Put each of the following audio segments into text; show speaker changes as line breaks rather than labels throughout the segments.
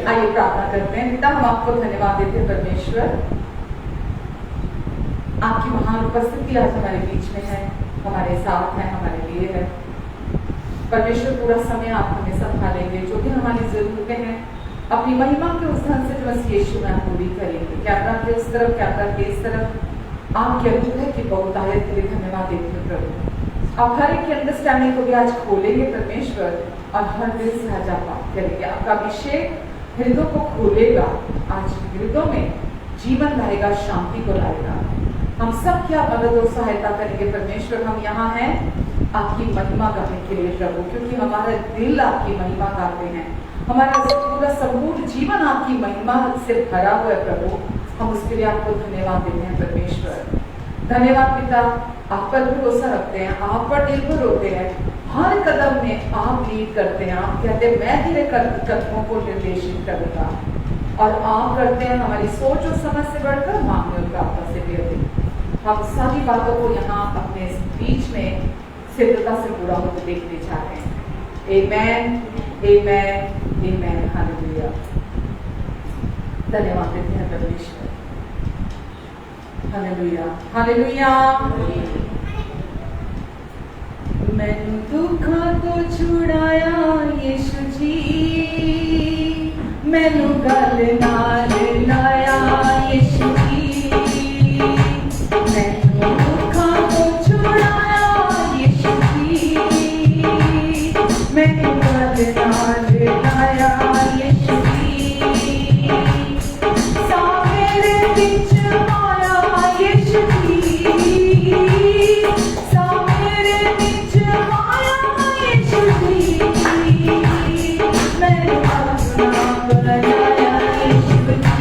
आइए प्रार्थना करते हैं। पिता, हम आपको धन्यवाद देते हैं परमेश्वर, आपकी महान उपस्थिति आज हमारे बीच में है, हमारे साथ है, हमारे लिए है। परमेश्वर, पूरा समय आप हमें संभालेंगे, जो भी हमारी जरूरतें हैं अपनी महिमा के उस धन से जो मसीह यीशु में आप पूरी करेंगे। कैमरा के उस तरफ, कैमरा के इस तरफ आपकी अनुग्रह की बहुतायत के लिए धन्यवाद देते हैं प्रभु। आप हर एक की अंडरस्टैंडिंग को भी आज खोलेंगे परमेश्वर, और हर दिल से आज आप बात करेंगे। आपका अभिषेक हृदयों को खोलेगा, आज हृदयों में जीवन लाएगा, शांति को लाएगा। हम सब क्या मदद और सहायता करेंगे परमेश्वर। हम यहाँ हैं आपकी महिमा गाने के लिए प्रभु, क्योंकि हमारा दिल आपकी महिमा गाते हैं, हमारा पूरा संपूर्ण जीवन आपकी महिमा से भरा हुआ है प्रभु। हम उसके लिए आपको धन्यवाद देते हैं परमेश्वर। धन्यवाद पिता, आप पर भरोसा रखते हैं, आप पर निर्भर होते हैं, हर कदम में आप लीड करते हैं। आप कहते हैं मैं तेरे कदमों को निर्देशित करूंगा, और आप करते हैं हमारी सोच और समझ से बढ़कर, मांगने और प्रार्थना से भी अधिक। हम सारी बातों को यहाँ अपने बीच में सिद्धता से पूरा होकर देखने जा रहे हैं। आमेन, आमेन, आमेन, हालेलुया। धन्यवाद देते हैं परमेश्वर। Hallelujah, hallelujah. मैंने दुखा को छुड़ाया यीशु जी, मैनू गल नाल लाया यीशु जी, मैनू दुखा को छुड़ाया यीशु जी, मैनू गल नाल लाया यीशु जी, सावेरे विच आया यीशु जी, सावेरे विच आया यीशु जी, मैनू अपना बनाया यीशु जी।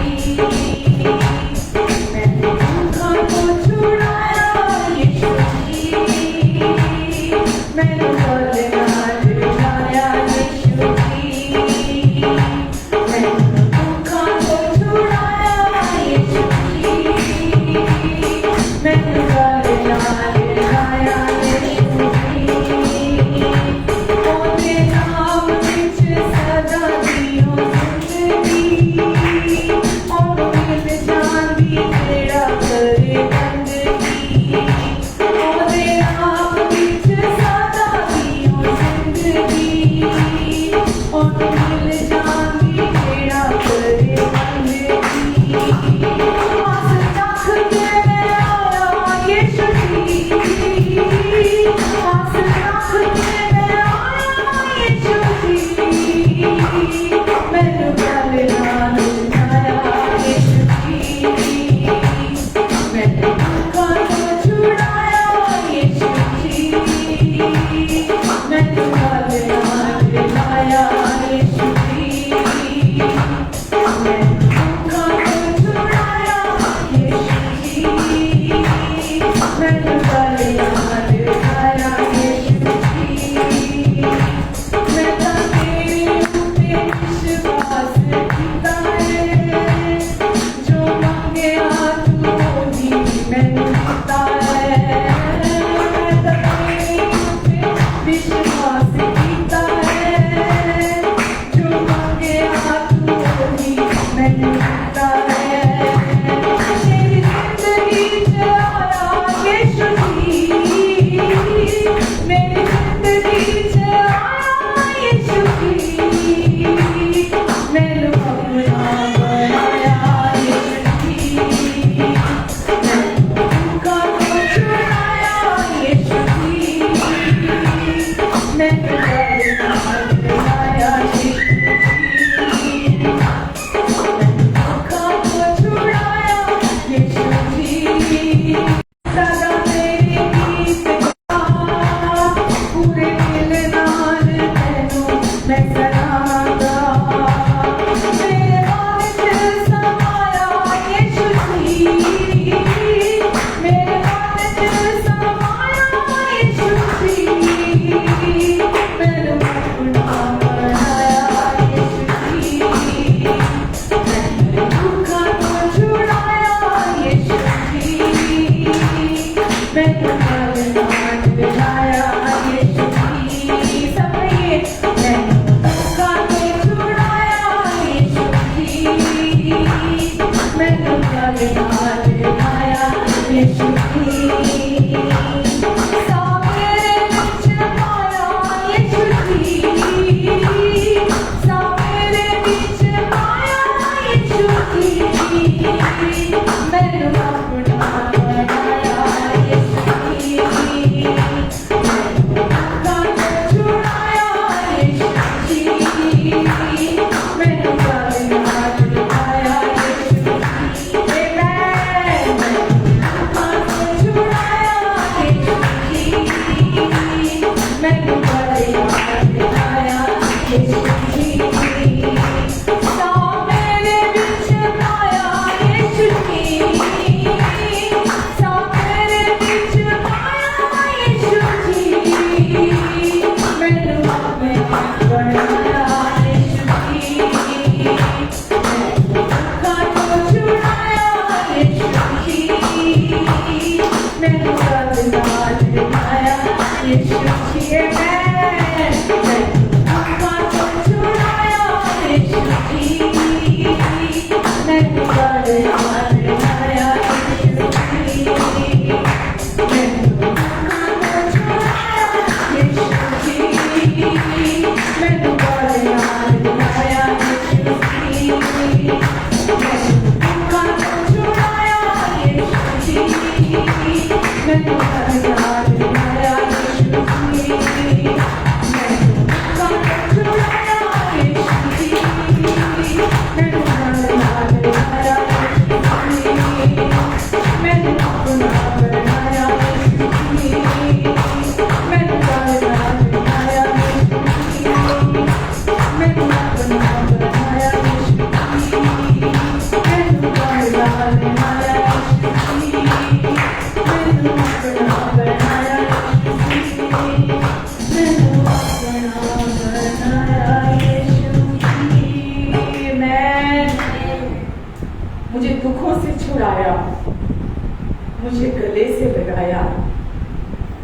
मुझे गले से लगाया,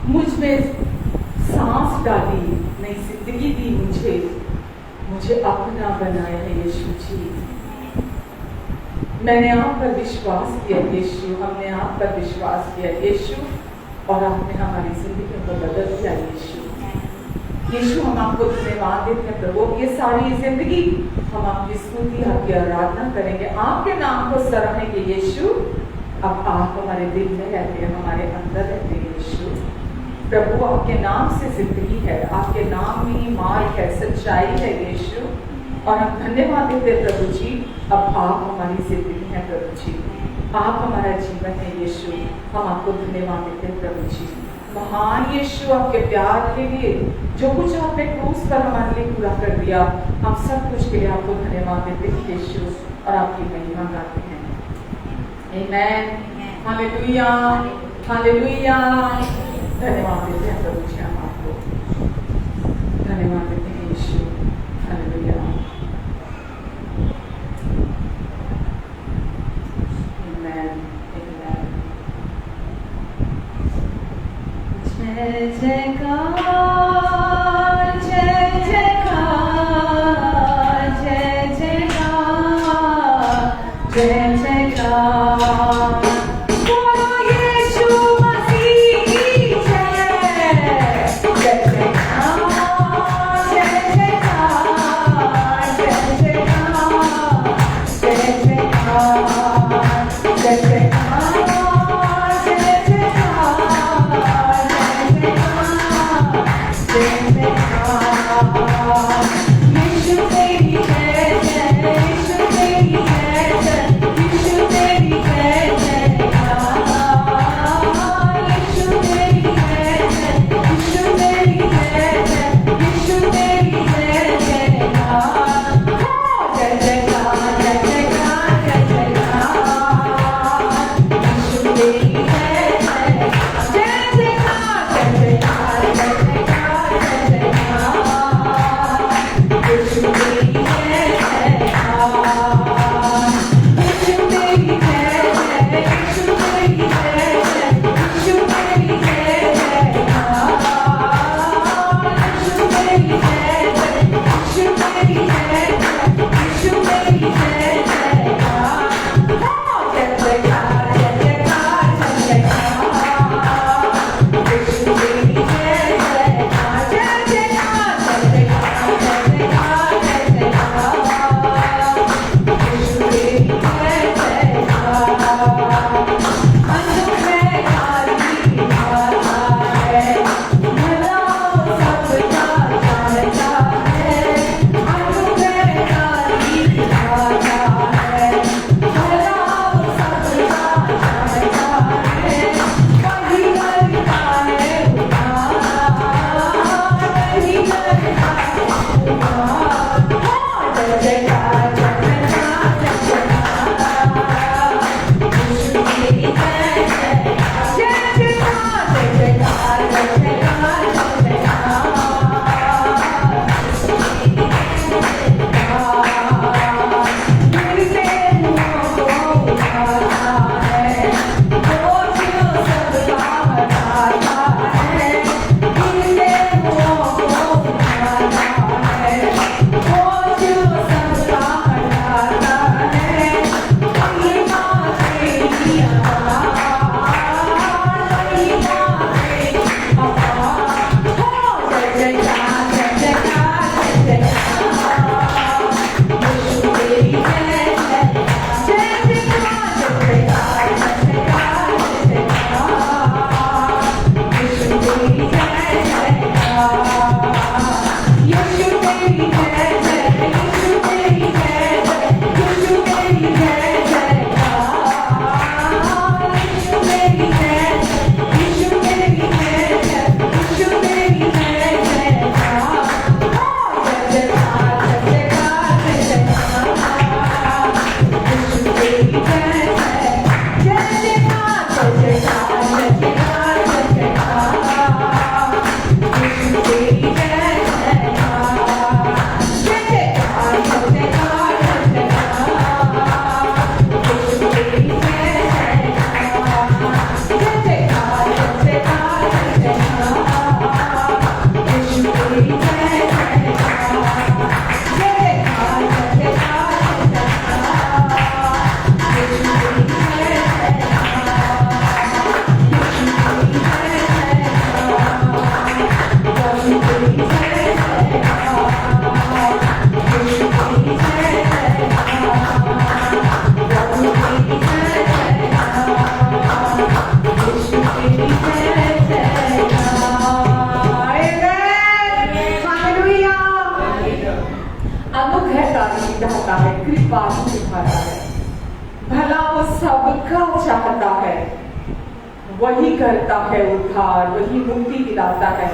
मुझ में सांस डाली, नई जिंदगी दी मुझे अपना बनाया है यीशु जी। मैंने आप पर विश्वास किया यीशु, हमने आप पर विश्वास किया यीशु, और आपने हमारी जिंदगी को बदल दिया यीशु। यीशु हम आपको धन्यवाद देते हैं प्रभु, ये सारी जिंदगी हम आपकी स्तुति आपकी आराधना करेंगे, आपके नाम को सराहेंगे यीशु। अब आप हमारे दिल में रहते हैं, हमारे अंदर रहते हैं यीशु। प्रभु आपके नाम से जिंदगी है, आपके नाम में ही मार्ग है, सच्चाई है यीशु, और हम धन्यवाद देते हैं प्रभु जी। अब आप हमारी जिंदगी है प्रभु जी, आप हमारा जीवन है यीशु, हम आपको धन्यवाद देते हैं प्रभु जी। महान यीशु आपके प्यार के लिए, जो कुछ आपने क्रूस पर हमारे लिए पूरा कर दिया, हम सब कुछ के लिए आपको धन्यवाद देते हैं यीशु, और आपकी महिमा गाते हैं। आमेन, हालेलुया, हालेलुया। धन्यवाद देते हैं प्रभु जी, हम आपको धन्यवाद देते हैं यीशु, हालेलुया। आमेन, आमेन। जय जयकार, जय जयकार, जय जयकार, जय जयकार। बोलो यीशु मसीह की जय। जय जयकार, जय जयकार, जय जयकार, जय जयकार, जय जयकार। यीशु तेरी जय जय, यीशु तेरी जय जय, यीशु तेरी कृपालु से भरा है, भला वो सबका चाहता है, वही करता है उद्धार, वही मुक्ति दिलाता है।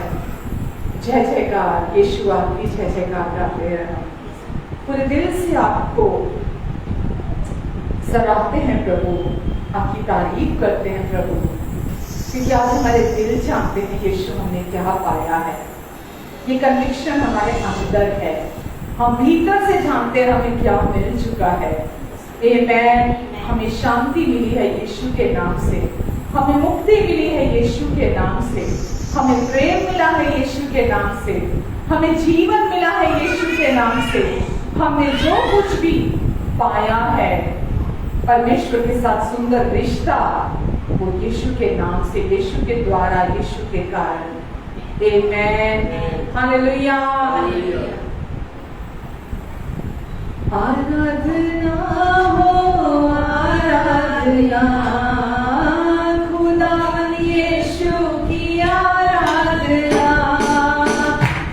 जय जयकार यीशु, आपकी जय जयकार करते हैं। पूरे दिल से आपको सराहते हैं प्रभु, आपकी तारीफ करते हैं प्रभु, क्योंकि आज हमारे दिल जानते हैं यीशु हमने क्या पाया है। ये कन्विक्शन हमारे अंदर है, हम भीतर से जानते हैं हमें क्या मिल चुका है। आमेन। हमें शांति मिली है यीशु के नाम से, हमें मुक्ति मिली है यीशु के नाम से, हमें प्रेम मिला है यीशु के नाम से, हमें जीवन मिला है यीशु के नाम से। हमने जो कुछ भी पाया है परमेश्वर के साथ सुंदर रिश्ता, वो यीशु के नाम से, यीशु के द्वारा, यीशु के कारण। आमेन। हालेलुया। आराधना हो आराधना, खुदा यीशु की आराधना।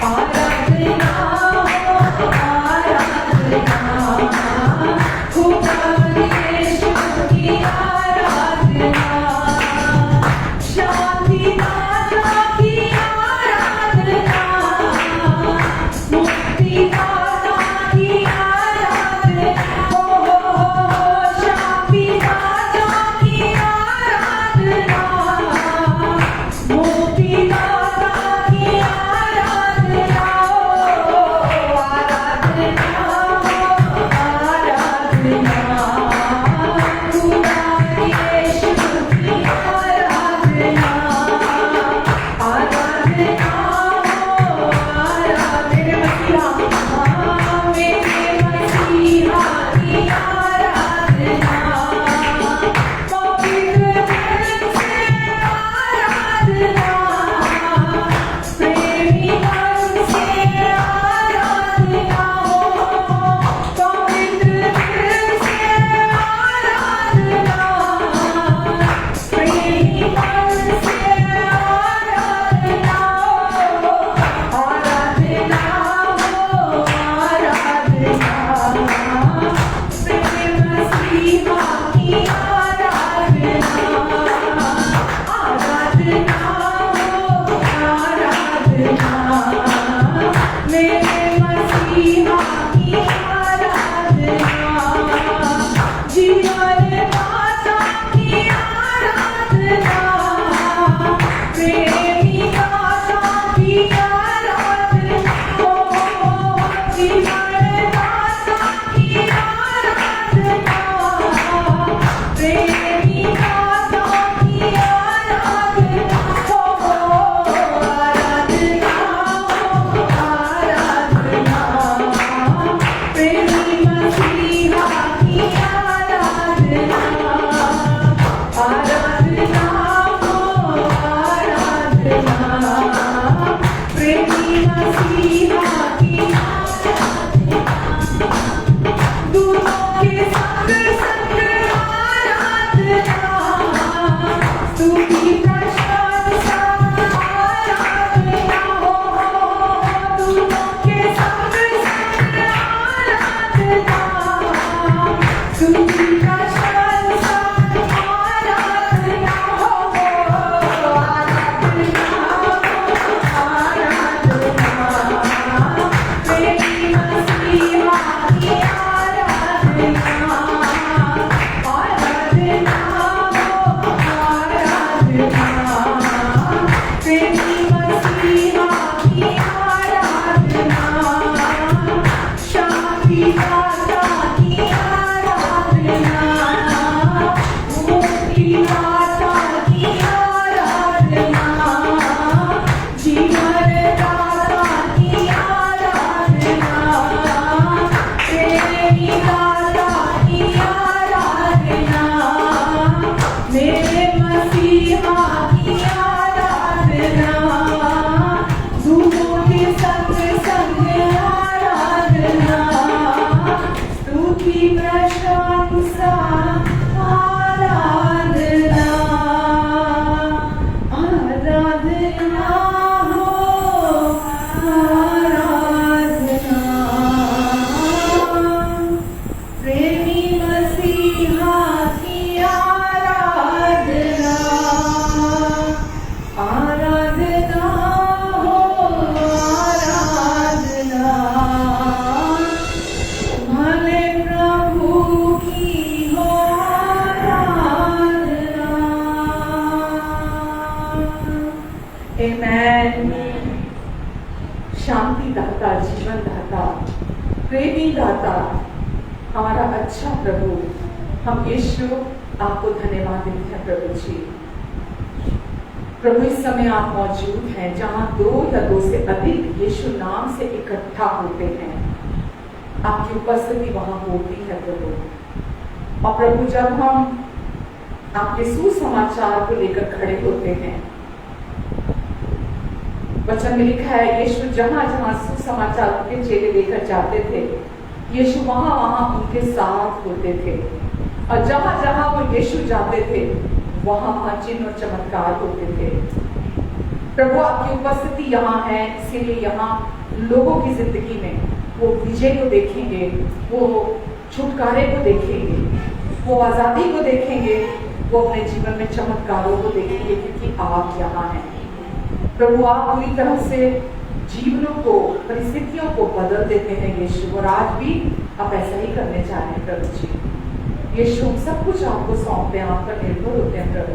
आराधना हो आराधना, खुदा यीशु की आराधना। शांति दाता की आराधना, मुक्ति दाता की आराधना। शांति दाता की आराधना, मुक्ति दाता की आराधना। आराधना आराधना, खुदा यीशु की आराधना। आराधना मेरे मसीहा, मेरे मसीहा की आराधना। पवित्र दिल से आराधना, प्रेमी मन से आराधना। पवित्र दिल से आराधना, प्रेमी मन से आराधना। आराधना हो आराधना, मेरे मसीहा की आराधना। आराधना हो आराधना, मेरे मसीहा की आराधना। जीवन दाता की आराधना, प्रेमी दाता की आराधना। जीवन दाता की आराधना, प्रेमी दाता की आराधना। आराधना आराधना, प्रेमी मसीहा की आराधना। आराधना हो आराधना, प्रेमी मसीहा की आराधना। दूतों के संग संग आराधना, स्तुति प्रशंसा आराधना। दूतों के संग संग आराधना, स्तुति प्रशंसा आराधना। आराधना प्रेमी मसीहा की आराधना। आराधना हो आराधना, प्रेमी मसीहा की आराधना। शांति दाता की आराधना, मुक्ति दाता की आराधना। जीवन दाता की आराधना, प्रेमी दाता की आराधना। मेरे मसीहा की आराधना। दूतों के संग संग आराधना, स्तुति प्रशंसा आराधना। आराधना हो आराधना। दाता, जीवन दाता, प्रेमी दाता, हमारा अच्छा प्रभु, हम यीशु आपको धन्यवाद देते हैं प्रभु जी। प्रभु इस समय आप मौजूद हैं जहां 2 या 2 से अधिक यीशु नाम से इकट्ठा होते हैं, आपकी उपस्थिति वहां होती है प्रभु। और प्रभु जब हम आपके सुसमाचार को लेकर खड़े होते हैं, वचन में लिखा है यीशु जहां जहां सुसमाचार के चेले लेकर जाते थे, यीशु वहां वहां उनके साथ होते थे। और जहां जहां वो यीशु जाते थे वहां वहां चिन्ह और चमत्कार होते थे। प्रभु आपकी उपस्थिति यहाँ है, इसीलिए यहाँ लोगों की जिंदगी में वो विजय को देखेंगे, वो छुटकारे को देखेंगे, वो आजादी को देखेंगे, वो अपने जीवन में चमत्कारों को देखेंगे, क्योंकि आप यहाँ हैं। प्रभु आप पूरी तरह से जीवनों को, परिस्थितियों को बदल देते हैं यीशु, और आज भी आप ऐसा ही करने जा रहे हैं प्रभु जी। यीशु हम सब कुछ आपको सौंपते हैं, आप पर निर्भर होते हैं प्रभु।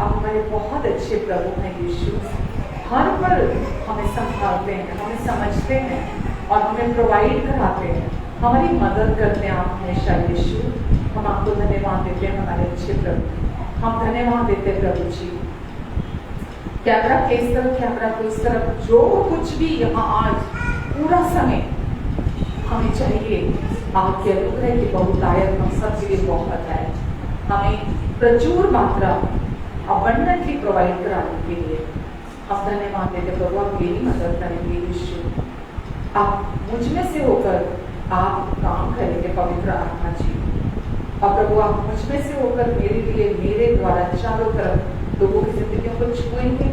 आप हमारे बहुत अच्छे प्रभु हैं यीशु, हर पल हमें संभालते हैं, हमें समझते हैं और हमें प्रोवाइड कराते हैं, हमारी मदद करते हैं आप हमेशा यीशु। हम आपको धन्यवाद देते हैं हमारे अच्छे प्रभु, हम धन्यवाद देते हैं प्रभु जी। कैमरा के इस तरफ, कैमरा को इस तरफ, जो कुछ भी यहाँ आज पूरा समय हमें चाहिए आपके अनुग्रह की बहुतायत हम सब के लिए बहुत है। हमें प्रचुर मात्रा अबंडेंटली प्रोवाइड कराने के लिए हम धन्यवाद देते प्रभु। आप मेरी मदद करेंगे यीशु, आप मुझ में से होकर आप काम करेंगे पवित्र आत्मा जी। और प्रभु आप मुझ में से होकर मेरे लिए, मेरे द्वारा चारों तरफ लोगों की जिंदगियों को छुएंगे,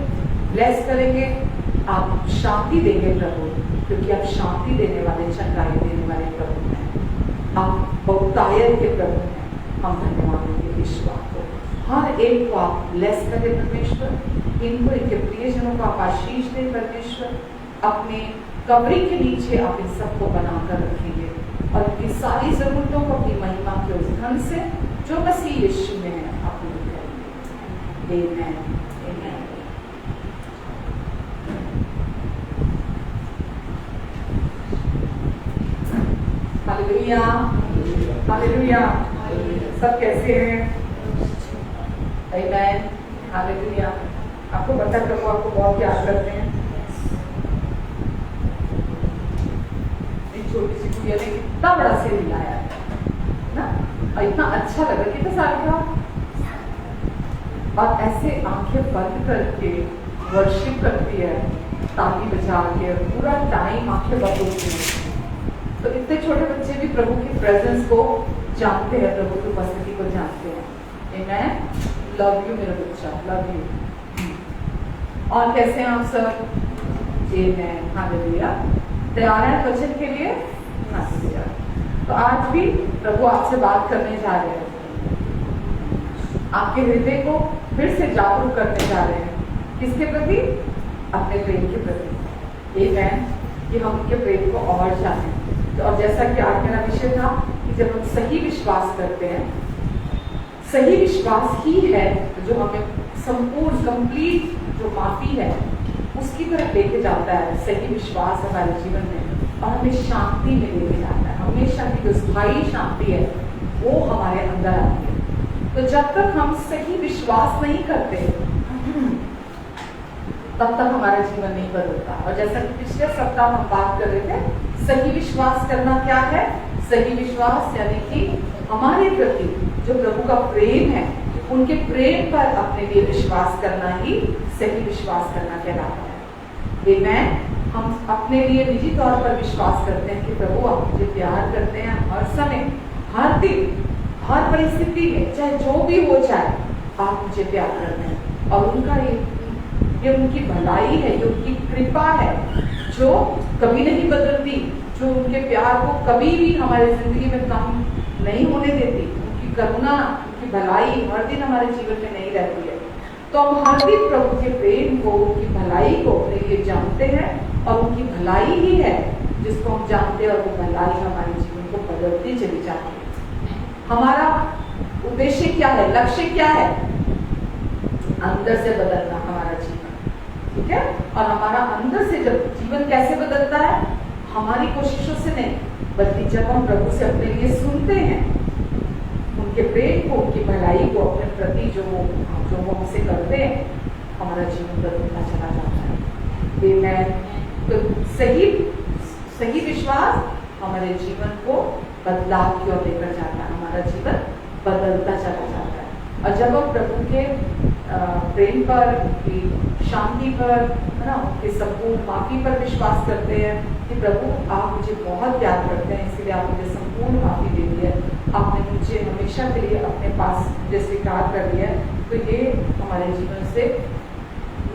ब्लेस करेंगे, आप शांति देंगे प्रभु, क्योंकि आप शांति देने वाले, चंगाई देने वाले प्रभु हैं, आप बहुतायत के प्रभु हैं। हम धन्यवाद देंगे यीशु आपको, हर एक को आप ब्लेस करें परमेश्वर, इनको, इनके प्रियजनों को आप आशीष दें परमेश्वर, अपने कवरिंग के नीचे आप इन सबको बनाकर रखेंगे और इनकी सारी जरूरतों को अपनी महिमा के उस धन से जो मसीह यीशु में है आप पूरी करेंगे। आमीन, आमीन। Hallelujah, hallelujah. सब कैसे हैं? आमीन, हालेलुया। आपको बता प्रभु आपको बहुत याद करते हैं। छोटी सी गुड़िया ने कितना बड़ा सिर हिलाया ना, और इतना अच्छा लगा, कितने साल का, और ऐसे आंखें बंद करके वर्शिप करती है, ताली बजा के पूरा टाइम आंखें बंद होती हैं। तो इतने छोटे बच्चे भी प्रभु की प्रेजेंस को जानते हैं, प्रभु की उपस्थिति को जानते हैं। आमीन, लव यू मेरा बच्चा, लव यू। और कैसे हैं आप सब? आमीन, हालेलुया। तैयार है वचन के लिए? हालेलुया। तो आज भी प्रभु आपसे बात करने जा रहे हैं, आपके हृदय को फिर से जागरूक करने जा रहे हैं। किसके प्रति? अपने प्रेम के प्रति। आमीन, कि हम उनके प्रेम को और जानें। तो और जैसा कि आज मेरा विषय था कि जब हम सही विश्वास करते हैं, सही विश्वास ही है जो हमें संपूर्ण, कंप्लीट जो माफी है उसकी तरफ लेके जाता है। सही विश्वास हमारे जीवन में और हमें शांति में लेके जाता है। हमेशा की जो स्थायी शांति है वो हमारे अंदर आती है। तो जब तक हम सही विश्वास नहीं करते तब तक हमारा जीवन नहीं बदलता। और जैसा कि पिछले सप्ताह हम बात कर रहे थे, सही विश्वास करना क्या है? सही विश्वास यानी कि हमारे प्रति जो प्रभु का प्रेम है, उनके प्रेम पर अपने लिए विश्वास करना ही सही विश्वास करना कहलाता है। आमीन। हम अपने लिए निजी तौर पर विश्वास करते हैं कि प्रभु आप मुझे प्यार करते हैं, हर समय, हर दिन, हर परिस्थिति में, चाहे जो भी हो जाए, आप मुझे प्यार करते हैं। और उनका ये उनकी भलाई है, ये उनकी कृपा है जो कभी नहीं बदलती, जो उनके प्यार को कभी भी हमारे जिंदगी में कम नहीं होने देती। उनकी करुणा, उनकी भलाई हर दिन हमारे जीवन में नहीं रहती है। तो हम हर दिन प्रभु के प्रेम को, उनकी भलाई को अपने लिए जानते हैं, और उनकी भलाई ही है जिसको हम जानते हैं, और वो भलाई हमारे जीवन को बदलती चली जाती है। हमारा उद्देश्य क्या है? लक्ष्य क्या है? अंदर से बदलना हमारा जीवन, ठीक है? और हमारा अंदर से जब जीवन कैसे बदलता है? हमारी कोशिशों से नहीं, बल्कि जब हम प्रभु से अपने लिए सुनते हैं, उनके प्रेम को, उनकी भलाई को अपने प्रति जो वो हमसे करते हैं, हमारा जीवन बदलता चला जाता है। आमेन। तो सही विश्वास हमारे जीवन को बदलाव की ओर लेकर जाता है, हमारा जीवन बदलता चला जाता है। और जब हम प्रभु के प्रेम पर, उनकी शांति पर, है ना, उनके संपूर्ण माफी पर विश्वास करते हैं कि प्रभु आप मुझे बहुत प्यार करते हैं, इसलिए आप मुझे संपूर्ण माफी दे दी है, आपने मुझे हमेशा के लिए अपने पास मुझे स्वीकार कर लिया है, तो ये हमारे जीवन से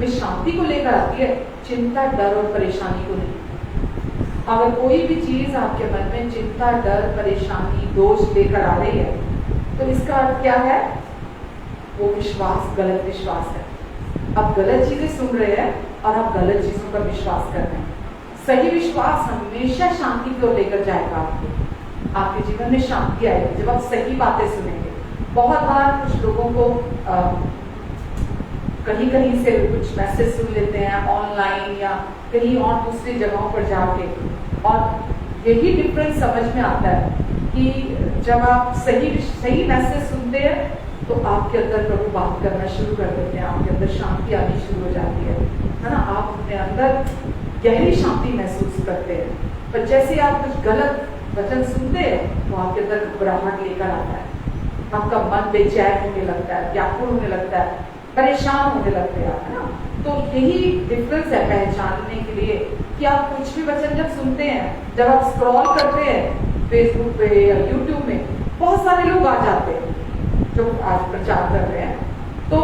में शांति को लेकर आती है, चिंता, डर और परेशानी को नहीं। अगर कोई भी चीज आपके मन में चिंता, डर, परेशानी, दोष लेकर आ रही है, तो इसका अर्थ क्या है? वो विश्वास गलत विश्वास है। आप गलत चीजें सुन रहे हैं और आप गलत चीजों पर विश्वास कर रहे हैं। सही विश्वास हमेशा शांति की ओर लेकर जाएगा आपके जीवन में शांति आएगी जब आप सही बातें सुनेंगे। बहुत बार कुछ लोगों को कहीं से कुछ मैसेज सुन लेते हैं ऑनलाइन या कहीं और दूसरी जगहों पर जाके, और यही डिफरेंस समझ में आता है कि जब आप सही मैसेज सुनते हैं तो आपके अंदर प्रभु बात करना शुरू कर देते हैं, आपके अंदर शांति आनी शुरू हो जाती है ना, आप अपने अंदर गहरी शांति महसूस करते हैं। पर जैसे आप कुछ गलत वचन सुनते हैं तो आपके अंदर घबराहट लेकर आता है, आपका मन बेचैन होने लगता है, व्याकुल होने लगता है, परेशान होने लगते हैं, है ना। तो यही डिफरेंस है पहचानने के लिए कि आप कुछ भी वचन जब सुनते हैं, जब आप स्क्रॉल करते हैं फेसबुक पे या यूट्यूब में, बहुत सारे लोग आ जाते हैं जो आज प्रचार कर रहे हैं, तो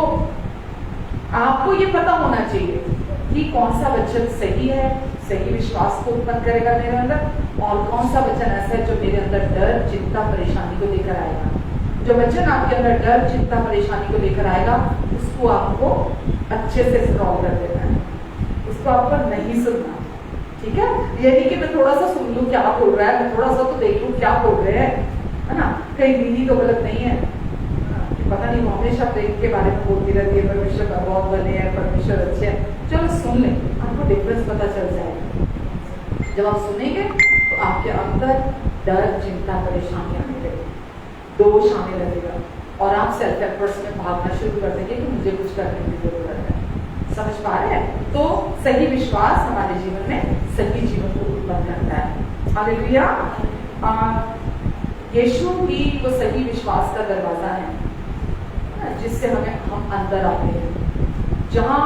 आपको ये पता होना चाहिए कि कौन सा वचन सही है, सही विश्वास को उत्पन्न करेगा मेरे अंदर, और कौन सा वचन ऐसा है जो मेरे अंदर डर, चिंता, परेशानी को लेकर आएगा। जो वचन आपके अंदर डर, चिंता, परेशानी को लेकर आएगा, उसको आपको अच्छे से स्क्रॉल कर देना है, उसको आपको नहीं सुनना, ठीक है। यही कि मैं थोड़ा सा सुन लूं क्या बोल रहा है, मैं थोड़ा सा तो देख लूं क्या बोल रहे हैं, है ना, कहीं दीदी तो गलत नहीं है, पता नहीं वो हमेशा प्रेम के बारे में बोलती रहती है, परमेश्वर बहुत भले हैं, परमेश्वर अच्छे हैं, चलो सुन ले, आपको डिफरेंस पता चल जाएगा। जब आप सुनेंगे तो आपके अंदर डर, चिंता, परेशानी आने लगेगी, दोष आने लगेगा, और आप सेल्फ एफर्ट्स में भागना शुरू कर देंगे कि मुझे कुछ करने की जरूरत है। समझ पा रहे हैं? तो सही विश्वास हमारे जीवन में सही जीवन को उत्पन्न करता है। हालेलुया। यीशु ही वो सही विश्वास का दरवाजा है जिससे हम अंदर आते हैं। जहां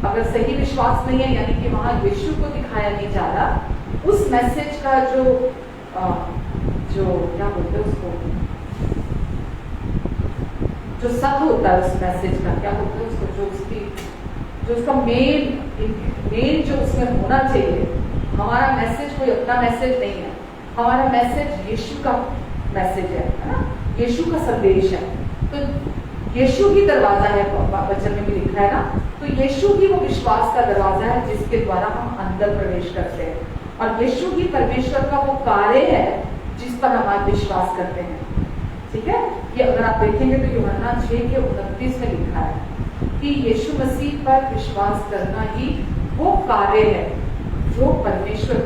अगर सही विश्वास नहीं है, यानी कि वहां यीशु को दिखाया नहीं जा रहा, उस मैसेज का जो क्या बोलते हैं उसको, जो सत्य होता है उस मैसेज का, क्या बोलते हैं उसको, जो उसका मेन जो उसमें होना चाहिए। हमारा मैसेज कोई अपना मैसेज नहीं है, हमारा मैसेज यीशु का मैसेज है ना, यीशु का संदेश है। तो यीशु ही दरवाजा है, वचन में भी लिखा है ना, तो यीशु ही वो विश्वास का दरवाजा है जिसके द्वारा हम अंदर प्रवेश करते हैं, और यीशु ही परमेश्वर का वो कार्य है जिस पर हम आज विश्वास करते हैं। ठीक है, ये अगर आप देखेंगे तो यूहन्ना 6:29 में लिखा है कि यीशु मसीह पर विश्वास करना ही वो कार्य है जो परमेश्वर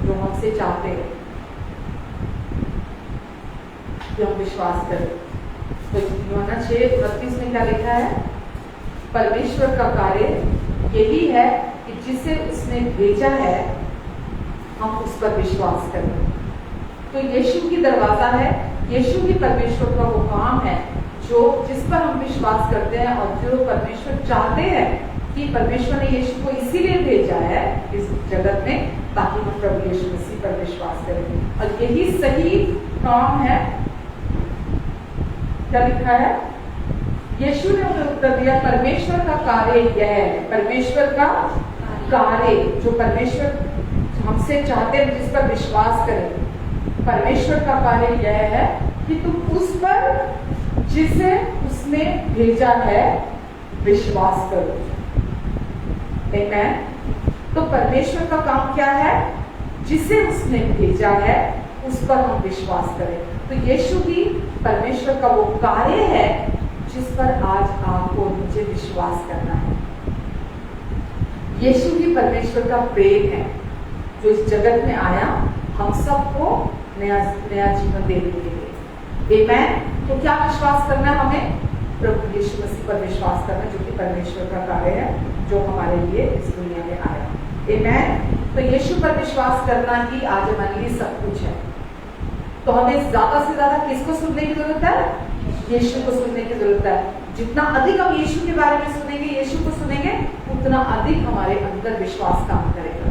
जो हमसे चाहते हैं कि हम विश्वास करें। तो यूहन्ना 6:29 में क्या लिखा है? परमेश्वर का कार्य यही है कि जिसे उसने भेजा है हम उस पर विश्वास करें। तो यीशु ही दरवाजा है, यीशु ही परमेश्वर का वो काम है जिस पर हम विश्वास करते हैं, और जो परमेश्वर चाहते हैं कि परमेश्वर ने यीशु को इसीलिए भेजा है इस जगत में ताकि हम प्रभु यीशु मसीह पर विश्वास करें। और यही सही काम है। क्या लिखा है? यीशु ने उन्हें उत्तर दिया, परमेश्वर का कार्य यह है, परमेश्वर का कार्य जो परमेश्वर हमसे चाहते हैं जिस पर विश्वास करें, परमेश्वर का कार्य यह है कि तुम उस पर जिसे उसने भेजा है विश्वास करो। आमेन। तो परमेश्वर का काम क्या है? जिसे उसने भेजा है उस पर हम विश्वास करें। तो यीशु ही परमेश्वर का वो कार्य है जिस पर आज आपको मुझे विश्वास करना है। यीशु ही परमेश्वर का प्रेम है जो इस जगत में आया हम सबको नया जीवन देने के लिए। आमेन। तो क्या विश्वास करना है हमें? प्रभु यीशु मसीह पर विश्वास करना, जो कि परमेश्वर का कार्य है, जो हमारे लिए इस दुनिया में आया। आमेन। तो यीशु पर विश्वास करना ही आज हमारे लिए सब कुछ है। तो हमें ज्यादा से ज्यादा किसको सुनने की जरूरत है? यीशु को सुनने की जरूरत है। जितना अधिक हम यीशु के बारे में सुनेंगे, यीशु को सुनेंगे, उतना अधिक हमारे अंदर विश्वास काम करेगा।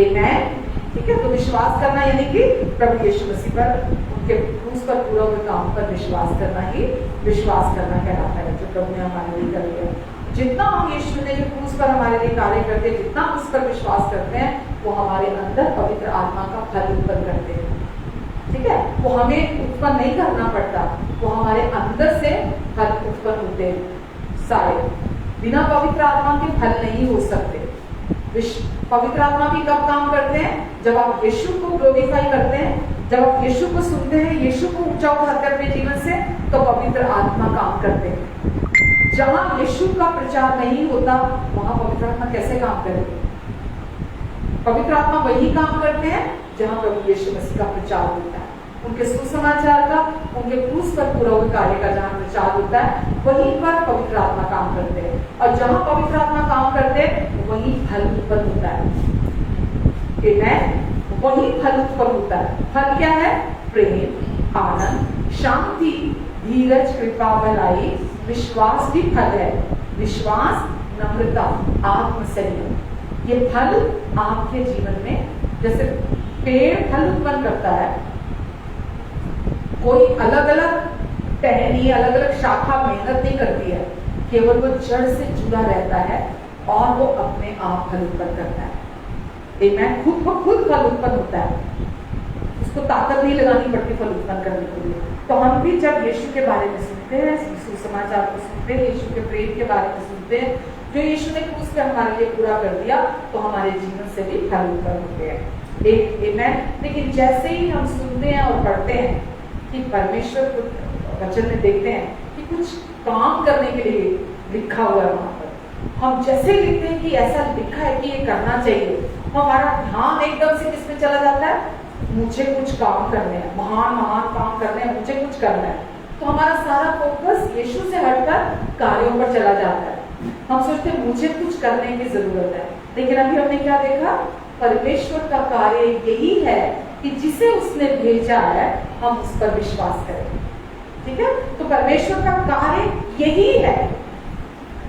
आमेन। ठीक है, तो विश्वास करना यानी कि प्रभु यीशु मसीह पर, उनके क्रूस पर पूरा हुए काम पर विश्वास करना ही विश्वास करना कहलाता है, जो प्रभु ने हमारे लिए कर दिया। जितना हम यीशु ने जो क्रूस पर हमारे लिए कार्य करते हैं, जितना उस पर विश्वास करते हैं, वो हमारे अंदर पवित्र आत्मा का फल उत्पन्न करते हैं। ठीक है, वो हमें उत्पन्न नहीं करना पड़ता, वो हमारे अंदर से फल उत्पन्न होते हैं सारे। बिना पवित्र आत्मा के फल नहीं हो सकते। पवित्र आत्मा भी कब काम करते हैं? जब आप यीशु को ग्लोरीफाई करते हैं, जब आप यीशु को सुनते हैं, यीशु को ऊंचा उठाते हैं अपने जीवन से, तो पवित्र आत्मा काम करते हैं। जहां यीशु का प्रचार नहीं होता, वहां पवित्र आत्मा कैसे काम करेगी? पवित्र आत्मा वही काम करते हैं जहां प्रभु यीशु मसीह का प्रचार होता है, उनके सुसमाचार का, उनके क्रूस पर पूरा हुए कार्य का जहां प्रचार होता है, वहीं पर पवित्र आत्मा काम करते हैं। और जहां पवित्र आत्मा काम करते हैं, वहीं फल उत्पन्न होता है। वही फल उत्पन्न होता है। फल क्या है? प्रेम, आनंद, शांति, धीरज, कृपा, भलाई, विश्वास भी फल है। विश्वास, नम्रता, आत्मसंयम, ये फल आपके जीवन में, जैसे पेड़ फल उत्पन्न करता है, कोई अलग अलग टहनी, अलग अलग शाखा मेहनत नहीं करती है, केवल वो जड़ से जुड़ा रहता है और वो अपने आप फल उत्पन्न करता है। आमेन। खुद को खुद फल उत्पन्न होता है, उसको ताकत नहीं लगानी पड़ती फल उत्पन्न करने के लिए। तो हम भी जब यीशु के बारे में सुनते हैं, सुसमाचार को सुनते हैं, यीशु के प्रेम के बारे में सुनते हैं, जो यीशु ने क्रूस पे हमारे लिए पूरा कर दिया, तो हमारे जीवन से भी फल उत्पन्न होते हैं। आमेन। लेकिन जैसे ही हम सुनते हैं और पढ़ते हैं कि परमेश्वर को वचन में देखते हैं कि कुछ काम करने के लिए लिखा हुआ है वहां पर, हम जैसे ही लिखते हैं कि ऐसा लिखा है कि ये करना चाहिए, हमारा ध्यान एकदम से किस पे चला जाता है? मुझे कुछ काम करने हैं, महान महान काम करने हैं, मुझे कुछ करना है। तो हमारा सारा फोकस यीशु से हटकर कार्यों पर चला जाता है। हम सोचते हैं मुझे कुछ करने की जरूरत है, लेकिन अभी हमने क्या देखा? परमेश्वर का कार्य यही है कि जिसे उसने भेजा है हम उस पर विश्वास करें। ठीक है, तो परमेश्वर का कार्य यही है।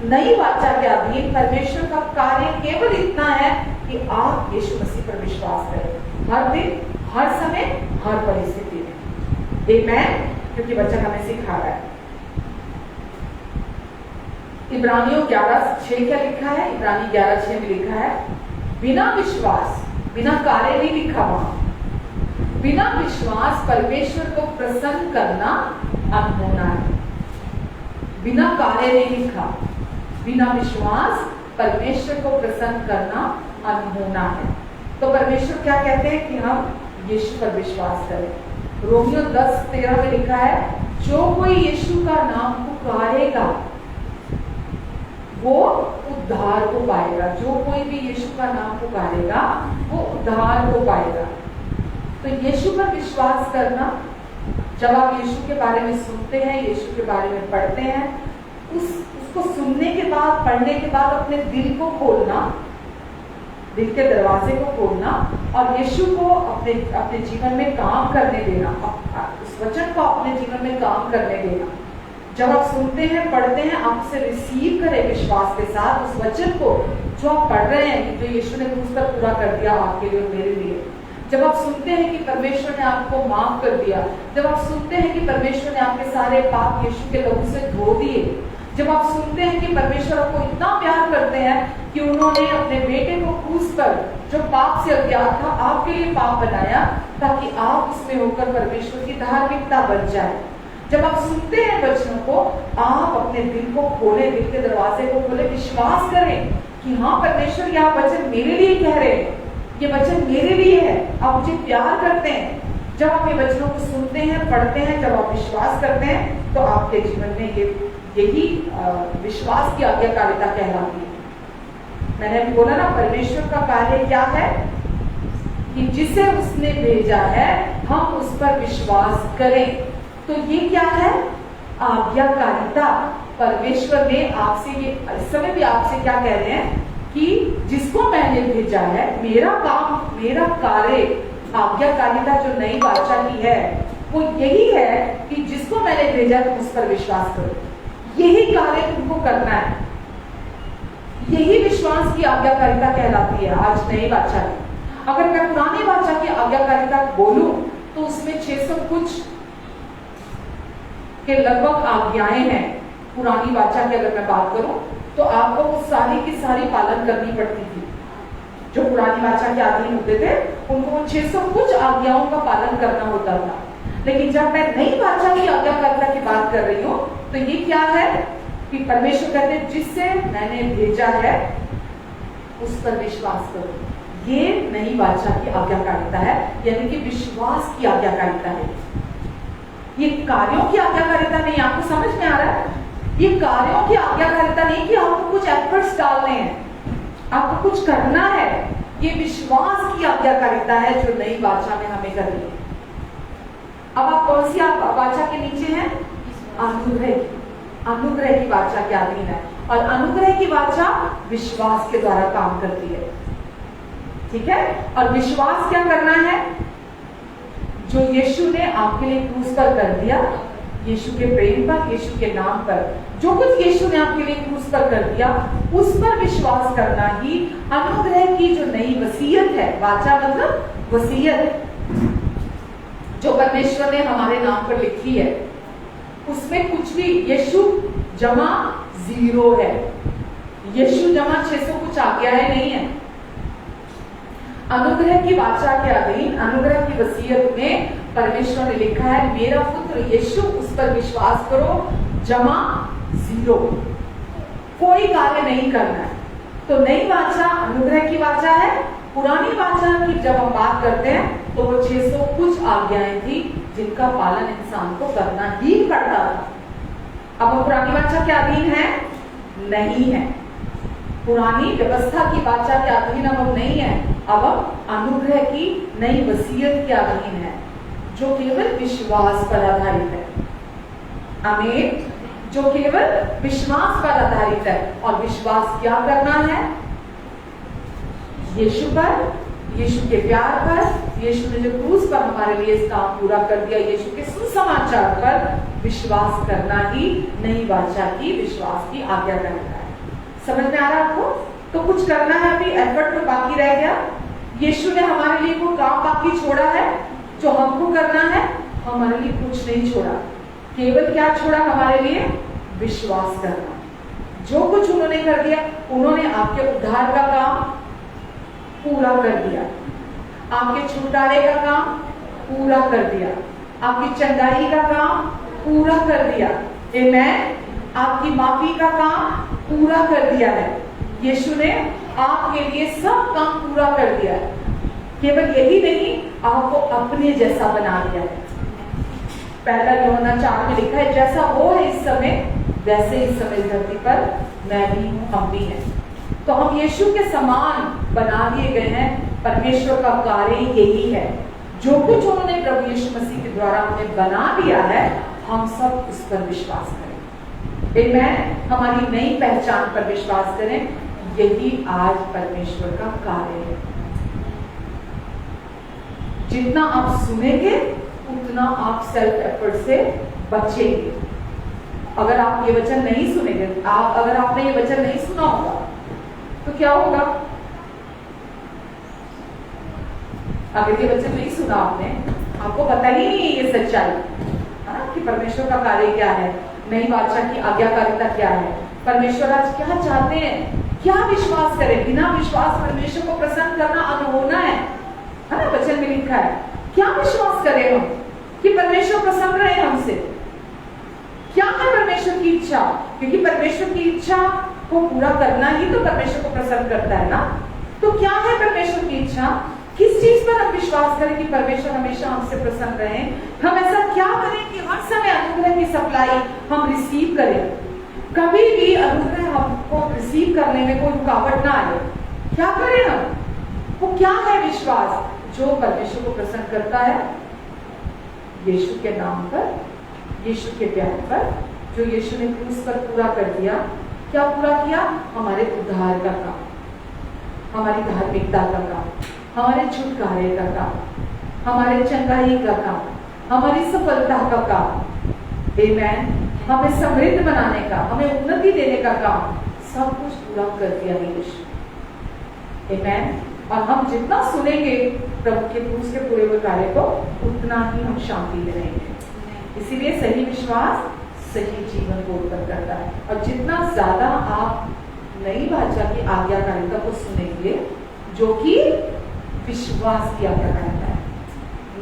नई वाचा के अधीन परमेश्वर का कार्य केवल इतना है कि आप यीशु मसीह पर विश्वास करें, हर दिन, हर समय, हर परिस्थिति में। आमेन। क्योंकि वचन हमें सिखा रहा है। इब्रानियों 11:6 क्या लिखा है? इब्रानी 11:6 में लिखा है, बिना विश्वास, बिना कार्य नहीं लिखा वहां, बिना विश्वास परमेश्वर को प्रसन्न करना अनहोना है। बिना कार्य नहीं लिखा, बिना विश्वास परमेश्वर को प्रसन्न करना अनहोना है। तो परमेश्वर क्या कहते हैं? कि हम यीशु पर विश्वास करें। रोमियो 10:13 में लिखा है, जो कोई यीशु का नाम पुकारेगा वो उद्धार को पाएगा। जो कोई भी यीशु का नाम पुकारेगा वो उद्धार को पाएगा। तो यीशु पर विश्वास करना, जब आप यीशु के बारे में सुनते हैं, यीशु के बारे में पढ़ते हैं, उसको सुनने के बाद, पढ़ने के बाद अपने दिल को खोलना, दिल के दरवाजे को खोलना और यीशु को अपने जीवन में काम करने देना, उस वचन को अपने जीवन में काम करने देना। जब आप सुनते हैं, पढ़ते हैं, आप उसे रिसीव करें विश्वास के साथ, उस वचन को जो आप पढ़ रहे हैं, जो यीशु ने क्रूस पर पूरा कर दिया आपके लिए और मेरे लिए। जब आप सुनते हैं कि परमेश्वर ने आपको माफ कर दिया, जब आप सुनते हैं कि परमेश्वर ने आपके सारे पाप यीशु के लहू से धो दिए, जब आप सुनते हैं कि परमेश्वर आपको इतना प्यार करते हैं कि उन्होंने अपने बेटे को क्रूस पर, जो पाप से अज्ञात था, आपके लिए पाप बनाया ताकि आप उसमें होकर परमेश्वर की धार्मिकता बन जाए। जब आप सुनते हैं वचनों को, आप अपने दिल को खोले, दिल के दरवाजे को खोले, विश्वास करें कि हाँ परमेश्वर ये आप वचन मेरे लिए कह रहे हैं, ये वचन मेरे लिए है, आप मुझे प्यार करते हैं। जब आप ये वचनों को सुनते हैं, पढ़ते हैं, जब आप विश्वास करते हैं, तो आपके जीवन में यही विश्वास की आज्ञाकारिता कहलाती है। मैंने अभी बोला ना, परमेश्वर का कार्य क्या है? कि जिसे उसने भेजा है हम उस पर विश्वास करें। तो ये क्या है? आज्ञाकारिता। परमेश्वर ने आपसे, ये इस समय भी आपसे क्या कह रहे हैं कि जिसको मैंने भेजा है, मेरा काम, मेरा कार्य, आज्ञाकारिता जो नई वाचा की है वो यही है कि जिसको मैंने भेजा तुम उस पर विश्वास करो। यही कार्य तुमको करना है। यही विश्वास की आज्ञाकारिता कहलाती है आज नई वाचा की। अगर मैं पुरानी वाचा की आज्ञाकारिता बोलूं तो उसमें 600 कुछ के लगभग आज्ञाएं हैं। पुरानी वाचा की अगर मैं बात करूं तो आपको वो सारी की सारी पालन करनी पड़ती थी। जो पुरानी वाचा के अधीन होते थे उनको 600 कुछ आज्ञाओं का पालन करना होता था। लेकिन जब मैं नई वाचा की आज्ञाकारिता की बात कर रही हूं तो ये क्या है कि परमेश्वर कहते हैं जिससे मैंने भेजा है उस पर विश्वास करो। ये नई वाचा की आज्ञाकारिता है, यानी कि विश्वास की आज्ञाकारिता है। ये कार्यों की आज्ञाकारिता नहीं। आपको समझ में आ रहा है? ये कार्यों की आज्ञाकारिता नहीं कि आपको कुछ एफर्ट्स डालने हैं, आपको कुछ करना है। ये विश्वास की आज्ञाकारिता है जो नई वाचा में हमें करनी है। अब आप कौन सी वाचा के नीचे हैं? अनुग्रह की। अनुग्रह की वाचा के अधीन है और अनुग्रह की वाचा विश्वास के द्वारा काम करती है। ठीक है? और विश्वास क्या करना है? जो यीशु ने आपके लिए क्रूस पर कर दिया, यीशु के प्रेम पर, यीशु के नाम पर, जो कुछ यीशु ने आपके लिए क्रूस पर कर दिया उस पर विश्वास करना ही अनुग्रह की जो नई वसीयत है। वाचा मतलब वसीयत जो परमेश्वर ने हमारे नाम पर लिखी है, उसमें कुछ भी यीशु जमा 0 है। यीशु जमा 600 कुछ आज्ञाएं नहीं है। अनुग्रह की वाचा के अधीन, अनुग्रह की वसीयत में परमेश्वर ने लिखा है मेरा पुत्र यीशु, उस पर विश्वास करो, जमा 0। कोई कार्य नहीं करना है। तो नई वाचा अनुग्रह की वाचा है। पुरानी वाचा की जब हम बात करते हैं तो वो 600 कुछ आज्ञाएं थी जिनका पालन इंसान को करना ही पड़ता था। अब हम पुरानी वाचा के अधीन है? नहीं है। पुरानी व्यवस्था की वाचा के अधीन अब हम नहीं है। अब हम अनुग्रह की नई वसीयत के अधीन है जो केवल विश्वास पर आधारित है। आमीन। जो केवल विश्वास पर आधारित है। और विश्वास क्या करना है? यीशु पर, यीशु के प्यार पर, यीशु ने जो क्रूस पर हमारे लिए इस काम पूरा कर दिया, यीशु के सुसमाचार पर विश्वास करना ही नई वाचा की विश्वास की आज्ञा करता है। समझ में आ रहा है आपको? तो कुछ करना है, अभी एफर्ट में बाकी रह गया। यीशु ने हमारे लिए कोई काम बाकी छोड़ा है जो हमको करना है? हमारे लिए कुछ नहीं छोड़ा। केवल क्या छोड़ा हमारे लिए? विश्वास करना। जो कुछ उन्होंने कर दिया, उन्होंने आपके उद्धार का काम पूरा कर दिया, आपके छुटकारे का काम पूरा कर दिया, आपकी चंगाई का काम पूरा कर दिया। आमीन। आपकी माफी का काम पूरा कर दिया है। यीशु ने आपके लिए सब काम पूरा कर दिया है। केवल यही नहीं, आपको अपने जैसा बना दिया है। पहला यूहन्ना 4 में लिखा है जैसा वो है इस समय, वैसे इस समय धरती पर मैं भी हूं, हम भी हैं। तो हम यीशु के समान बना दिए गए हैं। परमेश्वर का कार्य यही है। जो कुछ उन्होंने प्रभु यीशु मसीह के द्वारा हमें बना दिया है, हम सब उस पर विश्वास करें। आमीन। हमारी नई पहचान पर विश्वास करें। यही आज परमेश्वर का कार्य है। जितना आप सुनेंगे उतना आप सेल्फ एफर्ट से बचेंगे। अगर आप ये वचन नहीं सुनेंगे, अगर आपने ये वचन नहीं सुना होगा तो क्या होगा? अगर ये वचन नहीं सुना आपने, आपको पता ही नहीं है ये सच्चाई है ना कि परमेश्वर का कार्य क्या है, नई वाचा की आज्ञाकारिता क्या है, परमेश्वर आज क्या चाहते हैं, क्या विश्वास करें। बिना विश्वास परमेश्वर को प्रसन्न करना अनहोना है ना? वचन में लिखा है। क्या विश्वास करें हम कि परमेश्वर प्रसन्न रहे हमसे? क्या है परमेश्वर की इच्छा? क्योंकि परमेश्वर की इच्छा को पूरा करना ही तो परमेश्वर को प्रसन्न करता है ना। तो क्या है परमेश्वर की इच्छा? किस चीज पर हम विश्वास करें कि परमेश्वर हमेशा हमसे प्रसन्न रहे? हम ऐसा क्या करें कि हर समय अनुग्रह की सप्लाई हम रिसीव करें, कभी भी अनुग्रह हमको रिसीव करने में कोई रुकावट ना आए। क्या करें हम? वो क्या है विश्वास जो परमेश्वर को प्रसन्न करता है, यीशु के नाम पर, यीशु के प्यार पर, जो यीशु ने क्रूस पर पूरा कर दिया। क्या पूरा किया? हमारे उद्धार का काम, हमारी धार्मिकता का काम, हमारे छुटकारे का काम, हमारे चंगाई का काम, हमारी सफलता का काम, आमेन, हमें समृद्ध बनाने का, हमें उन्नति देने का काम, सब कुछ पूरा कर दिया है यीशु, आमेन। और हम जितना सुनेंगे प्रभु के क्रूस के पूरे हुए कार्य को, उतना ही हम शांति में रहेंगे। इसीलिए सही विश्वास सही जीवन को उत्पन्न करता है। और जितना ज्यादा आप नई भाषा की आज्ञाकारिता को सुनेंगे, जो कि विश्वास की आज्ञाकारिता है।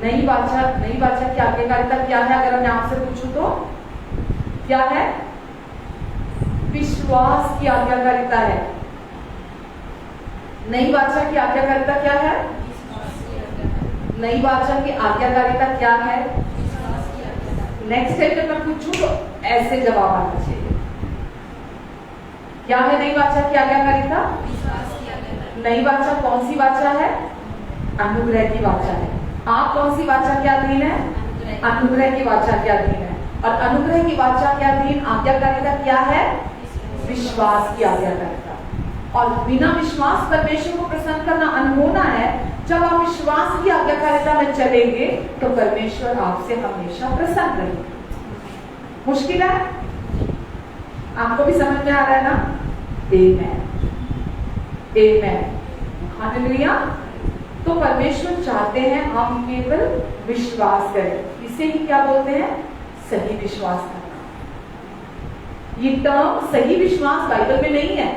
नई भाषा की आज्ञाकारिता क्या है? अगर मैं आपसे पूछूं तो क्या है? विश्वास की आज्ञाकारिता है। नई भाषा की आज्ञाकारिता क्या है? नई भाषा की आज्ञाकारिता क्या है? नेक्स्ट टाइम जब मैं पूछूं तो ऐसे जवाब आना चाहिए। क्या है नई भाषा की आज्ञाकारिता? नई भाषा कौन सी भाषा है? अनुग्रह की भाषा है। आप कौन सी भाषा के अधीन है? अनुग्रह की भाषा के अधीन है। और अनुग्रह की भाषा के अधीन आज्ञाकारिता क्या है? विश्वास की आज्ञाकारिता। और बिना विश्वास परमेश्वर को प्रसन्न करना अनहोना है। जब आप विश्वास की आज्ञाकारिता में चलेंगे तो परमेश्वर आपसे हमेशा प्रसन्न रहेंगे। मुश्किल है? आपको भी समझ में आ रहा है ना? आमेन, आमेन, हालेलुया। तो परमेश्वर चाहते हैं हम केवल विश्वास करें। इसे ही क्या बोलते हैं? सही विश्वास करना। ये टर्म सही विश्वास बाइबल में नहीं है,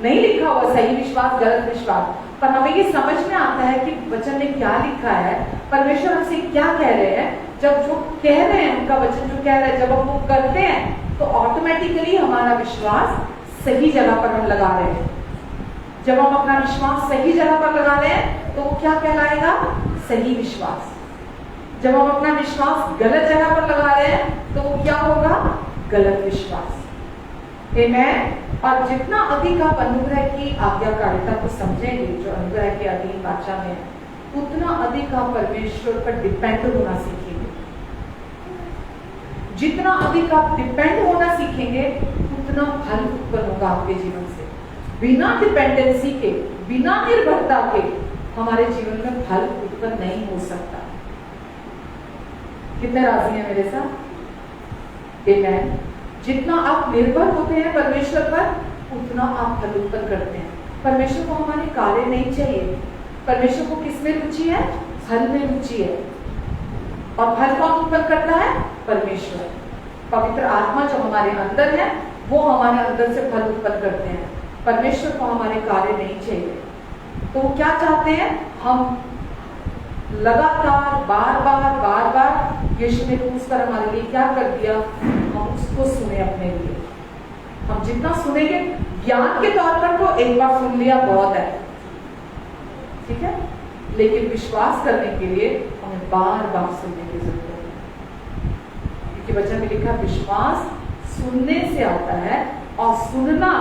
नहीं लिखा हुआ सही विश्वास, गलत विश्वास। पर हमें ये समझ में आता है कि वचन में क्या लिखा है, परमेश्वर हमसे क्या कह रहे हैं। जब जो कह रहे हैं, उनका वचन जो कह रहा है, जब हम वो करते हैं तो ऑटोमेटिकली हमारा विश्वास सही जगह पर हम लगा रहे हैं। जब हम अपना विश्वास सही जगह पर लगा रहे हैं तो वो क्या कहलाएगा? सही विश्वास। जब हम अपना विश्वास गलत जगह पर लगा रहे हैं तो वो क्या होगा? गलत विश्वास। आमेन। और जितना अधिक आप अनुग्रह की आज्ञाकारिता को समझेंगे, जो अनुग्रह के अधीन वाचा में, उतना अधिक आप परमेश्वर पर डिपेंड होना सीखेंगे। जितना अधिक आप डिपेंड होना सीखेंगे, उतना फल उत्पन्न होगा आपके जीवन से। बिना डिपेंडेंसी के, बिना निर्भरता के हमारे जीवन में फल उत्पन्न नहीं हो सकता। कितने राजी हैं मेरे साथ? आमेन। जितना आप निर्भर होते हैं परमेश्वर पर, उतना आप फल उत्पन्न करते हैं। परमेश्वर को हमारे कार्य नहीं चाहिए। परमेश्वर को किस में रुचि है? फल में रुचि है। और फल कौन उत्पन्न करता है? परमेश्वर। पवित्र आत्मा जो हमारे अंदर है, वो हमारे अंदर से फल उत्पन्न करते हैं। परमेश्वर को हमारे कार्य नहीं चाहिए। तो वो क्या चाहते हैं? हम लगातार बार बार यीशु ने क्रूस पर हमारे लिए क्या कर दिया, हम उसको सुने अपने लिए। हम जितना सुनेंगे, ज्ञान के तौर पर तो एक बार सुन लिया बहुत है, ठीक है, लेकिन विश्वास करने के लिए हमें बार बार सुनने की जरूरत है। क्योंकि वचन में लिखा विश्वास सुनने से आता है और सुनना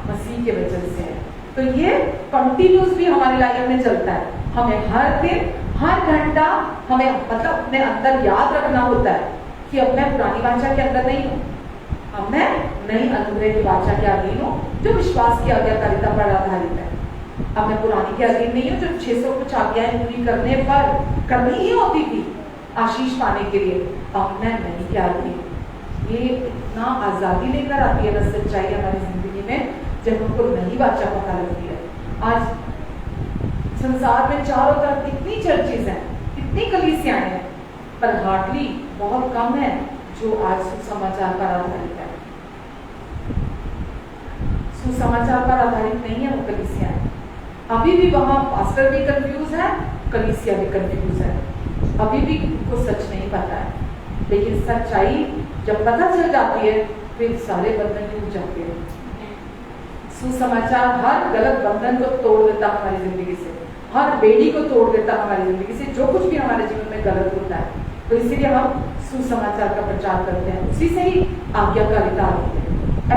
मसीह के वचन से है। तो ये कंटिन्यूस भी हमारी लाइफ में चलता है। हमें हर दिन, हर घंटा हमें मतलब अपने अंदर याद रखना होता है कि अब मैं पुरानी वाचा के अंदर नहीं हूँ, अब मैं नई अनुग्रह की वाचा के अधीन हूँ, जो विश्वास की आज्ञाकारिता पर आधारित है। अब मैं पुरानी के अधीन नहीं हूँ, जो 600 कुछ आज्ञाएं पूरी करने पर करनी ही होती थी आशीष पाने के लिए। अब मैं नई के अधीन। ये इतना आजादी लेकर आती है ना सच्चाई हमारी जिंदगी में, जब हमको नई वाचा पता लगती है। आज संसार में चारों तरफ इतनी चर्चेज हैं, इतनी कलीसियां हैं, पर हार्डली बहुत कम है जो आज सुसमाचार पर आधारित है। सुसमाचार पर आधारित नहीं है वो कलीसियां। अभी भी वहां पास्टर भी कंफ्यूज है, कलीसिया भी कंफ्यूज है। अभी भी उनको सच नहीं पता है, लेकिन सच्चाई जब पता चल जाती है फिर सारे बंधन टूट जाते हैं। सुसमाचार हर गलत बंधन को तोड़ देता हमारी जिंदगी से, हर बेड़ी को तोड़ देता हमारी जिंदगी से, जो कुछ भी हमारे जीवन में गलत होता है। तो इसीलिए हम सुसमाचार का प्रचार करते हैं। उसी से ही आज्ञाकारिता आती है,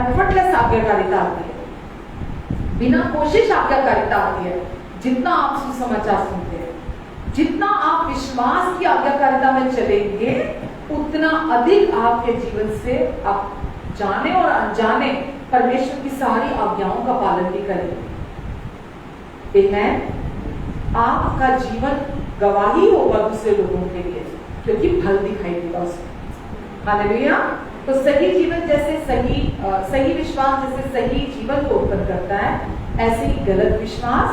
एफर्टलेस आज्ञाकारिता आती है, बिना कोशिश आज्ञाकारिता आती है। जितना आप सुसमाचार सुनते हैं जितना आप विश्वास की आज्ञाकारिता में चलेंगे उतना अधिक आपके जीवन से आप जाने और अनजाने परमेश्वर की सारी आज्ञाओं का पालन भी करेंगे। आमेन। आपका जीवन गवाही होगा दूसरे लोगों के लिए, क्योंकि फल दिखाई देगा उसमें। हालेलुया। तो सही जीवन जैसे सही विश्वास जैसे सही जीवन को उत्पन्न करता है, ऐसे ही गलत विश्वास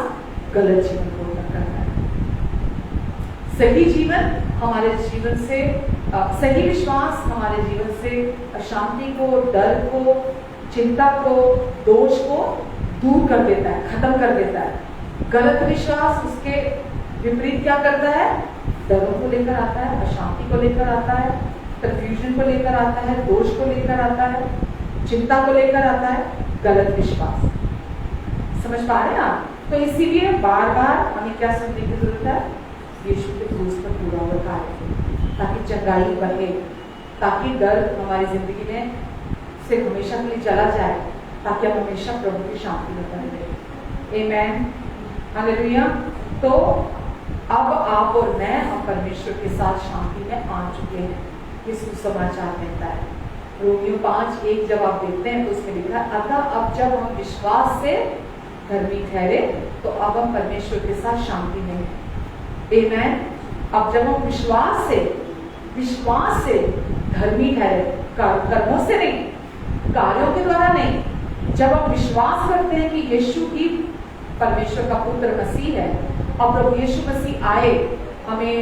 गलत जीवन को उत्पन्न करता है। सही जीवन हमारे जीवन से सही विश्वास हमारे जीवन से अशांति को, डर को, चिंता को, दोष को दूर कर देता है, खत्म कर देता है। गलत विश्वास उसके विपरीत क्या करता है? डरों को लेकर आता है, अशांति को लेकर आता है, कंफ्यूजन को लेकर आता है, दोष को लेकर आता है, चिंता को लेकर आता है। गलत विश्वास, समझ पा रहे हैं आप? तो इसीलिए बार बार हमें क्या सुनने की जरूरत है? यीशु के क्रूस पर पूरा हुआ कार्य, ताकि चंगाई बढ़े, ताकि डर हमारी जिंदगी में से हमेशा के लिए चला जाए, ताकि हम हमेशा प्रभु की शांति में बने रहे। आमेन, हालेलुया। तो अब आप और मैं हम परमेश्वर के साथ शांति में आ चुके हैं, ये सुसमाचार कहता है। रोमियो 5:1 जब आप देखते हैं तो उसमें लिखा है, अतः अब जब हम विश्वास से धर्मी ठहरे तो अब हम परमेश्वर के साथ शांति में हैं। आमेन। अब जब हम विश्वास से धर्मी ठहरे, कर्मों से नहीं, कार्यों के द्वारा नहीं, जब हम विश्वास करते हैं कि यीशु ही परमेश्वर का पुत्र मसीह है और प्रभु यीशु मसीह आए हमें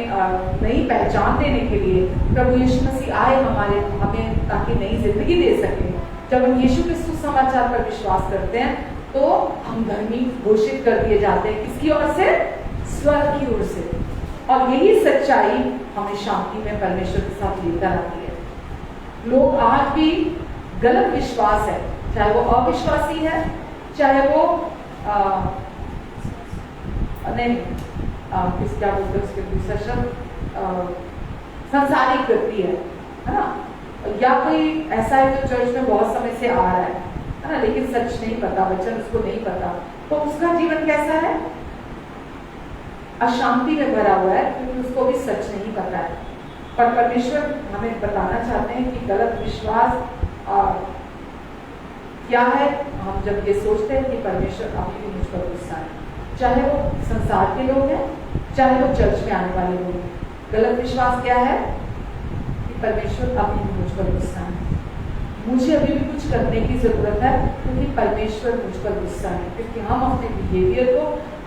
नई पहचान देने के लिए, प्रभु यीशु मसीह आए हमें ताकि नई जिंदगी दे सके। जब हम यीशु के सुसमाचार पर विश्वास करते हैं तो हम धर्मी घोषित कर दिए जाते हैं। किसकी ओर से? स्वर्ग की ओर से। और यही सच्चाई हमें शांति में परमेश्वर के साथ लेकर आती है। लोग आज भी गलत विश्वास है, चाहे वो अविश्वासी है, चाहे वो क्या बोलते हैं उसके दूसरा शब्द संसारिक व्यक्ति है ना, या कोई ऐसा है जो चर्च में बहुत समय से आ रहा है ना, लेकिन सच नहीं पता, वचन उसको नहीं पता, तो उसका जीवन कैसा है? अशांति में भरा हुआ है, क्योंकि उसको भी सच नहीं पता है। पर परमेश्वर हमें बताना चाहते हैं कि गलत विश्वास क्या है। हम जब ये सोचते हैं कि परमेश्वर अभी भी मुझ पर गुस्सा है, चाहे वो संसार के लोग हैं, चाहे वो चर्च में आने वाले लोग हैं, गलत विश्वास क्या है? कि परमेश्वर अभी भी मुझ पर गुस्सा है, मुझे अभी भी कुछ करने की जरूरत है, क्योंकि परमेश्वर मुझ पर गुस्सा है। क्योंकि हम अपने बिहेवियर को,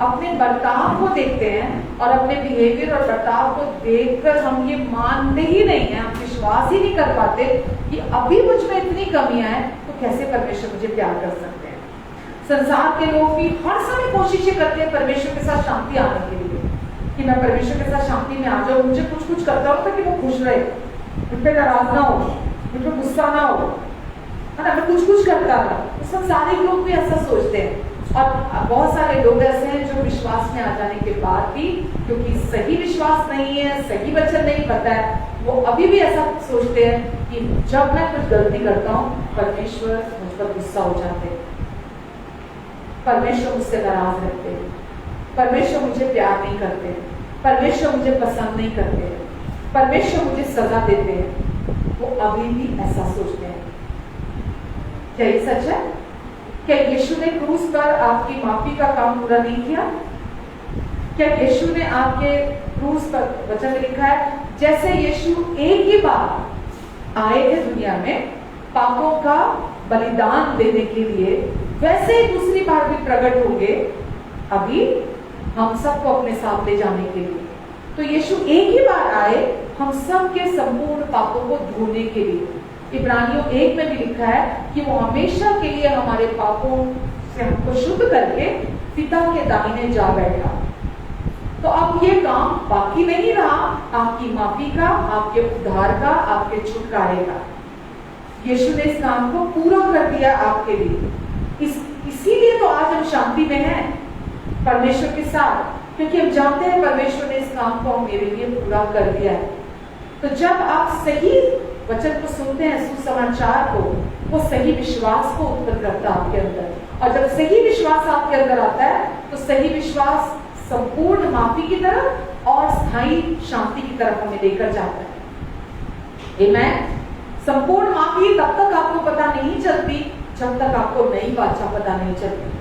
अपने बर्ताव को देखते हैं और अपने बिहेवियर और बर्ताव को देखकर हम ये मानते ही नहीं है, हम विश्वास ही नहीं कर पाते कि अभी मुझ में इतनी कमियां हैं, तो कैसे परमेश्वर मुझे प्यार कर सकते हैं। संसार के लोग भी हर समय कोशिशें करते हैं परमेश्वर के साथ शांति आने के लिए, कि मैं परमेश्वर के साथ शांति में आ जाऊं, मुझे कुछ करता हूं कि वो खुश रहे, मुझ पर नाराज ना हो, मुझ पर गुस्सा ना हो, है ना, मैं कुछ करता था। तो संसारिक लोग भी ऐसा सोचते हैं। और बहुत सारे लोग ऐसे हैं जो विश्वास में आ जाने के बाद भी, क्योंकि सही विश्वास नहीं है, सही वचन नहीं पता है, वो अभी भी ऐसा सोचते हैं कि जब मैं कुछ गलती करता हूँ परमेश्वर मुझ पर गुस्सा हो जाते हैं, परमेश्वर मुझसे नाराज रहते हैं, परमेश्वर मुझे प्यार नहीं करते, परमेश्वर मुझे पसंद नहीं करते, परमेश्वर मुझे सजा देते हैं। वो अभी भी ऐसा सोचते हैं। क्या ये सच है? क्या यीशु ने क्रूस पर आपकी माफी का काम पूरा नहीं किया? क्या यीशु ने आपके क्रूस पर, वचन में लिखा है, जैसे यीशु एक ही बार आए थे दुनिया में पापों का बलिदान देने के लिए, वैसे ही दूसरी बार भी प्रकट होंगे अभी हम सबको अपने साथ ले जाने के लिए। तो यीशु एक ही बार आए हम सब के संपूर्ण पापों को धोने के लिए। इब्रानियों 1 में भी लिखा है कि वो हमेशा के लिए हमारे पापों से हमको शुद्ध करके पिता के दाहिने जा बैठा। तो अब ये काम बाकी नहीं रहा, आपकी माफी का, आपके उद्धार का, आपके छुटकारे का। यीशु ने इस काम को पूरा कर दिया आपके लिए। इसीलिए तो आज हम शांति में हैं परमेश्वर के साथ, क्योंकि हम जानते हैं परमेश्वर ने इस काम को मेरे लिए पूरा कर दिया है। तो जब आप सही वचन को सुनते हैं, सुसमाचार को, वो सही विश्वास को उत्पन्न करता है आपके अंदर। और जब सही विश्वास आपके अंदर आता है तो सही विश्वास संपूर्ण माफी की तरफ और स्थायी शांति की तरफ हमें लेकर जाता है। आमेन। संपूर्ण माफी तब तक आपको पता नहीं चलती जब तक आपको नई वाचा पता नहीं चलती।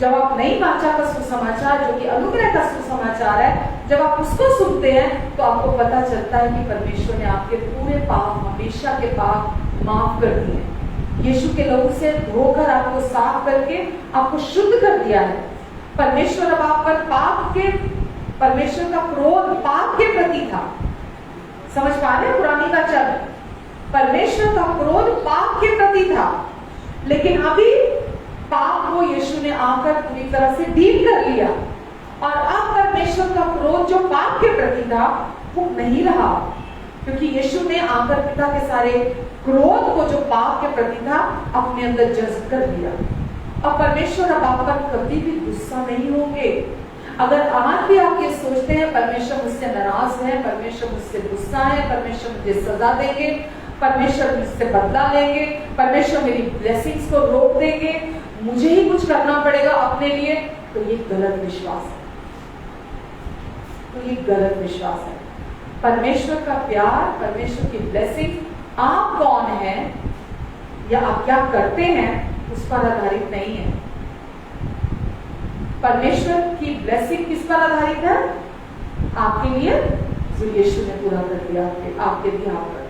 जब आप नई वाचा का सुसमाचार, जो कि अनुग्रह का सुसमाचार है, जब आप उसको सुनते हैं तो आपको पता चलता है कि परमेश्वर ने आपके पूरे पाप, हमेशा के पाप माफ कर दिए। यीशु के लहू से धोकर आपको साफ करके आपको शुद्ध कर दिया है। परमेश्वर अब आप पर परमेश्वर का क्रोध पाप के प्रति था। समझ पा रहे हैं पुरानी वाचा में? परमेश्वर का क्रोध पाप के प्रति था, लेकिन अभी पाप को यीशु ने आकर पूरी तरह से डील कर लिया और अब परमेश्वर का क्रोध जो पाप के प्रति था वो नहीं रहा, क्योंकि यीशु ने आकर पिता के सारे क्रोध को जो पाप के प्रति था अपने अंदर जज्ब कर लिया। और परमेश्वर अब आप पर कभी भी गुस्सा नहीं होंगे। अगर आज भी आप ये सोचते हैं परमेश्वर मुझसे नाराज है, परमेश्वर मुझसे गुस्सा है, परमेश्वर मुझे सजा देंगे, परमेश्वर मुझसे बदला लेंगे, परमेश्वर मेरी ब्लेसिंग्स को रोक देंगे, मुझे ही कुछ करना पड़ेगा अपने लिए, तो ये गलत विश्वास है। तो ये गलत विश्वास है। परमेश्वर का प्यार, परमेश्वर की ब्लेसिंग आप कौन हैं या आप क्या करते हैं उस पर आधारित नहीं है। परमेश्वर की ब्लेसिंग किस पर आधारित है? आपके लिए जो यीशु ने पूरा कर दिया आपके बिहार पर।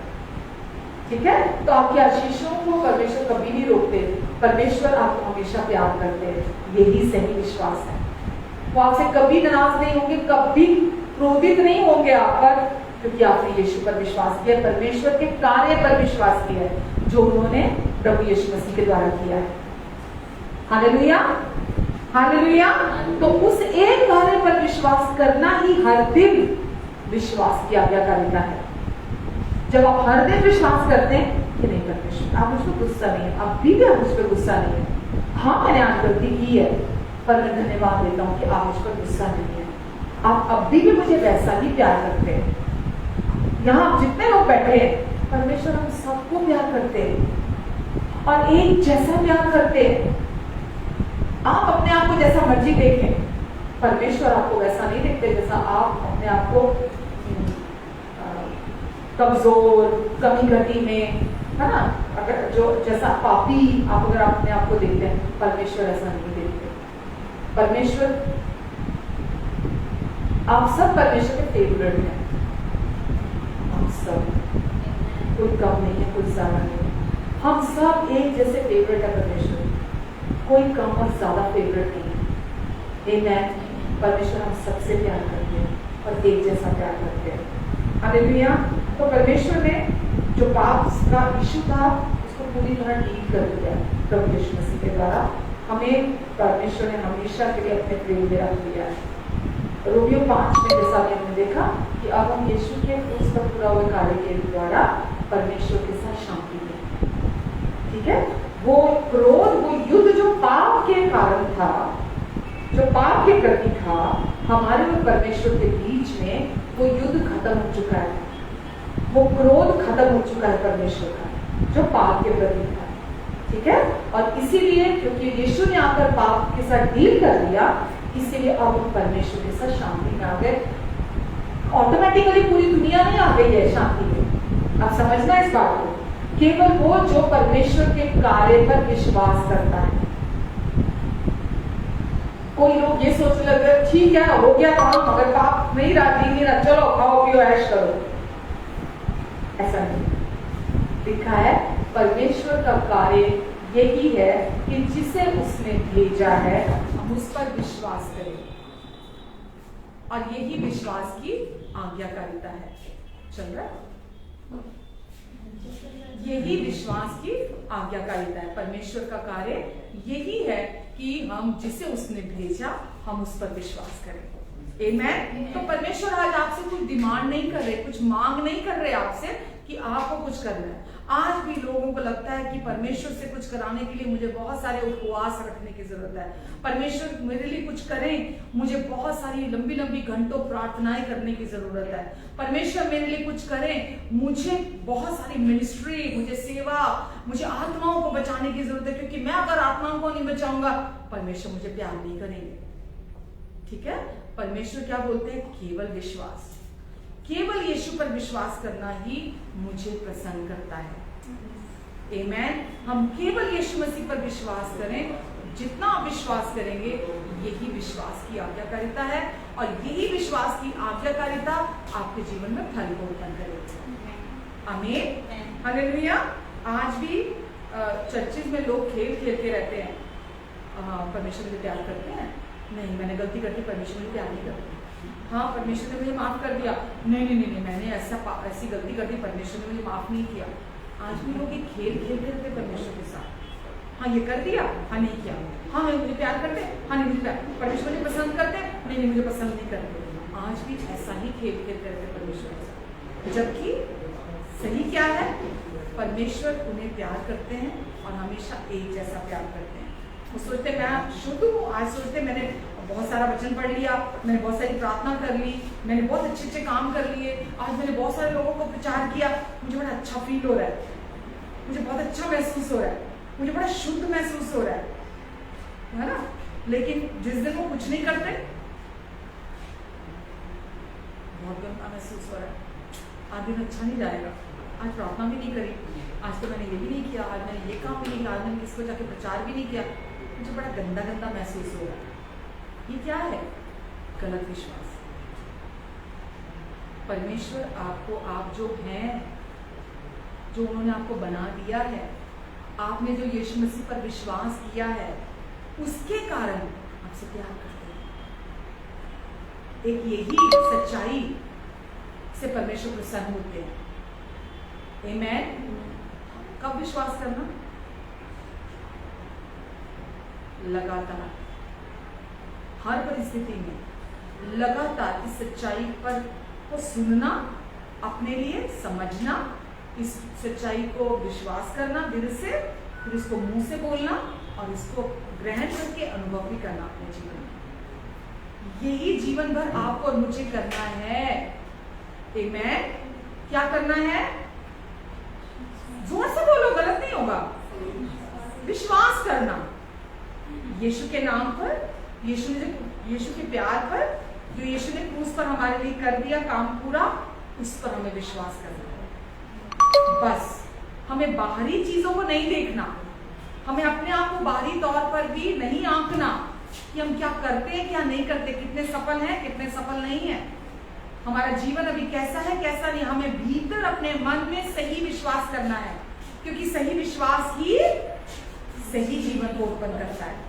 ठीक है, तो आपके आशीषों को परमेश्वर कभी नहीं रोकते। परमेश्वर आपको हमेशा प्यार करते हैं, यही सही विश्वास है। वो आपसे कभी नाराज नहीं होंगे, कभी क्रोधित नहीं होंगे आप पर, क्योंकि आपने यीशु पर विश्वास किया, परमेश्वर के कार्य पर विश्वास किया है जो उन्होंने प्रभु यीशु मसीह के द्वारा किया है। Hallelujah, hallelujah. तो उस एक कार्य पर विश्वास करना ही हर दिन विश्वास की आज्ञाकारिता है। जब आप हर दिन विश्वास करते हैं कि नहीं परमेश्वर आप मुझ पर गुस्सा नहीं है, अब भी आप मुझ पर गुस्सा नहीं है, हाँ मैंने आज गलती की है, पर मैं धन्यवाद देता हूँ कि आप मुझ पर गुस्सा नहीं है, आप अब भी मुझे वैसा ही प्यार करते हैं। यहाँ जितने लोग बैठे हैं, परमेश्वर हम सबको प्यार करते हैं और एक जैसा प्यार करते हैं। आप अपने आप को जैसा मर्जी देखें, परमेश्वर आपको वैसा नहीं देखते जैसा आप अपने आप को कमजोर, कमी घटी में, है ना, अगर जो जैसा पापी आप अगर अपने आप को देखते हैं, परमेश्वर ऐसा नहीं देखते। परमेश्वर, आप सब परमेश्वर के फेवरेट हैं, हम सब, कोई कम नहीं है, कोई ज्यादा नहीं है, हम सब एक जैसे फेवरेट है परमेश्वर, कोई कम और ज्यादा फेवरेट नहीं है। आमेन। परमेश्वर हम सबसे प्यार करते हैं और एक जैसा प्यार करते हैं। हालेलुया। तो परमेश्वर ने जो पाप का इशू था उसको पूरी तरह डील कर दिया प्रभु यीशु मसीह के द्वारा। हमें परमेश्वर ने हमेशा के लिए अपने प्रेम में रख दिया है। रोमियो 5 में जैसा कि हमने देखा कि अब हम यीशु के क्रूस पर पूरा हुए कार्य के द्वारा परमेश्वर के साथ शांति में, ठीक है, वो क्रोध, वो युद्ध जो पाप के कारण था, जो पाप के प्रति था, हमारे और परमेश्वर के बीच में वो युद्ध खत्म हो चुका है, वो क्रोध खत्म हो चुका है परमेश्वर का जो पाप के प्रति था। ठीक है, और इसीलिए क्योंकि यीशु ने आकर पाप के साथ डील कर दिया, इसीलिए अब हम परमेश्वर के साथ शांति में आ गए। ऑटोमेटिकली पूरी दुनिया नहीं आ गई है शांति में, आप समझना इस बात को। केवल वो जो परमेश्वर के कार्य पर विश्वास करता है। कोई लोग ये सोचने लगे ठीक है हो गया काम, मगर पाप नहीं रहा, चलो खाओ पियो ऐश करो, ऐसा नहीं लिखा है। परमेश्वर का कार्य यही है कि जिसे उसने भेजा है हम उस पर विश्वास करें, और यही विश्वास की आज्ञाकारिता है। चल रहा है, यही विश्वास की आज्ञाकारिता है। परमेश्वर का कार्य यही है कि हम जिसे उसने भेजा हम उस पर विश्वास करें। आमेन। तो परमेश्वर आज आपसे कुछ डिमांड नहीं कर रहे, कुछ मांग नहीं कर रहे आपसे कि आपको कुछ करना है। आज भी लोगों को लगता है कि परमेश्वर से कुछ कराने के लिए मुझे बहुत सारे उपवास रखने की जरूरत है, परमेश्वर मेरे लिए कुछ करें, मुझे बहुत सारी लंबी लंबी घंटों प्रार्थनाएं करने की जरूरत है, परमेश्वर मेरे लिए कुछ करें, मुझे बहुत सारी मिनिस्ट्री, मुझे सेवा, मुझे आत्माओं को बचाने की जरूरत है, क्योंकि मैं अगर आत्माओं को नहीं बचाऊंगा परमेश्वर मुझे प्यार नहीं करेंगे। ठीक है, परमेश्वर क्या बोलते हैं? केवल विश्वास, केवल यीशु पर विश्वास करना ही मुझे प्रसन्न करता है। आमेन। हम केवल यीशु मसीह पर विश्वास करें, जितना आप विश्वास करेंगे यही विश्वास की आज्ञाकारिता है, और यही विश्वास की आज्ञाकारिता आपके जीवन में फल को उत्पन्न करेगी। आमीन, हालेलुया। आज भी चर्चिज में लोग खेल खेलते रहते हैं, परमेश्वर मुझे प्यार करते हैं, नहीं मैंने गलती कर दी, परमेश्वर मुझे प्यार नहीं करते, हाँ परमेश्वर ने मुझे माफ कर दिया, नहीं नहीं नहीं मैंने ऐसी गलती कर दी, परमेश्वर ने मुझे माफ नहीं किया। आज भी लोग ये खेल खेलते रहते परमेश्वर के साथ, हाँ ये कर दिया, हाँ नहीं किया, हाँ मुझे प्यार करते, हाँ नहीं मुझे प्यार, परमेश्वर ने पसंद करते, नहीं नहीं मुझे पसंद नहीं करते। आज भी ऐसा ही खेल खेलते रहते परमेश्वर के साथ, जबकि सही क्या है? परमेश्वर उन्हें प्यार करते हैं और हमेशा एक जैसा प्यार करते हैं। वो सोचते मैं शुद्ध हूँ, आज सोचते मैंने बहुत सारा वचन पढ़ लिया, मैंने बहुत सारी प्रार्थना कर ली, मैंने बहुत अच्छे अच्छे काम कर लिए, आज मैंने बहुत सारे लोगों को प्रचार किया, मुझे बड़ा अच्छा फील हो रहा है, मुझे बहुत अच्छा महसूस हो रहा है, मुझे बड़ा शुद्ध महसूस हो रहा है ना। लेकिन जिस दिन वो कुछ नहीं करते, बहुत गंदा महसूस हो रहा है, आज दिन अच्छा नहीं जाएगा, आज प्रार्थना भी नहीं करी, आज तो मैंने ये भी नहीं किया, आज मैंने ये काम भी नहीं किया, आज मैंने किसको जाके प्रचार भी नहीं किया, मुझे बड़ा गंदा गंदा महसूस हो रहा है। ये क्या है? गलत विश्वास। परमेश्वर आपको, आप जो हैं, जो उन्होंने आपको बना दिया है, आपने जो यीशु मसीह पर विश्वास किया है, उसके कारण आपसे प्यार करते हैं। एक यही सच्चाई से परमेश्वर प्रसन्न होते हैं। आमीन। कब विश्वास करना? लगातार, हर परिस्थिति में लगातार इस सच्चाई पर को सुनना, अपने लिए समझना, इस सच्चाई को विश्वास करना दिल से, फिर इसको मुंह से बोलना और इसको ग्रहण करके अनुभव भी करना अपने जीवन में। यही जीवन भर आपको और मुझे करना है। आमीन। क्या करना है? जोर से बोलो, गलत नहीं होगा। विश्वास करना यीशु के नाम पर, यीशु के प्यार पर, जो यीशु ने क्रूस पर हमारे लिए कर दिया काम पूरा, उस पर हमें विश्वास करना है। बस हमें बाहरी चीजों को नहीं देखना, हमें अपने आप को बाहरी तौर पर भी नहीं आंकना कि हम क्या करते हैं क्या नहीं करते, कितने सफल हैं कितने सफल नहीं है, हमारा जीवन अभी कैसा है कैसा नहीं। हमें भीतर अपने मन में सही विश्वास करना है, क्योंकि सही विश्वास ही सही जीवन को उत्पन्न करता है।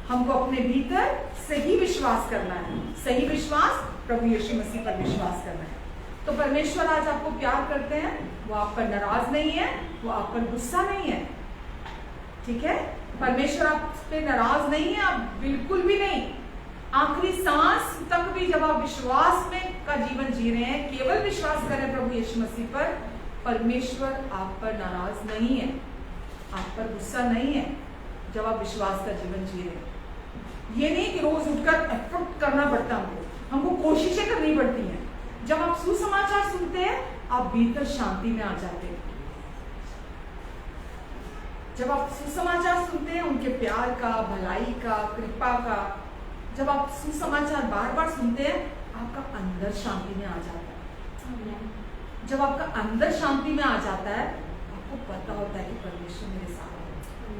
हमको अपने भीतर सही विश्वास करना है। सही विश्वास प्रभु यीशु मसीह पर विश्वास करना है। तो परमेश्वर आज आपको प्यार करते हैं, वो आप पर नाराज नहीं है, वो आप पर गुस्सा नहीं है, ठीक है। परमेश्वर आप पे नाराज नहीं है, आप बिल्कुल भी नहीं। आखिरी सांस तक भी जब आप विश्वास में का जीवन जी रहे हैं, केवल विश्वास करें प्रभु यीशु मसीह पर, परमेश्वर आप पर नाराज नहीं है, आप पर गुस्सा नहीं है जब आप विश्वास का जीवन जी रहे हैं। ये नहीं कि रोज उठकर एफर्ट करना पड़ता, हमको कोशिशें करनी पड़ती हैं। जब आप सुसमाचार सुनते हैं, आप भीतर शांति में आ जाते हैं। जब आप सुसमाचार सुनते हैं, उनके प्यार का, भलाई का, कृपा का, जब आप सुसमाचार बार बार सुनते हैं, आपका अंदर शांति में आ जाता है। जब आपका अंदर शांति में आ जाता है, आपको पता होता है कि परमेश्वर मेरे साथ है,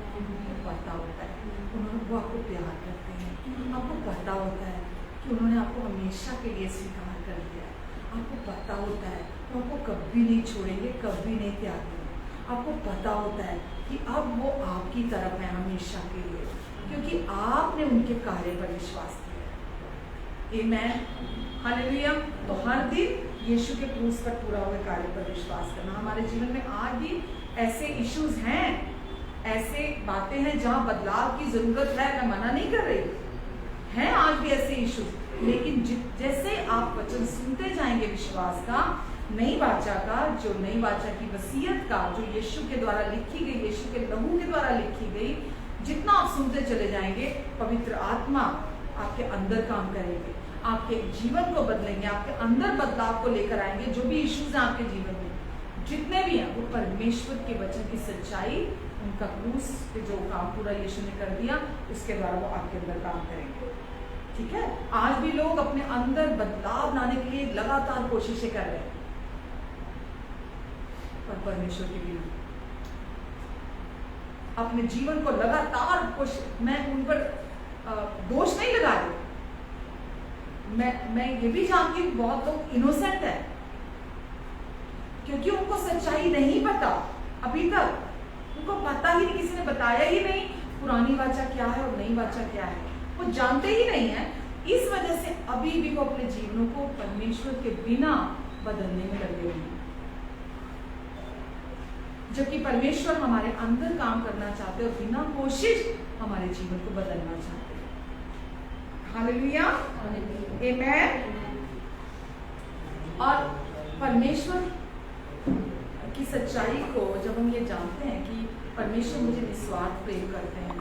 आपको पता होता है उन्होंने, वो आपको प्यार करते हैं, आपको पता होता है कि उन्होंने आपको हमेशा के लिए स्वीकार कर लिया, आपको पता होता है वो आपको कभी नहीं छोड़ेंगे, कभी नहीं त्यागेंगे। आपको पता होता है कि अब वो आपकी तरफ है हमेशा के लिए, क्योंकि आपने उनके कार्य पर विश्वास किया। आमीन, हालेलुया। तो हर दिन यीशु के क्रूस पर पूरा हुए कार्य पर विश्वास करना। हमारे जीवन में आज भी ऐसे इश्यूज हैं, ऐसे बातें हैं जहां बदलाव की जरूरत है, मैं मना नहीं कर रही, हैं आज भी ऐसे इश्यूज। लेकिन जैसे आप वचन सुनते जाएंगे विश्वास का, नई वाचा का, जो नई वाचा की वसीयत का, जो यीशु के द्वारा लिखी गई, यीशु के लहू के द्वारा लिखी गई, जितना आप सुनते चले जाएंगे, पवित्र आत्मा आपके अंदर काम करेंगे, आपके जीवन को बदलेंगे, आपके अंदर बदलाव को लेकर आएंगे। जो भी इश्यूज हैं आपके जीवन में, जितने भी हैं, वो परमेश्वर के वचन की सच्चाई, उनका क्रूस पे जो काम पूरा यीशु ने कर दिया, उसके द्वारा वो आपके अंदर काम करेंगे।
ठीक है, आज भी लोग अपने अंदर बदलाव लाने के लिए लगातार कोशिशें कर रहे हैं, पर परमेश्वर के लिए अपने जीवन को लगातार मैं उन पर दोष नहीं लगा रही, मैं ये भी जानती हूँ बहुत लोग इनोसेंट है, क्योंकि उनको सच्चाई नहीं पता, अभी तक उनको पता ही नहीं, किसी ने बताया ही नहीं पुरानी वाचा क्या है और नई वाचा क्या है, वो जानते ही नहीं है। इस वजह से अभी भी वो अपने जीवनों को परमेश्वर के बिना बदलने में लगे हुए हैं, जबकि परमेश्वर हमारे अंदर काम करना चाहते हैं और बिना कोशिश हमारे जीवन को बदलना चाहते हैं। हालेलुया, आमीन। और परमेश्वर की सच्चाई को जब हम ये जानते हैं कि परमेश्वर मुझे निस्वार्थ प्रेम करते हैं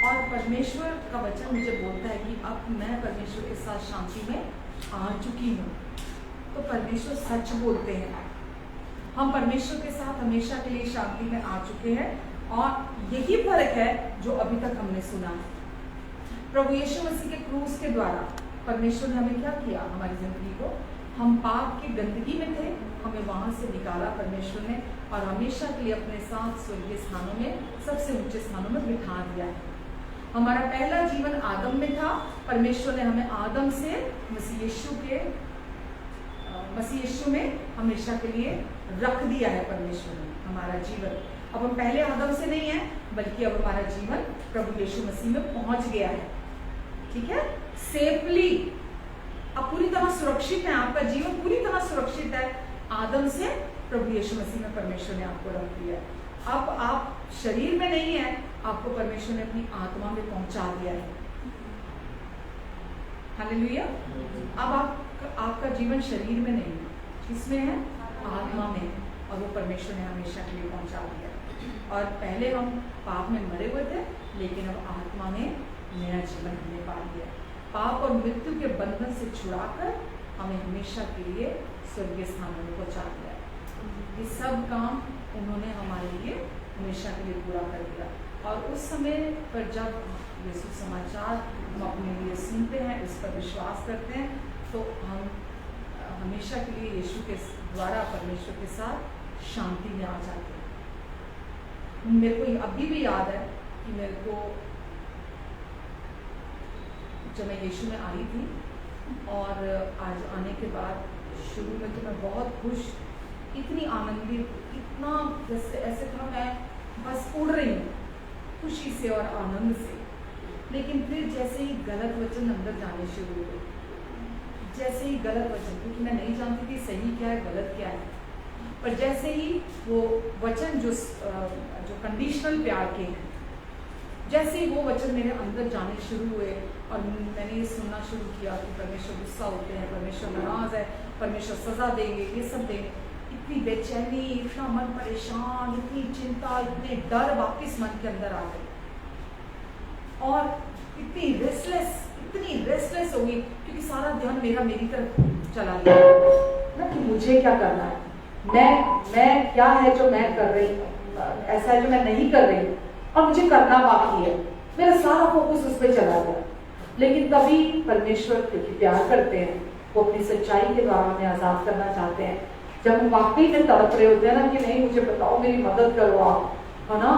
और परमेश्वर का वचन मुझे बोलता है कि अब मैं परमेश्वर के साथ शांति में आ चुकी हूँ, तो परमेश्वर सच बोलते हैं। हम परमेश्वर के साथ हमेशा के लिए शांति में आ चुके हैं और यही फर्क है जो अभी तक हमने सुना है। प्रभु यीशु मसीह के क्रूस के द्वारा परमेश्वर ने हमें क्या किया, हमारी जिंदगी को, हम पाप की गंदगी में थे, हमें वहां से निकाला परमेश्वर ने और हमेशा के लिए अपने साथ स्वर्गीय स्थानों में, सबसे ऊंचे स्थानों में बिठा दिया है। हमारा पहला जीवन आदम में था, परमेश्वर ने हमें आदम से मसीह यीशु में हमेशा के लिए रख दिया है परमेश्वर ने हमारा जीवन। अब हम पहले आदम से नहीं है, बल्कि अब हमारा जीवन प्रभु यीशु मसीह में पहुंच गया है, ठीक है, सेफली। अब पूरी तरह सुरक्षित है, आपका जीवन पूरी तरह सुरक्षित है। आदम से प्रभु यीशु मसीह में परमेश्वर ने आपको रख दिया है। अब आप शरीर में नहीं है, आपको परमेश्वर ने अपनी आत्मा में पहुंचा दिया है। हालेलुया। अब आपका जीवन शरीर में नहीं है, किसमें है, आत्मा में, और वो परमेश्वर ने हमेशा के लिए पहुंचा दिया। और पहले हम पाप में मरे हुए थे, लेकिन अब आत्मा में नया जीवन हमने पा लिया। पाप और मृत्यु के बंधन से छुड़ाकर हमें हमेशा के लिए स्वर्गीय स्थानों में पहुंचा दिया। ये सब काम उन्होंने हमारे लिए हमेशा के लिए पूरा कर दिया। और उस समय पर जब ये सुसमाचार हम अपने लिए सुनते हैं, इस पर विश्वास करते हैं, तो हम हमेशा के लिए यीशु के द्वारा परमेश्वर के साथ शांति में आ जाते हैं। मेरे को अभी भी याद है कि मेरे को जब मैं यीशु में आई थी और आज आने के बाद शुरू में तो मैं बहुत खुश, इतनी आनंदित, इतना जैसे ऐसे था मैं बस उड़ रही हूँ खुशी से और आनंद से। लेकिन फिर जैसे ही गलत वचन अंदर जाने शुरू हुए, जैसे ही गलत वचन, क्योंकि मैं नहीं जानती थी सही क्या है गलत क्या है, पर जैसे ही वो वचन जो कंडीशनल प्यार के हैं, जैसे ही वो वचन मेरे अंदर जाने शुरू हुए और मैंने ये सुनना शुरू किया कि परमेश्वर गुस्सा होते हैं, परमेश्वर नाराज है, परमेश्वर सजा देंगे, ये सब देंगे, इतनी बेचैनी, इतना मन परेशान, इतनी चिंता, इतने डर वापस मन के अंदर आ गए और इतनी रेस्टलेस हो गई, क्योंकि सारा ध्यान मेरी तरफ चला गया ना कि मुझे क्या करना है, मैं क्या है जो मैं कर रही हूँ, ऐसा है जो मैं नहीं कर रही हूँ और मुझे करना बाकी है। मेरा सारा फोकस उस पर चला गया। लेकिन तभी परमेश्वर क्योंकि प्यार करते हैं, वो अपनी सच्चाई के द्वारा हमें आजाद करना चाहते हैं। जब हम वाकई में तड़प रहे होते हैं ना कि नहीं मुझे बताओ, मेरी मदद करो आप, है ना,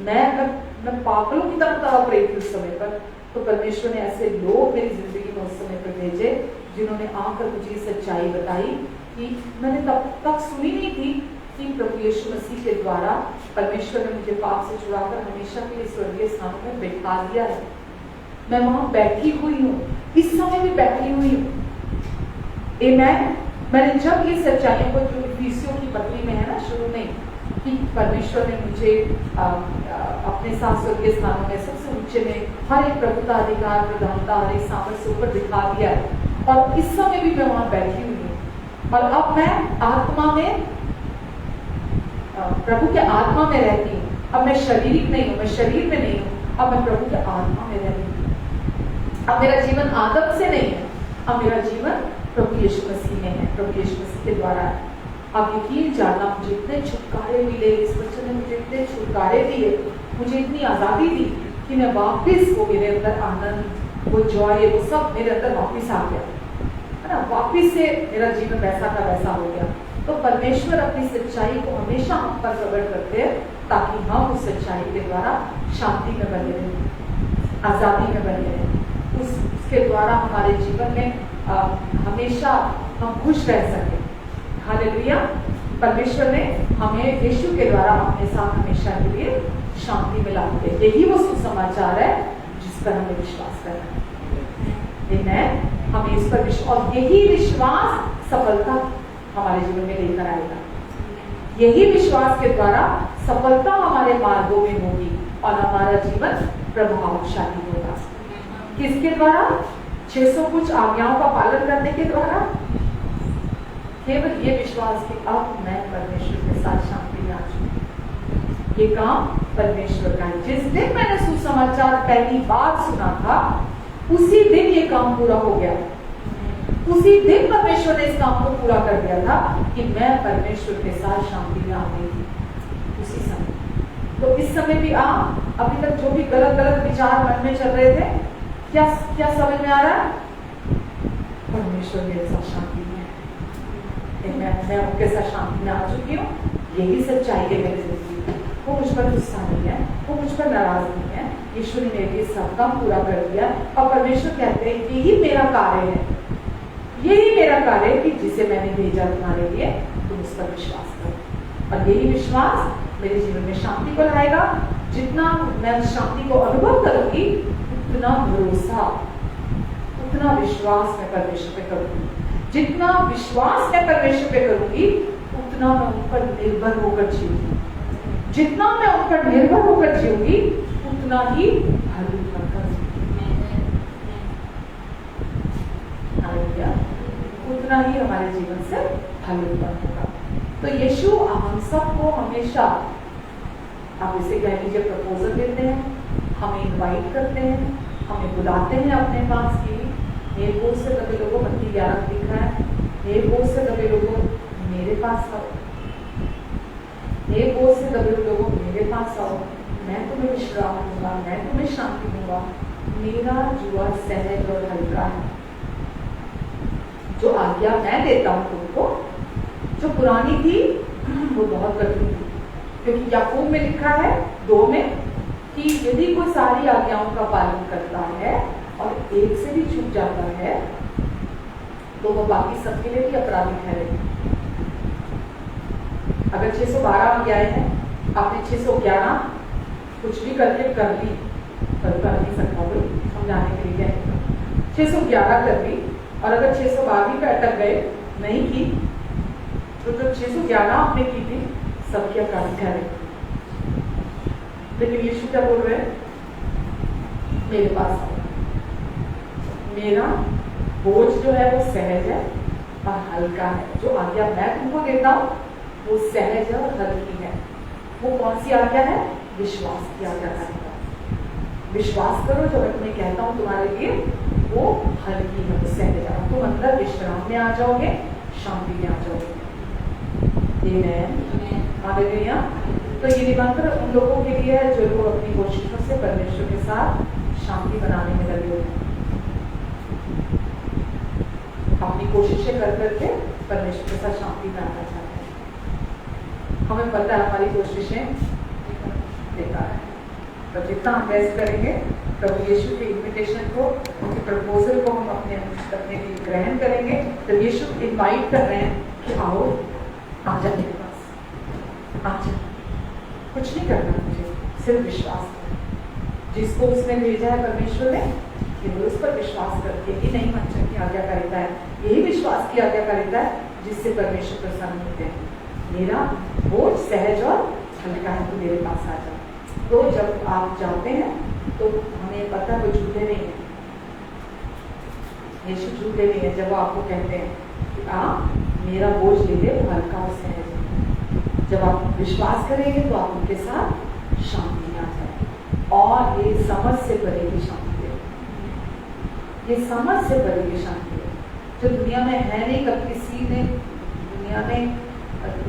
मैं पागलों की तरह तड़प रही थी उस समय पर, तो परमेश्वर ने ऐसे लोग मेरी जिंदगी में उस समय पर भेजे जिन्होंने आकर मुझे सच्चाई बताई कि मैंने तब तक सुनी नहीं थी कि प्रभु यीशु मसीह के द्वारा परमेश्वर ने मुझे पाप से छुड़ाकर हमेशा के लिए स्वर्गीय स्थान में बैठा दिया है। मैं वहां बैठी हुई हूँ, इस समय भी बैठी हुई हूँ। मैंने जब ये सच्चाइयों को जो इफिसियों की पत्री में है ना शुरू में कि परमेश्वर ने मुझे अपने साथ स्वर्गीय स्थानों में सबसे ऊंचे में हर एक प्रभुता, अधिकार, प्रधानता, हर एक सामर्थ्य ऊपर दिखा दिया है और इस समय भी मैं वहां बैठी हुई हूँ और अब मैं आत्मा में प्रभु के आत्मा में रहती हूँ। अब मैं शारीरिक नहीं हूँ, मैं शरीर में नहीं हूँ, अब मैं प्रभु के आत्मा में रहती हूँ। अब मेरा जीवन आदम से नहीं है, अब मेरा जीवन प्रभु यीशु मसीह में है, प्रभु यीशु मसीह के द्वारा है। आप यकीन जानना, मुझे इतने छुटकारे मिले, इस वचन ने मुझे इतने छुटकारे दिए, मुझे इतनी आज़ादी दी कि मैं वापस वो मेरे अंदर आनंद,
वो जॉय, वो सब मेरे अंदर वापिस आ गया, है ना, वापिस से मेरा जीवन वैसा का वैसा हो गया। तो परमेश्वर अपनी सच्चाई को हमेशा हम पर प्रकट करते हैं ताकि हम उस सच्चाई के द्वारा शांति में बने रहें, आजादी में बने रहें, उसके द्वारा हमारे जीवन में हमेशा हम खुश रह सकें। हालेलुया। परमेश्वर ने हमें यीशु के द्वारा अपने साथ हमेशा के लिए शांति में लाते हैं। यही वो सुसमाचार है जिस पर हमें विश्वास करना है। आमीन। हमें इस पर विश्वास, यही विश्वास सफलता हमारे जीवन में लेकर आएगा। यही विश्वास के द्वारा सफलता हमारे मार्गों में होगी और हमारा जीवन प्रभावशाली होगा। किसके द्वारा? 600 कुछ आज्ञाओं का पालन करने के द्वारा। केवल ये विश्वास कि अब मैं परमेश्वर के साथ शांति में आ चुकी। ये काम परमेश्वर का है। जिस दिन मैंने सुसमाचार पहली बार सुना था उसी दिन ये काम पूरा हो गया। उसी दिन परमेश्वर ने इस काम को पूरा कर दिया था कि मैं परमेश्वर के साथ शांति में आ गई थी उसी समय। तो इस समय भी अभी तक जो भी गलत गलत विचार मन में चल रहे थे, क्या क्या समझ में आ रहा है? परमेश्वर मेरे साथ शांति में है, मैं उनके साथ शांति में आ चुकी हूँ। यही सच्चाई है मेरी जिंदगी। वो मुझ पर गुस्सा नहीं है, वो मुझ पर नाराज नहीं है। ईश्वर ने मेरे लिए सब काम पूरा कर दिया और परमेश्वर कहते हैं यही मेरा कार्य है, यही मेरा कार्य है कि जिसे मैंने भेजा तुम्हारे लिए, तुम उस पर विश्वास करो। और यही विश्वास मेरे जीवन में शांति को लाएगा। जितना मैं शांति को अनुभव करूंगी उतना भरोसा, उतना विश्वास मैं परमेश्वर पे करूंगी। जितना विश्वास मैं परमेश्वर पे करूंगी उतना मैं उन पर निर्भर होकर जीऊंगी। जितना मैं उन पर निर्भर होकर जीऊंगी उतना ही फल उतना ही हमारे जीवन से फल उत्पन्न होगा। तो यीशु हम सबको हमेशा, आप इसे कह लीजिए, प्रपोजल देते हैं, हमें इनवाइट करते हैं, हमें बुलाते हैं अपने पास की। मेरे बोझ से दबे लोगों, मत्ती 11 लिखा है, मेरे बोझ से दबे लोगों मेरे पास आओ, मेरे बोझ से दबे लोगों मेरे पास आओ, मैं तुम्हें विश्राम दूंगा, मैं तुम्हें शांति दूंगा। मेरा जुआ सहज और हल्का है। जो आज्ञा मैं देता हूँ तुमको, जो पुरानी थी वो बहुत कठिन थी, क्योंकि याकूब में लिखा है 2 में कि यदि कोई सारी आज्ञाओं का पालन करता है और एक से भी चूक जाता है तो वो बाकी सबके लिए भी अपराधी ठहरेगा। अगर 612 आज्ञाएं हैं, आपने 611 कुछ भी करके कर ली, कर नहीं सकता कोई समझाने के लिए, 611 कर ली और अगर 612 पे अटक गए, नहीं की, तो जो 611 आपने की थी सबके अपराधी ठहरे। लेकिन यीशु क्या बोल रहे हैं? मेरे पास आओ, मेरा बोझ जो है वो सहज है और हल्का है। जो आज्ञा मैं तुमको देता हूँ वो सहज है और हल्की है। वो कौन सी आज्ञा है? विश्वास की आज्ञा है। विश्वास करो जो मैं तुम्हें कहता हूँ तुम्हारे लिए, वो हल्की है, वो सहज है। तुम अंदर विश्राम में आ जाओगे, शांति में आ जाओगे। हालेलुया। तो ये निमंत्रण उन लोगों के लिए है जो लोग अपनी कोशिशों से परमेश्वर के साथ शांति बनाने में लगे हुए हैं। अपनी कोशिशें कर करके परमेश्वर के साथ शांति में आना चाहते हैं। हमें पता है हमारी कोशिशें बेकार है, तो जितना हम बेस्ट करेंगे प्रभु यीशु के इन्विटेशन को, उनके प्रपोजल को हम अपने लिए ग्रहण करेंगे। तो यीशु इनवाइट कर रहे हैं कि आओ, आ जाओ मेरे पास, आ जाओ, कुछ नहीं करना मुझे, सिर्फ विश्वास करें। जिसको उसने भेजा है परमेश्वर ने, केवल उस पर विश्वास करके ही नहीं मंचन की आज्ञाकारिता है, यही विश्वास की आज्ञाकारिता है जिससे परमेश्वर प्रसन्न होते हैं। मेरा बोझ सहज और हल्का है, तो मेरे पास आ जाओ। तो जब आप जाते हैं तो हमें पता है वो झूठे नहीं है, यीशु झूठे नहीं है जब वो आपको कहते हैं कि आप मेरा बोझ ले ले, वो हल्का और सहज है। जब आप विश्वास करेंगे तो आप उनके साथ शांति में आ जाए। और ये समझ से परे की शांति है, ये समझ से परे की शांति है जो दुनिया में है नहीं। कभी किसी ने दुनिया में,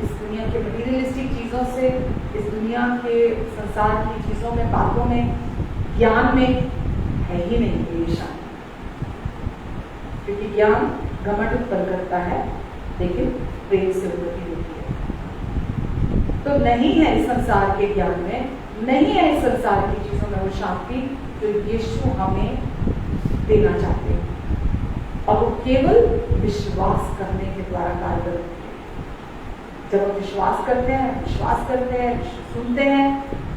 इस दुनिया के मटीरियलिस्टिक चीज़ों से, इस दुनिया के संसार की चीज़ों में, बातों में, ज्ञान में है ही नहीं ये शांति। क्योंकि ज्ञान घमंड उत्पन्न करता है, लेकिन प्रेम से उन्नति होती है। तो नहीं है इस संसार के ज्ञान में, नहीं है इस संसार की चीजों में वो शांति जो यीशु हमें देना चाहते हैं, और वो केवल विश्वास करने के द्वारा कार्य करते हैं। जब हम विश्वास करते हैं, सुनते हैं,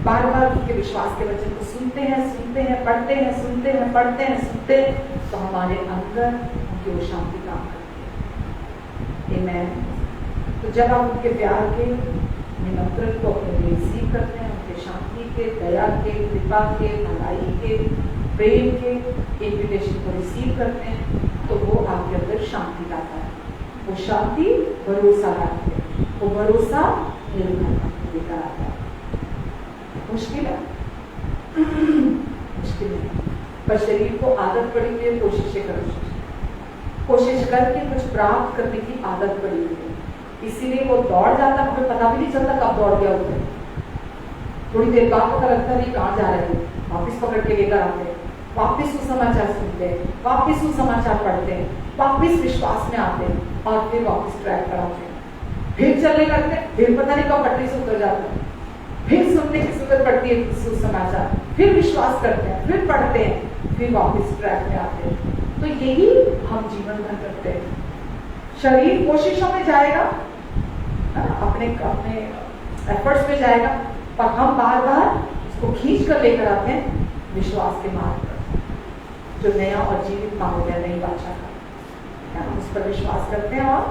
बार बार उनके विश्वास के वचन को सुनते हैं, पढ़ते हैं, तो हमारे अंदर उनकी वो शांति काम करती है। आमीन। तो जब आप उनके प्यार के निमंत्रण को अपने लिए रिसीव करते हैं, उनके शांति के, दया के, कृपा के, भलाई के, प्रेम के इन्विटेशन को रिसीव करते हैं, तो वो आपके अंदर शांति लाता है। वो शांति भरोसा लाती है, वो भरोसा निर्भरता लेकर आता है। मुश्किल है मुश्किल है, पर शरीर को आदत पड़ी हुई है कोशिश करके कुछ प्राप्त करने की आदत पड़ी हुई है, इसीलिए वो दौड़ जाता, हमें पता भी नहीं चलता कब दौड़ गया उसे। थोड़ी देर बाद पता लगता नहीं कहाँ जा रहे हैं, वापिस पकड़ के लेकर आते हैं, वापिस सुसमाचार सुनते हैं, वापिस सुसमाचार पढ़ते हैं, वापिस विश्वास में आते हैं, और फिर वापिस ट्रैक पर आते हैं, फिर चलने लगते हैं, फिर पता नहीं कब पटरी से उतर जाते हैं, फिर सुनने की जरूरत पड़ती है सुसमाचार, फिर विश्वास करते हैं, फिर पढ़ते हैं, फिर वापिस ट्रैक में आते हैं। तो यही हम जीवन भर करते हैं। शरीर कोशिशों में जाएगा, अपने एफर्ट्स में जाएगा, पर हम बार बार उसको खींच कर लेकर आते हैं विश्वास के मार्ग पर, जो नया और जीवित मार्ग है, नई बादशाह का, हम उस पर विश्वास करते हैं। और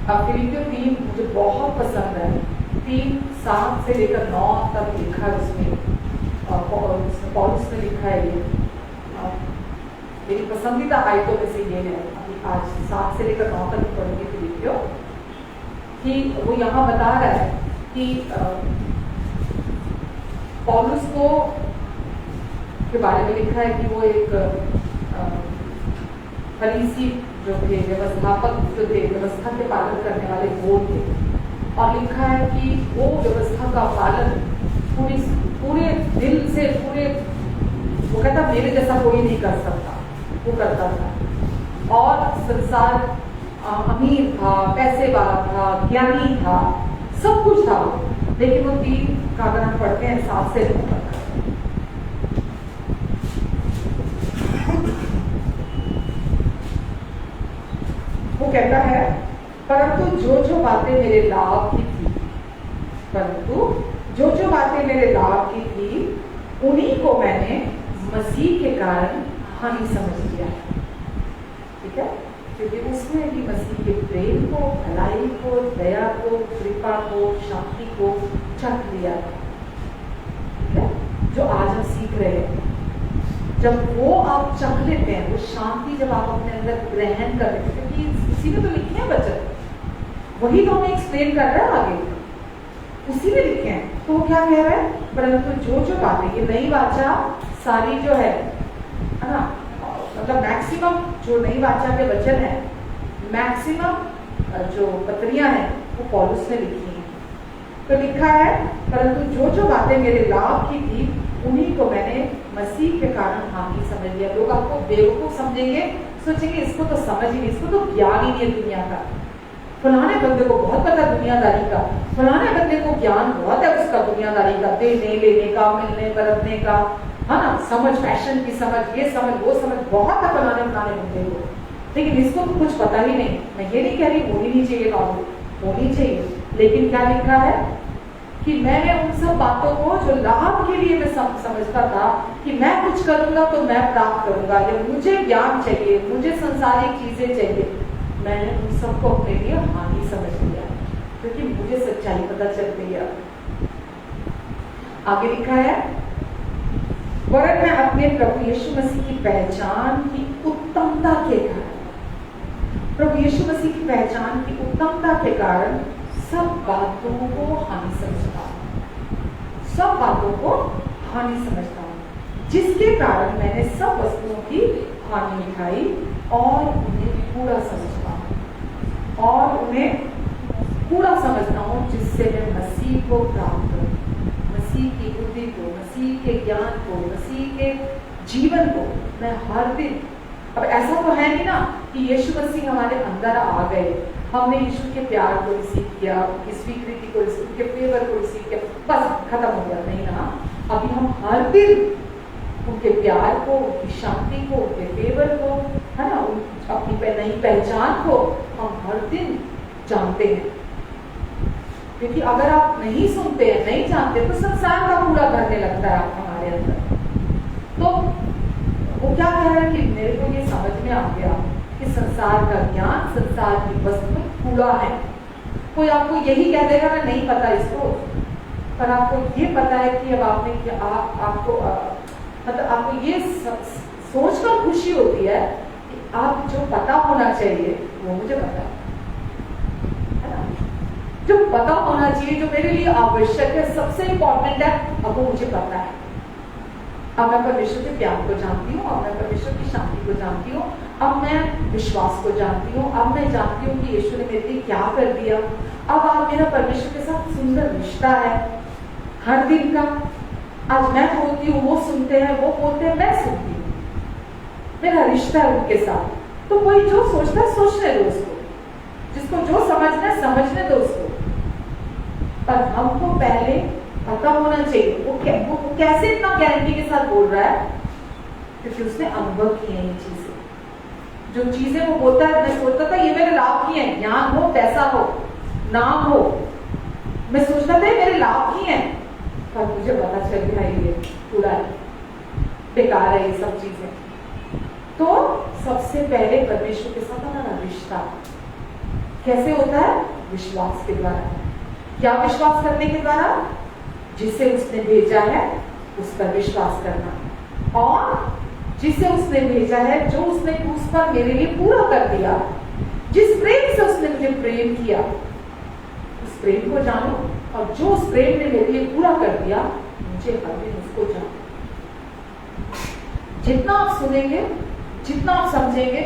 अब फिलिपियों 3 मुझे बहुत पसंद है, 3:7 से लेकर 9 तक लिखा है उसमें, पौलुस ने लिखा है ये, मेरी पसंदीदा आयतों में से ये है। अभी आज 7 से लेकर 9 तक पढ़ेंगे फिलिपियों, कि वो यहाँ बता रहा है कि पौलुस को के बारे में लिखा है कि वो एक फरीसी जो थे, व्यवस्थापक जो थे, व्यवस्था के पालन करने वाले वो थे, और लिखा है कि वो व्यवस्था का पालन पूरे दिल से, वो कहता मेरे जैसा कोई नहीं कर सकता, वो करता था। और संसार अमीर था, पैसे वाला था, ज्ञानी था, सब कुछ था, लेकिन वो 3 का अगर हम पढ़ते हैं 7 से 9 तक, वो कहता है परंतु जो बातें मेरे लाभ की थी, उन्हीं को मैंने मसीह के कारण हानि समझ लिया है। ठीक है, क्योंकि उसमें भी मसीह के प्रेम को, भलाई को, दया को, कृपा को, शांति को चख लिया है। ठीक है, जो आज हम सीख रहे हैं, जब वो आप चख लेते हैं, वो शांति जब आप अपने अंदर ग्रहण कर लेते हैं, क्योंकि उसी में तो लिखे हैं वचन, वही तो हमें एक्सप्लेन कर रहा है आगे, उसी में लिखे हैं। तो वो क्या कह रहा है, परंतु जो बातें, ये नई वाचा सारी जो है ना, मतलब मैक्सिमम जो नई वाचा के वचन है, मैक्सिमम जो पत्रियां हैं वो पौलुस ने लिखी हैं। तो लिखा है परंतु जो बातें मेरे लाभ की थी, उन्हीं को मैंने मसीह के कारण हानि समझ लिया। लोग आपको बेवकूफ समझेंगे, सोचेंगे इसको तो समझ ही नहीं, इसको तो ज्ञान ही नहीं है दुनिया का, फलाने बंदे को बहुत पता दुनियादारी का, फलाने बंदे को ज्ञान बहुत है उसका दुनियादारी का, देने लेने का, मिलने बरतने का, है ना, समझ, फैशन की समझ, ये समझ, वो समझ बहुत है फलाने बंदे को, लेकिन इसको तो कुछ पता ही नहीं। मैं ये नहीं कह रही होनी नहीं चाहिए, नॉलेज होनी चाहिए, लेकिन क्या लिखा है कि मैंने उन सब बातों को जो लाभ के लिए मैं समझता था कि मैं कुछ करूंगा तो मैं प्राप्त करूंगा, या मुझे ज्ञान चाहिए, मुझे संसारिक चीजें चाहिए, मैंने उन सबको अपने लिए हानि समझ लिया, क्योंकि मुझे सच्चाई पता चल गई है। आगे लिखा है वरन मैं अपने प्रभु यीशु मसीह की पहचान की उत्तमता के कारण, प्रभु यीशु मसीह की पहचान की उत्तमता के कारण सब बातों को हानि समझता हूँ, सब बातों को हानि समझता हूँ, जिसके कारण मैंने सब वस्तुओं की हानि उठाई और उन्हें पूरा समझता हूँ, और उन्हें पूरा समझता हूँ, जिससे मैं मसीह को प्राप्त करूँ, मसीह की बुद्धि को, मसीह के ज्ञान को, मसीह के जीवन को मैं हर दिन अब ऐसा तो है नहीं ना कि यीशु मसीह हमारे अंदर आ गए, हमने यीशु के प्यार को रिसीव किया, उनकी स्वीकृति को रिसीव, उनके फेवर को रिसीव किया, बस खत्म हो गया। नहीं ना, अभी हम हर दिन उनके प्यार को, उनकी शांति को, उनके फेवर को, है ना, अपनी नई पहचान को हम हर दिन जानते हैं। क्योंकि अगर आप नहीं सुनते हैं, नहीं जानते, तो संसार का पूरा करने लगता है आप हमारे अंदर। तो वो क्या कह रहा है कि मेरे को ये समझ में आ गया कि संसार का ज्ञान, संसार की वस्तु कूड़ा है। कोई आपको यही कह देगा ना, नहीं पता इसको, पर आपको ये पता है कि अब आपने आपको मतलब आपको ये सोचकर खुशी होती है कि आप जो पता होना चाहिए वो मुझे पता है ना, जो पता होना चाहिए, जो मेरे लिए आवश्यक है, सबसे इंपॉर्टेंट है, अब वो मुझे पता है। अब मैं परमेश्वर के प्यार को जानती हूँ, अब मैं परमेश्वर की शांति को जानती हूँ, अब मैं विश्वास को जानती हूँ, अब मैं जानती हूँ कि यीशु ने मेरे लिए क्या कर दिया। अब आप मेरा परमेश्वर के साथ सुंदर रिश्ता है हर दिन का। आज मैं बोलती हूँ, वो सुनते हैं, वो बोलते हैं, मैं सुनती हूँ, मेरा रिश्ता है उनके साथ। तो कोई जो सोचता है सोचने दो उसको, जिसको जो समझना है समझने दो उसको, पर हमको पहले पता होना चाहिए वो कैसे इतना गारंटी के साथ बोल रहा है, क्योंकि उसने अनुभव किए ये चीजें। जो चीजें वो बोलता है, मैं सोचता था ये मेरे लाभ की है, ज्ञान हो, पैसा हो, नाम हो, मैं सोचता था ये मेरे लाभ की है, पर मुझे पता चल गया ये पूरा बेकार है ये सब चीजें। तो सबसे पहले परमेश्वर के साथ हमारा रिश्ता कैसे होता है? विश्वास के द्वारा। क्या विश्वास करने के द्वारा? जिसे उसने भेजा है उस पर विश्वास करना, और जिसे उसने भेजा है, जो उसने क्रूस पर मेरे लिए पूरा कर दिया, जिस प्रेम से उसने मुझे प्रेम किया, उस प्रेम को जानो, और जो उस प्रेम ने मेरे लिए पूरा कर दिया, मुझे हर दिन उसको जानो। जितना आप सुनेंगे, जितना आप समझेंगे,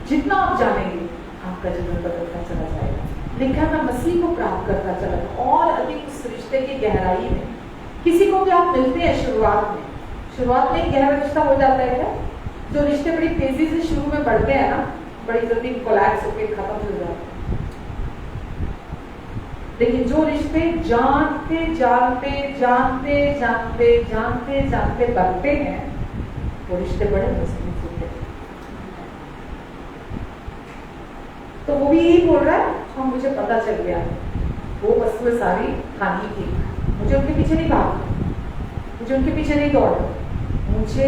जितना आप जानेंगे, आपका जीवन बदलता चला जाएगा। लिखा मैं मसीह को प्राप्त करता चला था, और अधिक उस रिश्ते की गहराई में। किसी को भी आप मिलते हैं शुरुआत में गहरा रिश्ता हो जाता है क्या? जो रिश्ते बड़ी तेजी से शुरू में बढ़ते हैं ना, बड़ी जल्दी कोलैप्स होकर खत्म हो जाते हैं। लेकिन जो रिश्ते जानते जानते जानते जानते जानते जानते बढ़ते हैं, वो रिश्ते बड़े मजबूत होते हैं। तो वो भी यही बोल रहा है, हाँ मुझे पता चल गया, वो वस्तुएं सारी हानि थी, मुझे उनके पीछे नहीं भागना, मुझे उनके पीछे नहीं दौड़ना, मुझे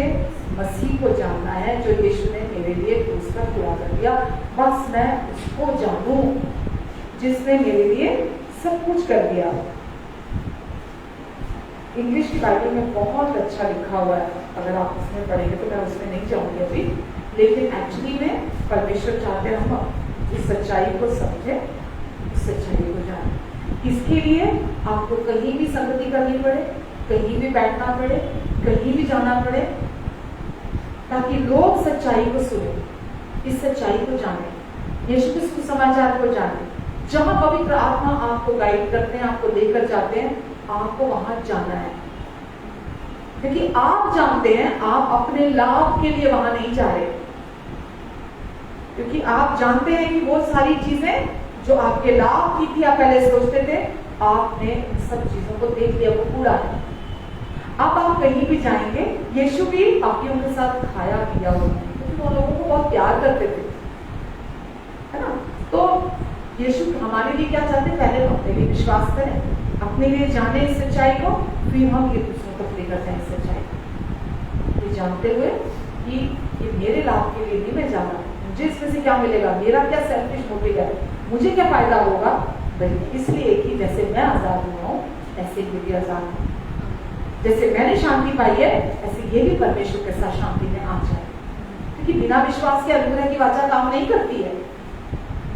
मसीह को जानना है जो यीशु ने मेरे लिए क्रूस पर पूरा कर दिया। बस मैं उसको जानूं जिसने मेरे लिए सब कुछ कर दिया। इंग्लिश की बाइबल में बहुत अच्छा लिखा हुआ है, अगर आप उसमें पढ़ेंगे तो मैं उसमें नहीं जाऊंगी अभी, लेकिन एक्चुअली में परमेश्वर चाहते हैं हम इस सच्चाई को समझे, इस सच्चाई को जाने। इसके लिए आपको कहीं भी संगति करनी पड़े, कहीं भी बैठना पड़े, कहीं भी जाना पड़े, ताकि लोग सच्चाई को सुने, इस सच्चाई को जाने, यीशु के सुसमाचार को जाने। जहां पवित्र आत्मा आपको गाइड करते हैं, आपको लेकर जाते हैं, आपको वहां जाना है, क्योंकि आप जानते हैं आप अपने लाभ के लिए वहां नहीं जा रहे, क्योंकि आप जानते हैं कि वो सारी चीजें जो आपके लाभ की थी, आप पहले सोचते थे, आपने इन सब चीजों को देख लिया, वो पूरा है। अब आप कहीं भी जाएंगे, यीशु भी आप उनके साथ खाया पिया होगा, क्योंकि वो लोगों को बहुत प्यार करते थे, है ना। तो यीशु हमारे लिए क्या चाहते हैं? पहले हम अपने लिए विश्वास करें, अपने लिए जाने इस सच्चाई को, फिर हम ये दूसरों तक लेकर जाए इस सच्चाई को, ये जानते हुए कि ये मेरे लाभ के लिए नहीं मैं जा रहा, मुझे इसमें से क्या मिलेगा, मेरा क्या सेल्फिश मोटिव है, मुझे क्या फायदा होगा, बल्कि इसलिए कि जैसे मैं आजाद हुआ हूँ ऐसे ये भी आजाद हूँ, जैसे मैंने शांति पाई है ऐसे ये भी परमेश्वर के साथ शांति में आ जाए। क्योंकि बिना विश्वास के अनुग्रह की वाचा काम नहीं करती है।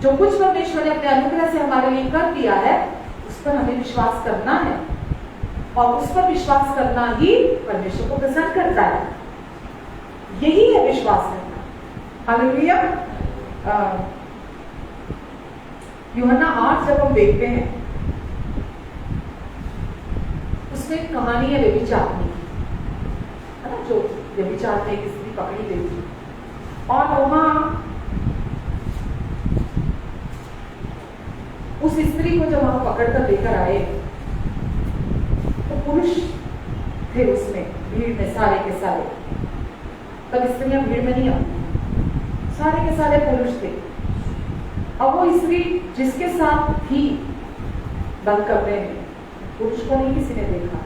जो कुछ परमेश्वर ने अपने अनुग्रह से हमारे लिए कर दिया है, उस पर हमें विश्वास करना है, और उस पर विश्वास करना ही परमेश्वर को प्रसन्न करता है। यही है विश्वास करना। हालेलुया। यूहन्ना 8 जब हम देखते हैं, उसमें एक कहानी है व्यभिचारिणी की, है ना, जो व्यभिचार में एक स्त्री पकड़ी गई थी। और वहां उस स्त्री को जब वहां पकड़ कर लेकर आए तो पुरुष थे उसमें, भीड़ में सारे के सारे। तब स्त्रियां भीड़ में नहीं आती, सारे के सारे पुरुष थे। अब वो स्त्री जिसके साथ थी बंद कमरे में, पुरुष को नहीं किसी ने देखा,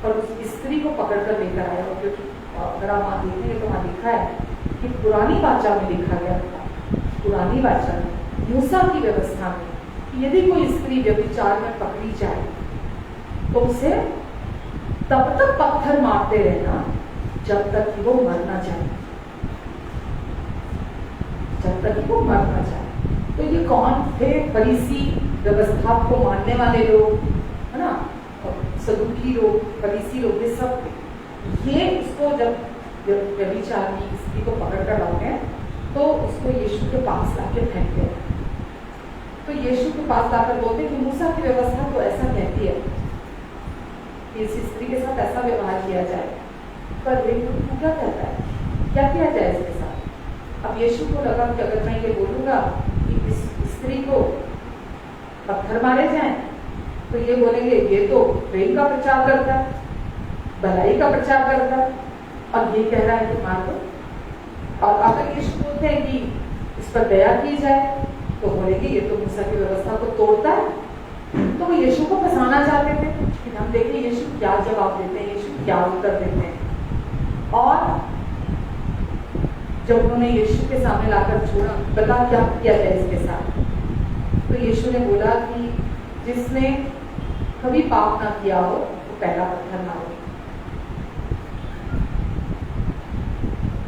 पर उस स्त्री को पकड़ कर लेकर आया। क्योंकि अगर आप वहां देखेंगे तो वहां लिखा है कि पुरानी वाचा में लिखा गया था, पुरानी वाचा में, मूसा की व्यवस्था में, कि यदि कोई स्त्री व्यभिचार में पकड़ी जाए तो उसे तब तक पत्थर मारते रहना जब तक कि वो मर ना जाए, जब तक कि वो मर ना जाए। तो ये कौन थे? फरीसी, व्यवस्था को मानने वाले लोग, है ना, सदूकी लोग, फरीसी लोग, ये सब थे। ये इसको जब व्यभिचार की स्त्री को पकड़ कर लाते हैं तो उसको यीशु के पास लाके फेंकते हैं। तो यीशु के पास लाकर बोलते हैं कि मूसा की व्यवस्था तो ऐसा कहती है कि इस स्त्री के साथ ऐसा व्यवहार किया जाए, पर तू क्या कहता है, क्या किया जाए इसके साथ? अब यीशु को लगा कि अगर मैं ये बोलूंगा कि इस स्त्री को पत्थर मारे जाएं, तो ये बोलेंगे ये तो प्रेम का प्रचार करता है, भलाई का प्रचार करता है, और ये कह रहा है कि मार दो। और अगर यीशु बोलते हैं कि इस पर दया की जाए तो बोलेंगे ये तो मूसा की व्यवस्था को तोड़ता है। तो वो यीशु को फंसाना चाहते थे कि हम देखें यीशु क्या जवाब देते हैं, यीशु क्या उत्तर देते हैं। और जब उन्होंने यीशु के सामने लाकर छोड़ा, बता क्या किया जाए इसके साथ, तो यीशु ने बोला कि जिसने कभी पाप ना किया हो वो पहला पत्थर मारे।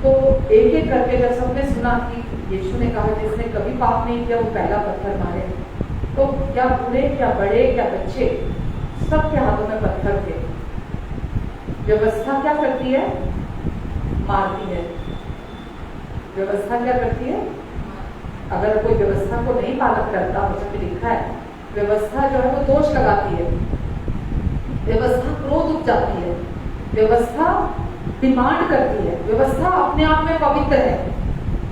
तो एक एक करके जब सबने सुना कि यीशु ने कहा जिसने कभी पाप नहीं किया वो पहला पत्थर मारे, तो क्या बूढ़े, क्या बड़े, क्या बच्चे, सबके हाथों में पत्थर थे। व्यवस्था क्या करती है? मारती है। व्यवस्था क्या करती है? अगर कोई व्यवस्था को नहीं पालन करता, वचन में लिखा है व्यवस्था जो है वो दोष लगाती है, व्यवस्था क्रोध उपजाती है, व्यवस्था डिमांड करती है, व्यवस्था अपने आप में पवित्र है,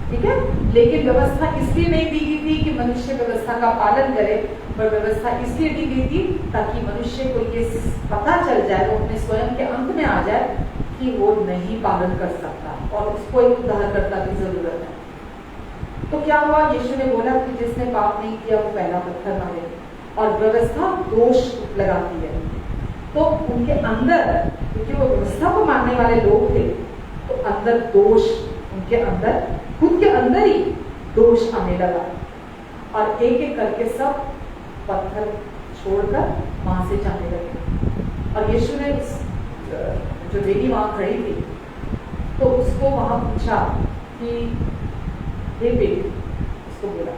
ठीक है। लेकिन व्यवस्था इसलिए नहीं दी गई थी कि मनुष्य व्यवस्था का पालन करे, पर व्यवस्था इसलिए दी गई थी ताकि मनुष्य को ये पता चल जाए, वो अपने स्वयं के अंत में आ जाए कि वो नहीं पालन कर सकता और उसको एक उद्धारकर्ता की जरूरत है। तो क्या हुआ? यीशु ने बोला कि जिसने पाप नहीं किया वो पहला पत्थर मारे, और व्यवस्था दोष लगाती है। तो उनके अंदर, क्योंकि वो व्यवस्था को मानने वाले लोग थे, तो अंदर दोष, उनके अंदर, खुद के अंदर ही दोष आने लगा, और एक एक करके सब पत्थर छोड़कर वहां से जाने लगे। और यीशु ने जो लेडी वहां खड़ी थी तो उसको वहां पूछा कि हे बेटी, उसको बोला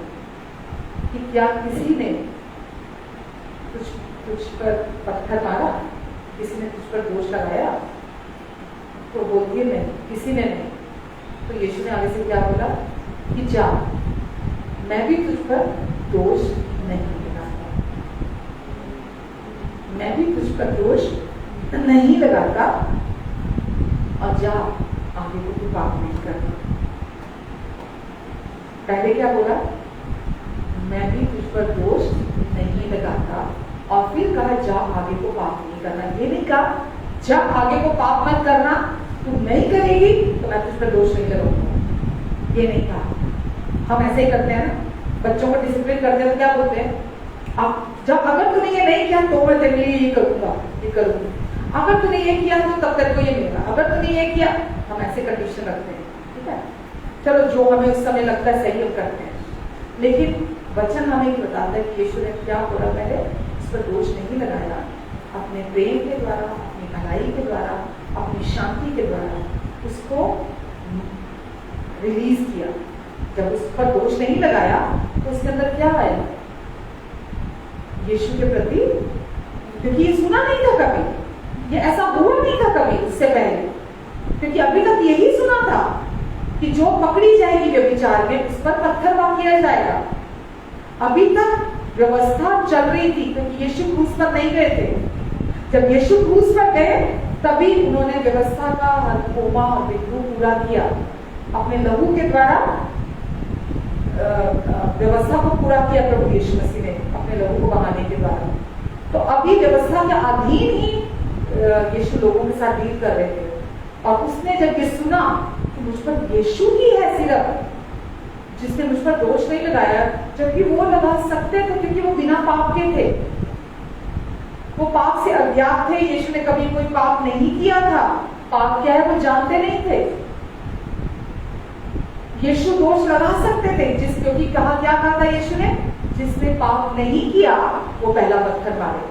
कि क्या किसी ने तुझ पर पत्थर मारा, किसी ने तुझ पर दोष लगाया? तो बोलती है नहीं, किसी ने नहीं। तो यीशु ने आगे से क्या बोला कि जा, मैं भी तुझ पर दोष नहीं लगाता, मैं भी तुझ पर दोष नहीं लगाता, और जा, आगे को तू पाप नहीं करना। पहले क्या बोला? मैं भी तुझ पर दोष नहीं लगाता, और फिर कहा जा, आगे को पाप नहीं करना। ये नहीं कहा जा, आगे को पाप मत करना, तू नहीं करेगी तो मैं तुझ पर दोष नहीं लगाऊंगा, ये नहीं कहा। हम ऐसे ही करते हैं ना, बच्चों को डिसिप्लिन करते हैं तो क्या बोलते हैं, अब जब अगर तूने ये नहीं किया तो मैं तेरे लिए ये करूंगा, ये करूंगी, अगर तूने ये किया तो तब तेरे को ये मिलेगा, अगर तूने ये किया। हम ऐसे कंडीशन रखते हैं, ठीक है। चलो जो हमें उस समय लगता है सही हम करते हैं, लेकिन वचन हमें ये बताता है कि यीशु ने क्या बोला, पहले उस पर दोष नहीं लगाया, अपने प्रेम के द्वारा, अपनी भलाई के द्वारा, अपनी शांति के द्वारा उसको रिलीज किया। जब उस पर दोष नहीं लगाया तो उसके अंदर क्या आया? यीशु के प्रति, क्योंकि ये सुना नहीं था कभी, ये ऐसा हुआ नहीं था कभी उससे पहले, क्योंकि अभी तक यही सुना था कि जो पकड़ी जाएगी व्यभिचार में उस पर पत्थरवाह किया जाएगा। अभी तक व्यवस्था चल रही थी, क्योंकि यीशु क्रूस पर नहीं गए थे। जब यीशु क्रूस पर गए तभी उन्होंने व्यवस्था का हर कोमा और बिंदु पूरा किया, अपने लहू के द्वारा व्यवस्था को पूरा किया प्रभु यीशु मसीह ने अपने लहू को बहाने के द्वारा। तो अभी व्यवस्था के अधीन ही यीशु लोगों के साथ डील कर रहे थे, और उसने जब ये सुना कि मुझ पर यीशु ही है सिर्फ जिसने मुझ पर दोष नहीं लगाया, जबकि वो लगा सकते थे क्योंकि वो बिना पाप के थे, वो पाप से अज्ञात थे। यीशु ने कभी कोई पाप नहीं किया था, पाप क्या है वो जानते नहीं थे। यीशु दोष लगा सकते थे क्योंकि क्या कहा था यीशु ने, जिसने पाप नहीं किया वो पहला पत्थर मारे।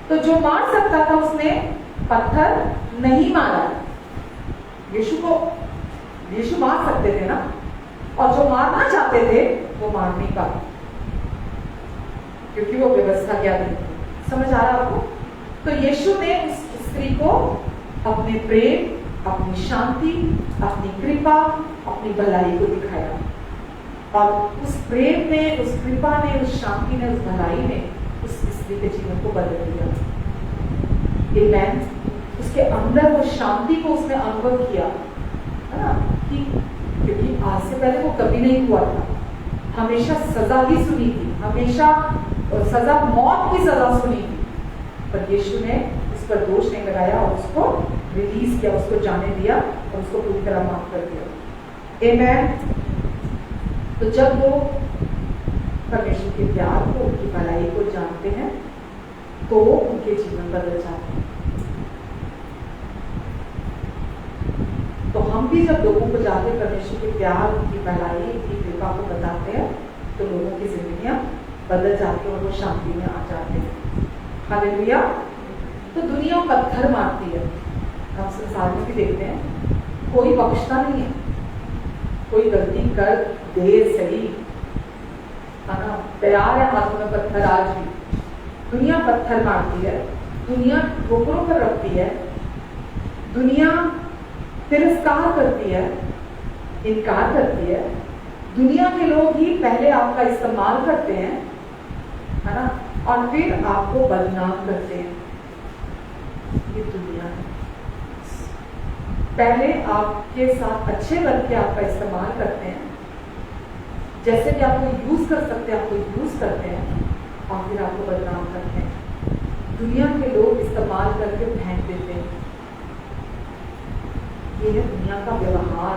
तो जो मार सकता था उसने पत्थर नहीं मारा। यीशु मार सकते थे ना, और जो मारना चाहते थे वो मार नहीं पाए क्योंकि वो व्यवस्था क्या थी। समझ आ रहा आपको? तो यीशु ने उस स्त्री को अपने प्रेम, अपनी शांति, अपनी कृपा, अपनी भलाई को दिखाया, और उस प्रेम ने, उस कृपा ने, उस शांति ने, उस भलाई ने उस स्त्री के जीवन को बदल दिया। आमेन। उसके अंदर वो शांति को उसने अनुभव किया, है ना, कि क्योंकि आज से पहले वो कभी नहीं हुआ था, हमेशा सजा ही सुनी थी, हमेशा सजा, मौत की सजा सुनी थी, पर यीशु ने उस पर दोष नहीं लगाया और उसको रिलीज किया, उसको जाने दिया और उसको पूरी तरह माफ कर दिया। आमेन। तो जब वो परमेश्वर के प्यार को, उनकी भलाई को जानते हैं तो उनके जीवन बदल जाते हैं। तो हम भी जब लोगों को जाके परमेश्वर के प्यार, उनकी भलाई, उनकी कृपा को बताते हैं तो लोगों की जिंदगियां बदल जाती हैं और वो शांति में आ जाते हैं। हालेलुया। तो दुनिया पत्थर मारती है, हम संसार में भी देखते हैं, कोई बख्शता नहीं है, कोई गलती कर दे सही, है ना, तैयार है हाथों में पत्थर आज भी। दुनिया पत्थर मारती है, दुनिया ठोकरों पर रखती है, दुनिया तिरस्कार करती है, इनकार करती है। दुनिया के लोग ही पहले आपका इस्तेमाल करते हैं, है ना, और फिर आपको बदनाम करते हैं। ये दुनिया है। पहले आपके साथ अच्छे बन के आपका इस्तेमाल करते हैं, जैसे कि आपको यूज कर सकते हैं, आपको यूज करते हैं और फिर आपको बदनाम करते हैं। दुनिया के लोग इस्तेमाल करके फेंक देते हैं। ये है दुनिया का व्यवहार।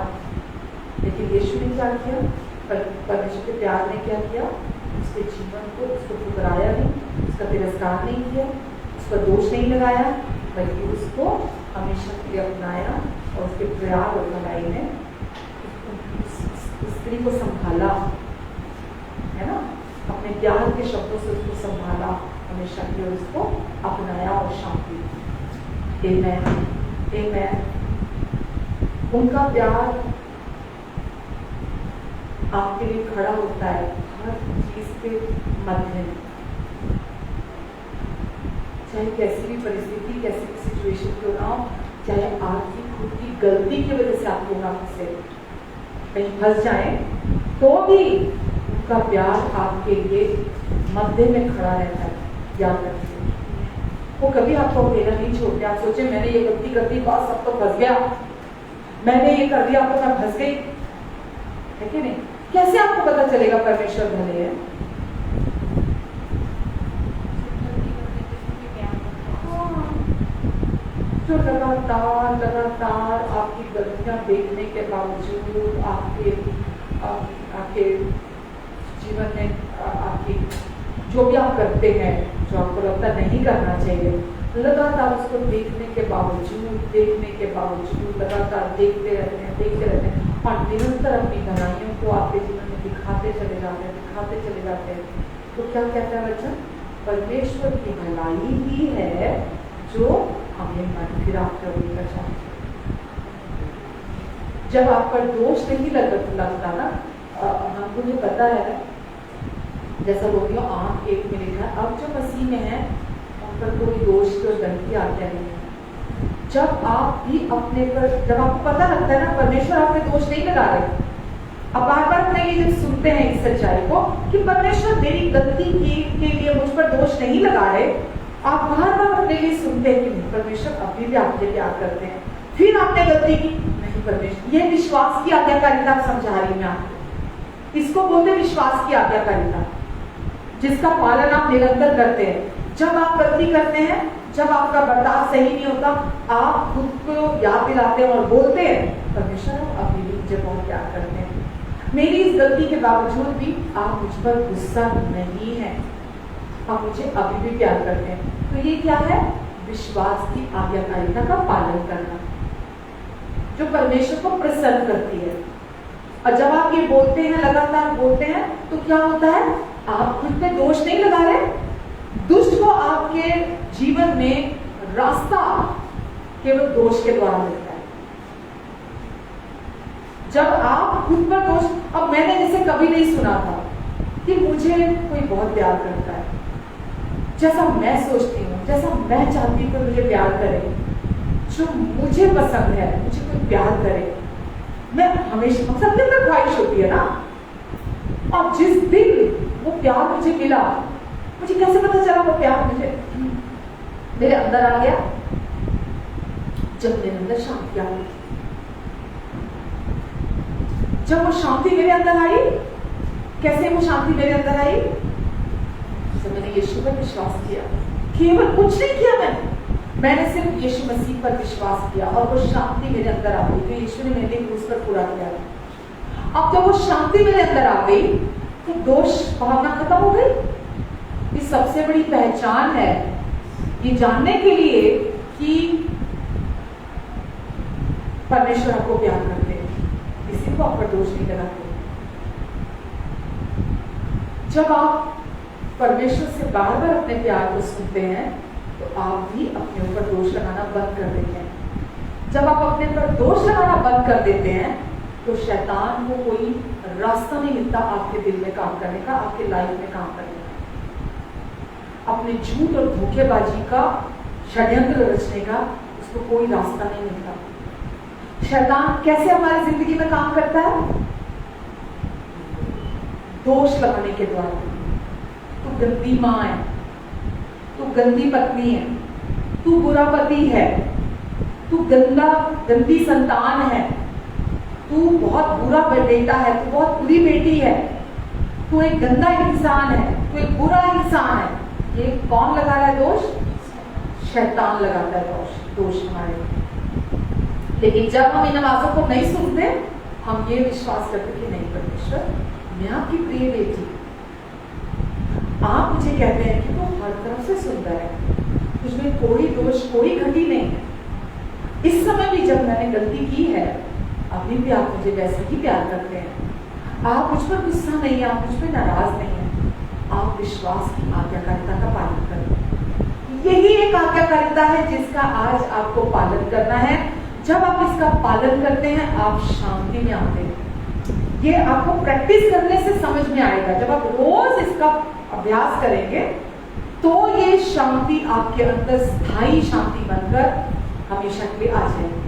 लेकिन यीशु ने क्या किया? परमेश्वर के प्यार ने क्या किया? उसके जीवन को, उसको ठुकराया नहीं, उसका तिरस्कार नहीं किया, उसका दोष नहीं लगाया, बल्कि उसको हमेशा के लिए अपनाया और उसके प्यार और भलाई ने स्त्री को संभाला, है ना, अपने प्यार के शब्दों से उसको संभाला हमेशा के लिए, उसको अपनाया और शांति। आमेन, आमेन। उनका प्यार आपके लिए खड़ा होता है हर चीज के मध्य में, चाहे कैसी भी परिस्थिति, कैसी भी सिचुएशन क्यों ना हो, चाहे आपकी खुद की गलती की वजह से आप क्यों ना फंसे, कहीं फंस जाए, तो भी उनका प्यार आपके लिए मध्य में खड़ा रहता है। याद रखिए, वो कभी आपको अकेला नहीं छोड़ते। आप सोचे मैंने ये गलती कर दी, बस अब तो फंस गया, मैंने ये कर दिया, अब तो मैं फंस गई, है कि नहीं? कैसे आपको पता चलेगा परमेश्वर भले है? जो लगातार आपकी गलतियां देखने के बावजूद आपके जीवन में आपकी जो भी आप करते हैं, जो आपको लगता नहीं करना चाहिए, लगातार उसको देखने के बावजूद लगातार देखते रहते हैं और निरंतर अपनी भलाइयों को आपके जीवन में दिखाते चले जाते हैं। तो क्या कहता है वचन? परमेश्वर की भलाई ही है जो हमें मन फिरा कर लेकर जाए। जब आप पर दोष नहीं लगता ना, हमको जो पता है, जैसा बोलती हूँ, आंख एक में लिखा है, अब जो मसीह में है उन पर कोई दोष की और गंदगी आज्ञा नहीं है। जब आप भी अपने पर, जब आपको पता लगता है ना परमेश्वर आप पे दोष नहीं लगा रहे, अब बार बार अपने लिए जब सुनते हैं इस सच्चाई को कि परमेश्वर मेरी गलती के लिए मुझ पर दोष नहीं लगा रहे, आप बार बार अपने लिए सुनते हैं कि परमेश्वर अभी भी आपके प्यार करते हैं, फिर आपने गलती की, नहीं परमेश्वर, ये विश्वास की आज्ञाकारिता समझा रही मैं आपको। इसको बोलते हैं विश्वास की आज्ञाकारिता, जिसका पालन आप निरंतर करते हैं। जब आप गलती करते हैं, जब आपका बर्ताव सही नहीं होता, आप खुद को याद दिलाते हैं और बोलते हैं परमेश्वर आप अभी भी मुझे बहुत प्यार करते हैं, मेरी इस गलती के बावजूद भी आप मुझ पर गुस्सा नहीं है, आप मुझे अभी भी प्यार करते हैं। तो ये क्या है? विश्वास की आज्ञाकारिता का पालन करना, जो परमेश्वर को प्रसन्न करती है। और जब आप ये बोलते हैं, लगातार बोलते हैं, तो क्या होता है? आप खुद पे दोष नहीं लगा रहे, दुष्ट को आपके जीवन में रास्ता केवल दोष के द्वारा मिलता है। जब आप खुद पर दोष, अब मैंने जैसे कभी नहीं सुना था कि मुझे कोई बहुत प्यार करता है, जैसा मैं सोचती हूँ, जैसा मैं चाहती हूँ कि मुझे प्यार करे, जो मुझे पसंद है, मुझे कोई प्यार करे। मैं हमेशा, हम सबके अंदर ख्वाहिश होती है ना। और जिस दिन वो प्यार मुझे मिला, मुझे कैसे पता चला वो प्यार मुझे मेरे अंदर आ गया? जब मेरे अंदर शांति आ गई। जब वो शांति मेरे अंदर आई, कैसे वो शांति मेरे अंदर आई? जब मैंने यीशु पर विश्वास किया, केवल कुछ नहीं किया मैंने सिर्फ यीशु मसीह पर विश्वास किया और वो शांति मेरे अंदर आ गई, जो यीशु ने मेरे लिए क्रूस पर पूरा किया। अब जब वो शांति मेरे अंदर आ गई, तो दोष भावना खत्म हो गई। इस सबसे बड़ी पहचान है ये जानने के लिए कि परमेश्वर आपको प्यार करते हैं, किसी को आप पर दोष नहीं लगाते। जब आप परमेश्वर से बार बार अपने प्यार को सुनते हैं, तो आप भी अपने ऊपर दोष लगाना बंद कर देते हैं। जब आप अपने ऊपर दोष लगाना बंद कर देते हैं, तो शैतान को कोई रास्ता नहीं मिलता आपके दिल में काम करने का, आपके लाइफ में काम करने का। अपने झूठ और धोखेबाजी का षड्यंत्र रचने का उसको कोई रास्ता नहीं मिलता। शैतान कैसे हमारी जिंदगी में काम करता है? दोष लगाने के द्वारा। तू गंदी माँ है, तू गंदी पत्नी है, तू बुरा पति है, तू गंदी संतान है, तू बहुत बुरा बेटा है, तू बहुत बुरी बेटी है, तू एक गंदा इंसान है, तू एक बुरा इंसान है। ये कौन लगा रहा है दोष? शैतान लगाता है दोष हमारे। लेकिन जब हम इन आवाजों को नहीं सुनते, हम ये विश्वास करते कि नहीं परमेश्वर, मैं आपकी प्रिय बेटी, आप मुझे कहते हैं कि वो हर तरफ से सुंदर है, मुझमें कोई दोष, कोई घटी नहीं है। इस समय भी जब मैंने गलती की है, अभी भी आप मुझे वैसे ही प्यार करते हैं। आप मुझ पर गुस्सा नहीं है, आप मुझ पर नाराज नहीं है। आप विश्वास की आज्ञाकारिता का पालन करें। यही एक आज्ञाकारिता है जिसका आज आपको पालन करना है। जब आप इसका पालन करते हैं, आप शांति में आते हैं। ये आपको प्रैक्टिस करने से समझ में आएगा। जब आप रोज इसका अभ्यास करेंगे, तो ये शांति आपके अंदर स्थायी शांति बनकर हमेशा के लिए आ जाएगी।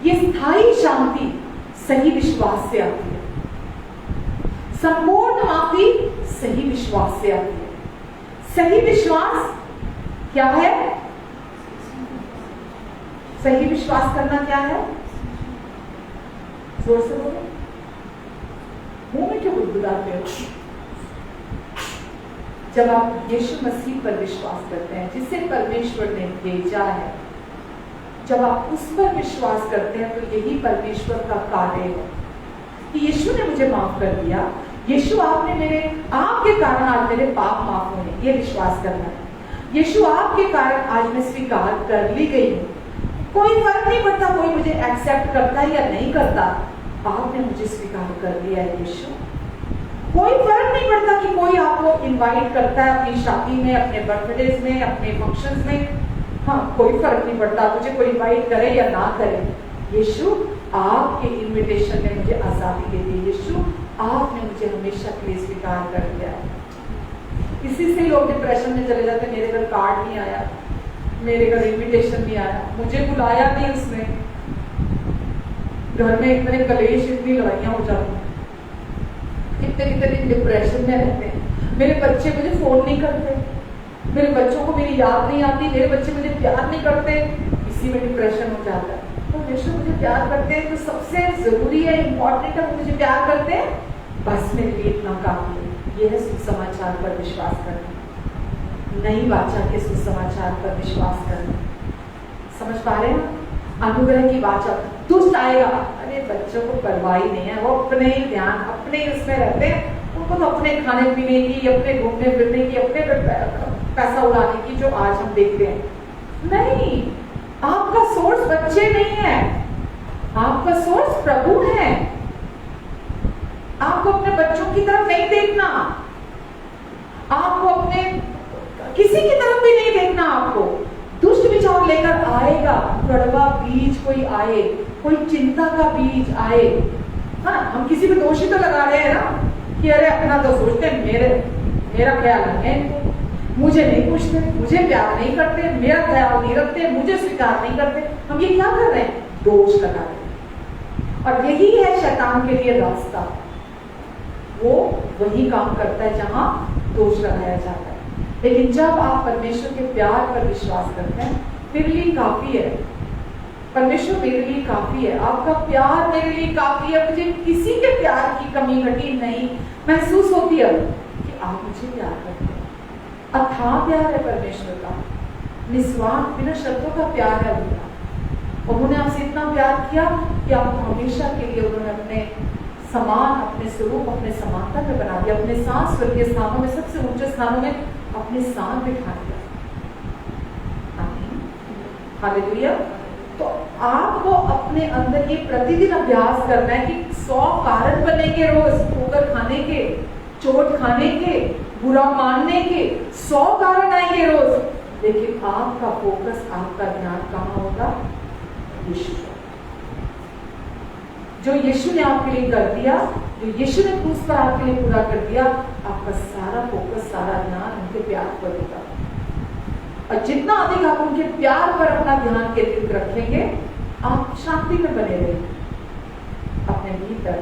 ये स्थायी शांति सही विश्वास से आती है। संपूर्ण माफी सही विश्वास से आती है। सही विश्वास क्या है? सही विश्वास करना क्या है? जोर से बोलो, मुंह में क्यों गुदगुदाते हो? जब आप यीशु मसीह पर विश्वास करते हैं, जिसे परमेश्वर ने भेजा है, जब आप उस पर विश्वास करते हैं, तो यही परमेश्वर का कार्य है कि यीशु ने मुझे माफ कर दिया। यीशु आपके कारण आज मेरे पाप माफ होने, ये विश्वास करना है। यीशु आपके कारण आज मैं स्वीकार कर ली गई हूँ। कोई फर्क नहीं पड़ता कोई मुझे एक्सेप्ट करता है या नहीं करता, आपने मुझे स्वीकार कर लिया है यीशु। कोई फर्क नहीं पड़ता कि कोई आपको इनवाइट करता है अपनी शादी में, अपने बर्थडेज में, अपने फंक्शंस में। हाँ, कोई फर्क नहीं पड़ता मुझे कोई इनवाइट करे या ना करे। यीशु आपके इनविटेशन ने मुझे आजादी दे दी। यीशु आपने मुझे हमेशा के लिए स्वीकार कर लिया है। इसी से लोग डिप्रेशन में चले जाते, मेरे घर कार्ड नहीं आया, मेरे घर इनविटेशन नहीं आया, मुझे बुलाया नहीं उसने। घर में इतने कलेश, इतनी लड़ाइयां हो जाती हैं, कितने दिन डिप्रेशन में रहते हैं। मेरे बच्चे मुझे फोन नहीं करते, मेरे बच्चों को मेरी याद नहीं आती, मेरे बच्चे मुझे प्यार नहीं करते। इसी में डिप्रेशन हो जाता है। परमेश्वर मुझे प्यार करते हैं तो सबसे जरूरी है, इम्पोर्टेंट है, मुझे प्यार करते हैं, बस मेरे लिए इतना काफी है। यह है सुसमाचार पर विश्वास करना, नई वाचा के सुसमाचार पर विश्वास करना। समझ पा रहे हैं? अनुग्रह की वाचा, दुष्ट आएगा, अरे बच्चों को परवाह ही नहीं है, वो अपने ही ध्यान, अपने ही उसमें रहते हैं, उनको तो अपने खाने पीने की, अपने घूमने फिरने की, अपने पैसा उड़ाने की, जो आज हम देखते हैं। नहीं, आपका सोर्स बच्चे नहीं है, आपका सोर्स प्रभु है। आपको अपने बच्चों की तरफ नहीं देखना, आपको अपने किसी की तरफ भी नहीं देखना। आपको दुष्ट विचार लेकर आएगा, कड़वा बीज कोई आए, कोई चिंता का बीज आए, हाँ, हम किसी पे दोषी तो लगा रहे हैं ना कि अरे अपना तो सोचते हैं, मेरा ख्याल नहीं है इनको, मुझे नहीं पूछते, मुझे प्यार नहीं करते, मेरा ख्याल नहीं रखते, मुझे स्वीकार नहीं करते। हम ये क्या कर रहे हैं? दोष लगा रहे हैं। और यही है शैतान के लिए रास्ता, वो वही काम करता है जहां दोष लगाया जाता है। लेकिन जब आप परमेश्वर के प्यार पर विश्वास करते हैं, मेरे लिए काफी है, परमेश्वर मेरे लिए काफी है, आपका प्यार मेरे लिए काफी है, मुझे किसी के प्यार की कमी घटी नहीं महसूस होती है कि आप मुझे प्यार करते हैं। अथाह प्यार है परमेश्वर का, निस्वार्थ बिना शर्तों का प्यार है उनका। उन्होंने आपसे इतना प्यार किया कि आपको हमेशा के लिए उन्होंने अपने समान, अपने स्वरूप, अपने समानता में बना दिया, अपने साथ स्वर्गीय स्थानों में, सबसे ऊंचे स्थानों में अपने साथ बिठा दिया। हालेलुया। तो आपको अपने अंदर ये प्रतिदिन अभ्यास करना है कि 100 कारण बनेंगे रोज ठोकर खाने के, चोट खाने के, बुरा मानने के, 100 कारण आएंगे रोज, लेकिन आपका फोकस, आपका ध्यान कहाँ होगा? यीशु। जो यीशु ने आपके लिए कर दिया, जो यीशु ने क्रूस पर आपके लिए पूरा कर दिया, आपका सारा फोकस, सारा ध्यान उनके प्यार पर होगा। और जितना अधिक आप उनके प्यार पर अपना ध्यान केंद्रित रखेंगे, आप शांति में बने रहेंगे, अपने भीतर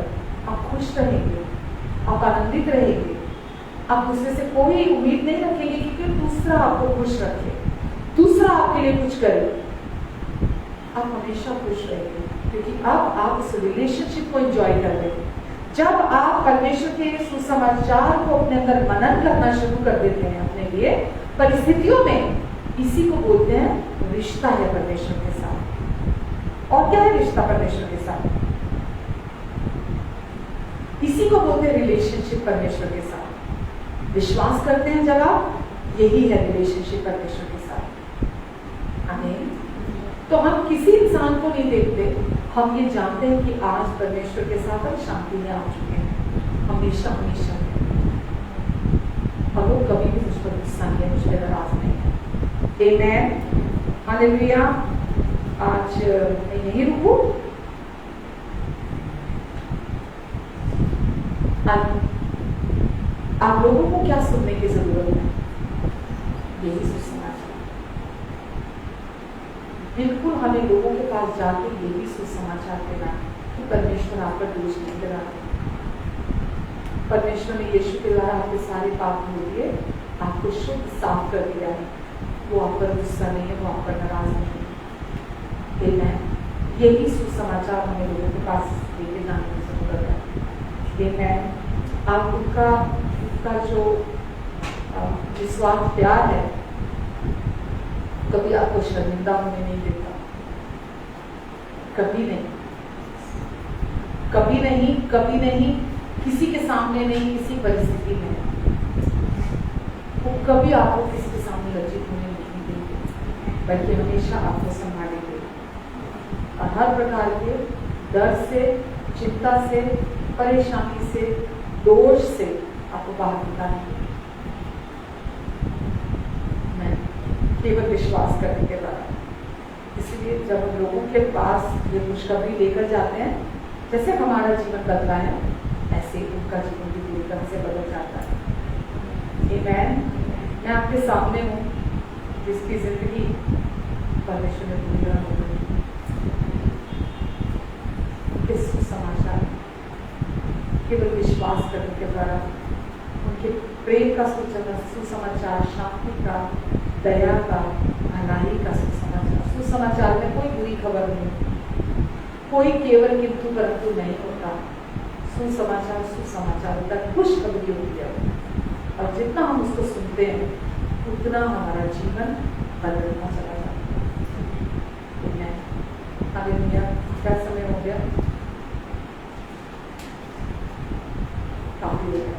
आप खुश रहेंगे, आप आनंदित रहेंगे, आप दूसरे से कोई उम्मीद नहीं रखेंगे कि दूसरा आपको खुश रखे, दूसरा आपके लिए कुछ करे। आप हमेशा खुश रहेंगे, क्योंकि अब आप उस रिलेशनशिप को एंजॉय कर रहे हैं। जब आप परमेश्वर के सुसमाचार को अपने अंदर मनन करना शुरू कर देते हैं अपने लिए परिस्थितियों में, इसी को बोलते हैं रिश्ता है परमेश्वर के साथ। और क्या है रिश्ता परमेश्वर के साथ? इसी को बोलते हैं रिलेशनशिप परमेश्वर के साथ। विश्वास करते हैं जब आप, यही है रिलेशनशिप परमेश्वर के साथ। आमीन। तो हम किसी इंसान को नहीं देखते, हम ये जानते हैं कि आज परमेश्वर के साथ हम शांति में आ चुके हैं, हमेशा हमेशा। और वो कभी भी मुझ पर गुस्सा नहीं है, मुझ पर नाराज नहीं है। आमीन, हालेलुया। आज मैं यहीं रुकूं। आप लोगों को क्या सुनने की जरूरत है? यही सुसमाचार। बिल्कुल हमें लोगों के पास जाके यही सुसमाचार देना कि परमेश्वर आप पर दोष नहीं लगाते, परमेश्वर ने यीशु के द्वारा आपके सारे पाप धो दिए, आपको शुद्ध साफ कर दिया है, वो आप पर गुस्सा नहीं है, वो आप पर नाराज नहीं है। आमीन। यही सुसमाचार हमें लोगों के पास लेके जाने की जरूरत है। आमीन। आप उनका जो निस्वार्थ प्यार है कभी आपको शर्मिंदा होने नहीं देता, कभी नहीं, कभी नहीं, कभी नहीं, किसी के सामने नहीं, किसी परिस्थिति में वो कभी आपको किसी के सामने लज्जित होने नहीं देंगे, बल्कि हमेशा आपको संभालेंगे और हर प्रकार के डर से, चिंता से, परेशानी से, दोष से आपको बाहर निकालेंगे। मैं केवल विश्वास करने के द्वारा। इसलिए जब हम लोगों के पास ये खुशखबरी लेकर जाते हैं, जैसे हमारा जीवन बदला है, ऐसे उनका जीवन भी पूरी तरह से बदल जाता है। आमीन। मैं आपके सामने हूँ जिसकी जिंदगी परमेश्वर ने पूरी तरह बदल दी। इस समाचार केवल विश्वास करने के द्वारा, उनके प्रेम का सुसमाचार, शांति का, दया का, भलाई का सुसमाचार सुसमाचार में कोई बुरी खबर नहीं, कोई केवल किंतु परंतु नहीं होता। सुसमाचार सुसमाचार होता है, खुशखबरी होती है। और जितना हम उसको सुनते हैं उतना हमारा जीवन बदलता चला जाता है। हालेलुया। क्या समय हो गया? काफी हो गया।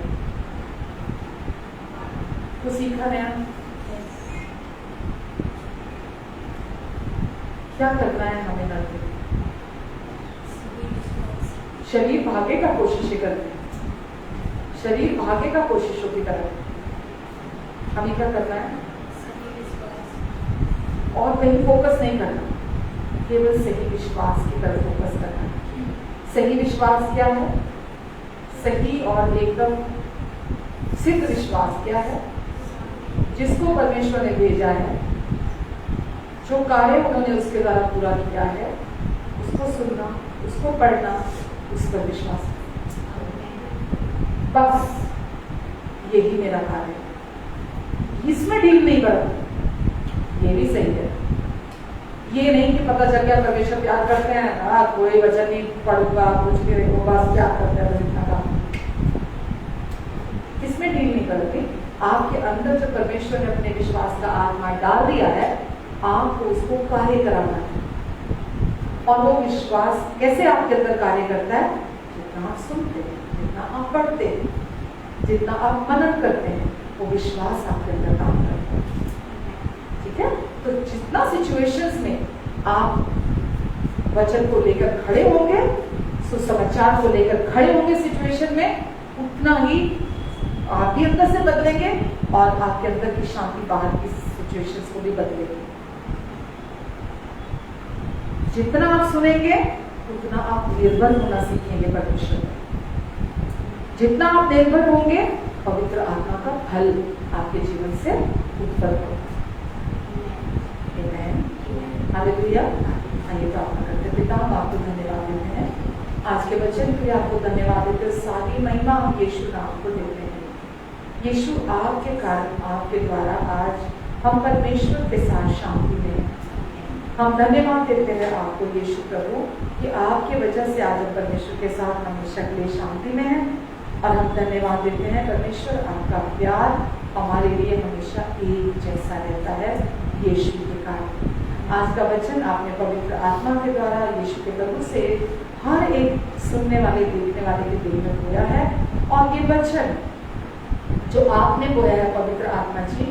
तो सीखा नया क्या करना है हमें करके? शरीर भागेगा, कोशिशें करते हैं, शरीर भागेगा कोशिशों की तरफ। हमें क्या करना है? और कहीं फोकस नहीं करना, केवल सही विश्वास की तरफ फोकस करना है। सही विश्वास क्या है? सही और एकदम सिद्ध विश्वास क्या है? जिसको परमेश्वर ने भेजा है, जो कार्य उन्होंने उसके द्वारा पूरा किया है, उसको सुनना, उसको पढ़ना, उस पर विश्वास, बस यही मेरा कार्य है। इसमें डील नहीं करता, ये भी सही है। ये नहीं कि पता चल गया परमेश्वर प्यार करते हैं, कोई वचन नहीं पढ़ूंगा, कुछ नहीं रहेगा, बस प्यार करते हैं, इतना काम। इसमें डील नहीं करते। आपके अंदर जो परमेश्वर ने अपने विश्वास का आत्मा डाल दिया है, आपको उसको कार्य कराना है। और वो विश्वास कैसे आपके अंदर कार्य करता है? जितना आप सुनते हैं, जितना आप पढ़ते हैं, जितना आप मनन करते हैं, वो विश्वास आपके अंदर काम करता है। ठीक है? तो जितना सिचुएशंस में आप वचन को लेकर खड़े होंगे, सुसमाचार को लेकर खड़े होंगे सिचुएशन में, उतना ही आप भी अंदर से बदलेंगे और आपके अंदर की शांति बाहर की सिचुएशंस को भी बदलेगी। जितना आप सुनेंगे उतना आप निर्भर होना सीखेंगे परमेश्वर में। जितना आप निर्भर होंगे, पवित्र आत्मा का फल आपके जीवन से उत्पन्न होगा। आमीन। हालेलुया। आइए प्रार्थना करते हैं। पिता, हम आपको धन्यवाद देते हैं आज के वचन के लिए, आपको धन्यवाद देते हैं। सारी महिमा हम यीशु नाम को देते हैं। यीशु, आपके कारण, आपके द्वारा आज हम परमेश्वर के साथ शांति में हैं। हम धन्यवाद देते हैं आपको यीशु प्रभु कि आपके वजह से आज हम परमेश्वर के साथ हमेशा के लिए शांति में हैं। और हम धन्यवाद देते हैं परमेश्वर, आपका प्यार हमारे लिए हमेशा एक जैसा रहता है यीशु के कारण। आज का वचन आपने पवित्र आत्मा के द्वारा यीशु के प्रभु से हर एक सुनने वाले, देखने वाले के दिल में बोया है। और ये वचन जो आपने बोया है पवित्र आत्मा जी,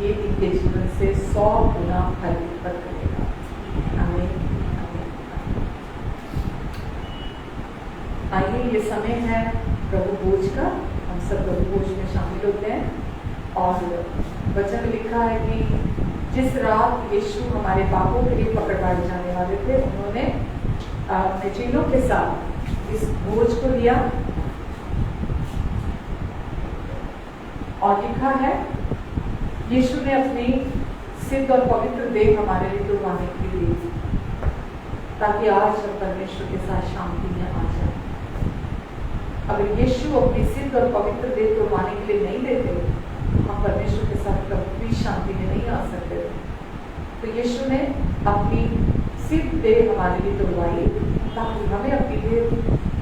ये इनके जीवन से 100 गुना फल उत्पन्न करेगा। आमीन। आइए, ये समय है प्रभु भोज का। हम सब प्रभु भोज में शामिल होते हैं। और वचन में लिखा है कि जिस रात यीशु हमारे पापों के लिए पकड़वाए जाने वाले थे, उन्होंने अपने चेलों के साथ इस भोज को लिया। और लिखा है, यीशु ने अपनी सिद्ध और पवित्र देह हमारे लिए कुर्बानी के लिए दी, ताकि आज हम परमेश्वर के साथ शांति में आ जाए। अगर यीशु अपनी सिद्ध और पवित्र देह कुर्बानी के लिए नहीं देते, हम परमेश्वर के साथ कभी भी शांति में नहीं आ सकते। तो यीशु ने अपनी सिद्ध देह हमारे लिए तुड़वाई, ताकि हमें अपनी देह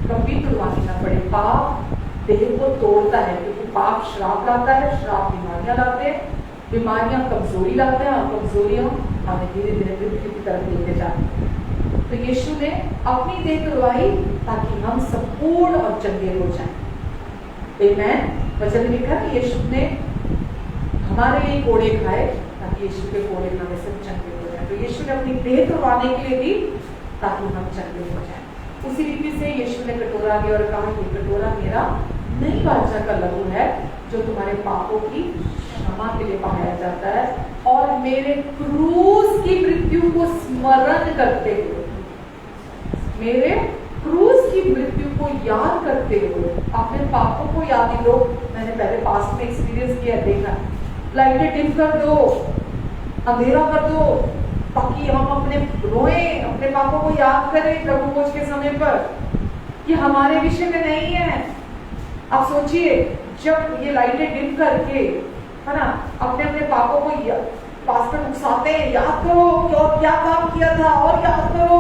कभी तुड़वानी ना पड़े। पाप देह को तोड़ता है, क्योंकि पाप श्राप लाता है, श्राप बीमारियां लाते हैं, बीमारियां कमजोरी लाते हैं, और कमजोरियां हमें धीरे धीरे मृत्यु की तरफ लेके जाती हैं। तो यीशु ने अपनी देह तुड़वाई ताकि हम संपूर्ण और चंगे हो जाएं। आमीन। वचन में लिखा कि यीशु ने हमारे लिए कोड़े खाए, ताकि यीशु के कोड़े खाने से चंगे हो जाए। तो यीशु ने अपनी देह तुड़वाने के लिए दी ताकि हम चंगे हो जाएं। उसी रीति से यीशु ने कटोरा लिया और कहा, ये कटोरा मेरा नई वाचा का लहू है, जो तुम्हारे पापों की क्षमा के लिए बहाया जाता है। और मेरे क्रूस की मृत्यु को स्मरण करते हुए, मेरे क्रूस की मृत्यु को याद करते हुए, अपने पापों को याद लो। मैंने पहले पास्ट में एक्सपीरियंस किया, देखा, लाइटें डिम कर दो, अंधेरा कर दो, ताकि हम अपने रोएं, अपने पापों को याद करें प्रभु भोज के समय पर। ये हमारे विषय में नहीं है। आप सोचिए, जब ये लाइटें डिम करके, है ना, अपने अपने पापों को पास्टर उकसाते हैं, याद करो क्या काम किया था, और याद करो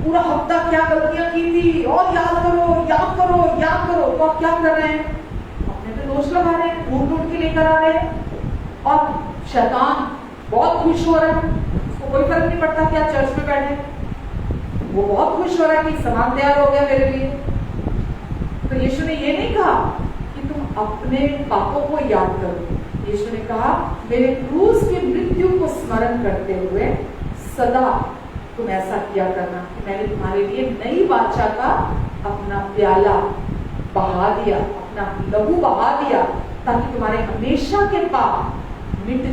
पूरा हफ्ता क्या गलतियां की थी, और याद करो याद करो याद करो। तो आप क्या कर रहे हैं? अपने पे दोष लगा रहे हैं, ढूंढ के लेकर आ रहे हैं। और शैतान बहुत खुश हो रहा है, उसको कोई फर्क नहीं पड़ता कि आप चर्च में बैठे, वो बहुत खुश हो रहा है कि सामान तैयार हो गया मेरे लिए। तो यीशु ने ये नहीं कहा कि तुम अपने पापों को याद करो। यीशु ने कहा मेरे क्रूस की मृत्यु को स्मरण करते हुए सदा तुम ऐसा किया करना कि मैंने तुम्हारे लिए नई वाचा का अपना प्याला बहा दिया, अपना लहू बहा दिया, ताकि तुम्हारे हमेशा के पाप मिट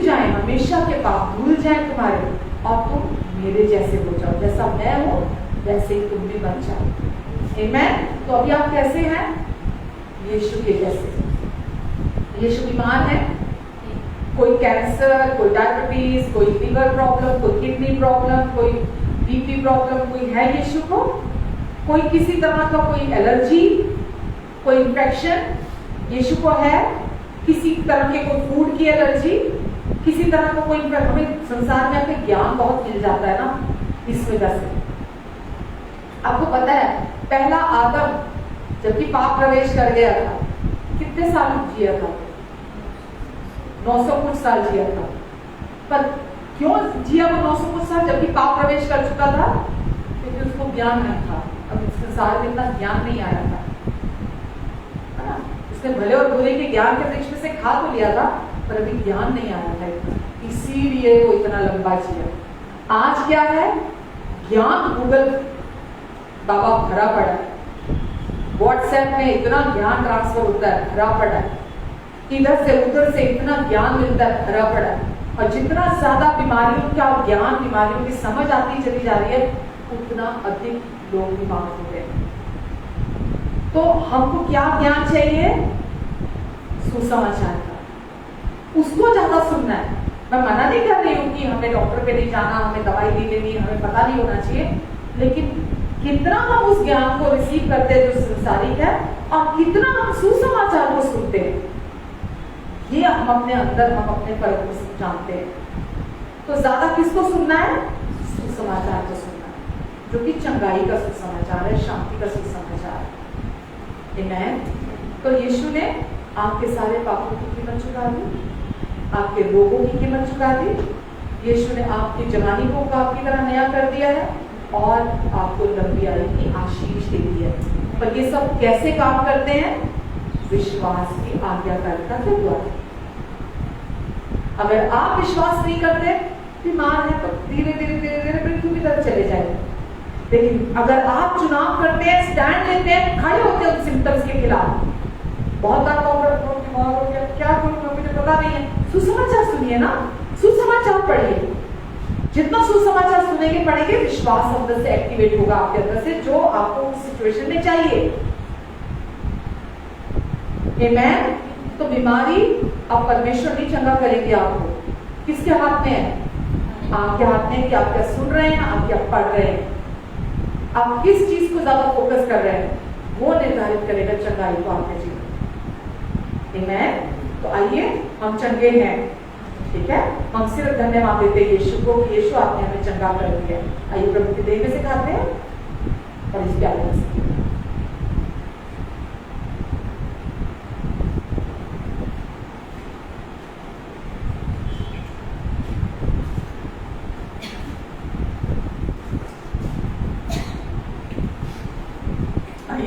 जाए, हमेशा के पाप धुल जाए तुम्हारे, और तुम मेरे जैसे हो जाओ, जैसा मैं हूं वैसे ही तुम भी बन जाओ। आमीन। तो अभी आप कैसे हैं? यीशु के जैसे। यीशु बीमार है, कोई कैंसर, कोई डायबिटीज, कोई लीवर प्रॉब्लम, कोई किडनी प्रॉब्लम, कोई बीपी प्रॉब्लम, कोई है यीशु को? कोई किसी तरह का कोई एलर्जी, कोई इंफेक्शन यीशु को है? किसी तरह के कोई फूड की एलर्जी, किसी तरह का कोई हमें संसार में आपके ज्ञान बहुत मिल जाता है ना इस वजह से। आपको पता है पहला आदम जबकि पाप प्रवेश कर गया था, कितने साल जिया था? 900 कुछ साल जिया था। पर क्यों जिया वो 900 कुछ साल जबकि पाप प्रवेश कर चुका था? क्योंकि उसको ज्ञान नहीं था, अब संसार में इतना ज्ञान नहीं आया था, है ना? उसने भले और बुरे के ज्ञान के वृक्ष में से खा तो लिया था, पर अभी ज्ञान नहीं आया था इतना, इसीलिए वो इतना लंबा जिया। आज क्या है? ज्ञान गूगल बाबा भरा पड़ा है, व्हाट्सएप में इतना ज्ञान ट्रांसफर होता है, भरा पड़ा है, इधर से उधर से इतना ज्ञान मिलता है, भरा पड़ा है। और जितना ज्यादा बीमारियों का ज्ञान, बीमारियों की समझ आती चली जा रही है, उतना अधिक लोग बीमार हो रहे हैं। तो हमको क्या ज्ञान चाहिए? सुसमाचार का, उसको ज्यादा सुनना है। मैं मना नहीं कर रही हूँ कि हमें डॉक्टर पे नहीं जाना, हमें दवाई नहीं लेनी, हमें पता नहीं होना चाहिए, लेकिन कितना हम उस ज्ञान को रिसीव करते हैं जो संसारिक है, और कितना हम सुसमाचार को सुनते हैं, ये हम अपने अंदर, हम अपने फर्क को जानते हैं। तो ज्यादा किसको सुनना है? सुसमाचार को सुनना है, जो कि चंगाई का सुसमाचार है, शांति का सुसमाचार है। आमीन। तो यीशु ने आपके सारे पापों की कीमत चुका दी, आपके रोगों की कीमत चुका दी। यीशु ने आपकी जवानी को आपकी तरह नया कर दिया है, और आपको लंबी आयु की आशीष दे दी है। पर ये सब कैसे काम करते हैं? विश्वास की आज्ञाकारिता के द्वारा। अगर आप विश्वास नहीं करते, बीमार है, तो धीरे धीरे मृत्यु की तरफ चले जाएंगे। लेकिन अगर आप चुनाव करते हैं, स्टैंड लेते हैं, खड़े होते हैं उन सिम्टम्स के खिलाफ, बहुत बार बीमार हो गया, क्या करूं मुझे पता नहीं है, सुसमाचार सुनिए ना, सुसमाचार पढ़िए। जितना सुसमाचार सुनेंगे पढ़ेंगे, विश्वास अंदर से एक्टिवेट होगा आपके अंदर से, जो आपको उस सिचुएशन में चाहिए। आमीन। तो बीमारी अब परमेश्वर नहीं चंगा करेंगे आपको, किसके हाथ में है? आपके हाथ में कि आप क्या सुन रहे हैं, आप क्या पढ़ रहे हैं, आप किस चीज को ज्यादा फोकस कर रहे हैं, वो निर्धारित करेगा चंगाई को आपके जीवन। आमीन। तो आइए हम चंगे हैं, ठीक है? हम सिर्फ धन्यवाद देते हैं यीशु को कि यीशु आपने हमें चंगा कर दिया। आइए प्रभु की देह में से खाते हैं और इस प्याले में से।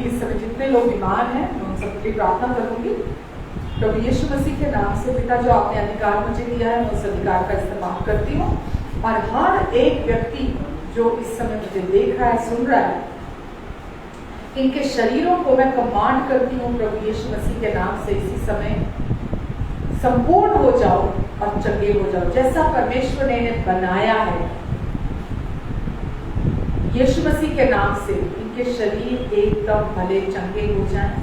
इस समय जितने लोग बीमार हैं, मैं उन सबके लिए प्रार्थना करूंगी। प्रभु यीशु मसीह के नाम से पिता, जो आपने अधिकार मुझे दिया है, मैं उस अधिकार का इस्तेमाल करती हूँ, और हर एक व्यक्ति जो इस समय मुझे देख रहा है, सुन रहा है, इनके शरीरों को मैं कमांड करती हूँ प्रभु यीशु मसीह के नाम से, इसी समय संपूर्ण हो जाओ और चंगे हो जाओ, जैसा परमेश्वर ने इन्हें बनाया है। यीशु मसीह के नाम से इनके शरीर एकदम भले चंगे हो जाएं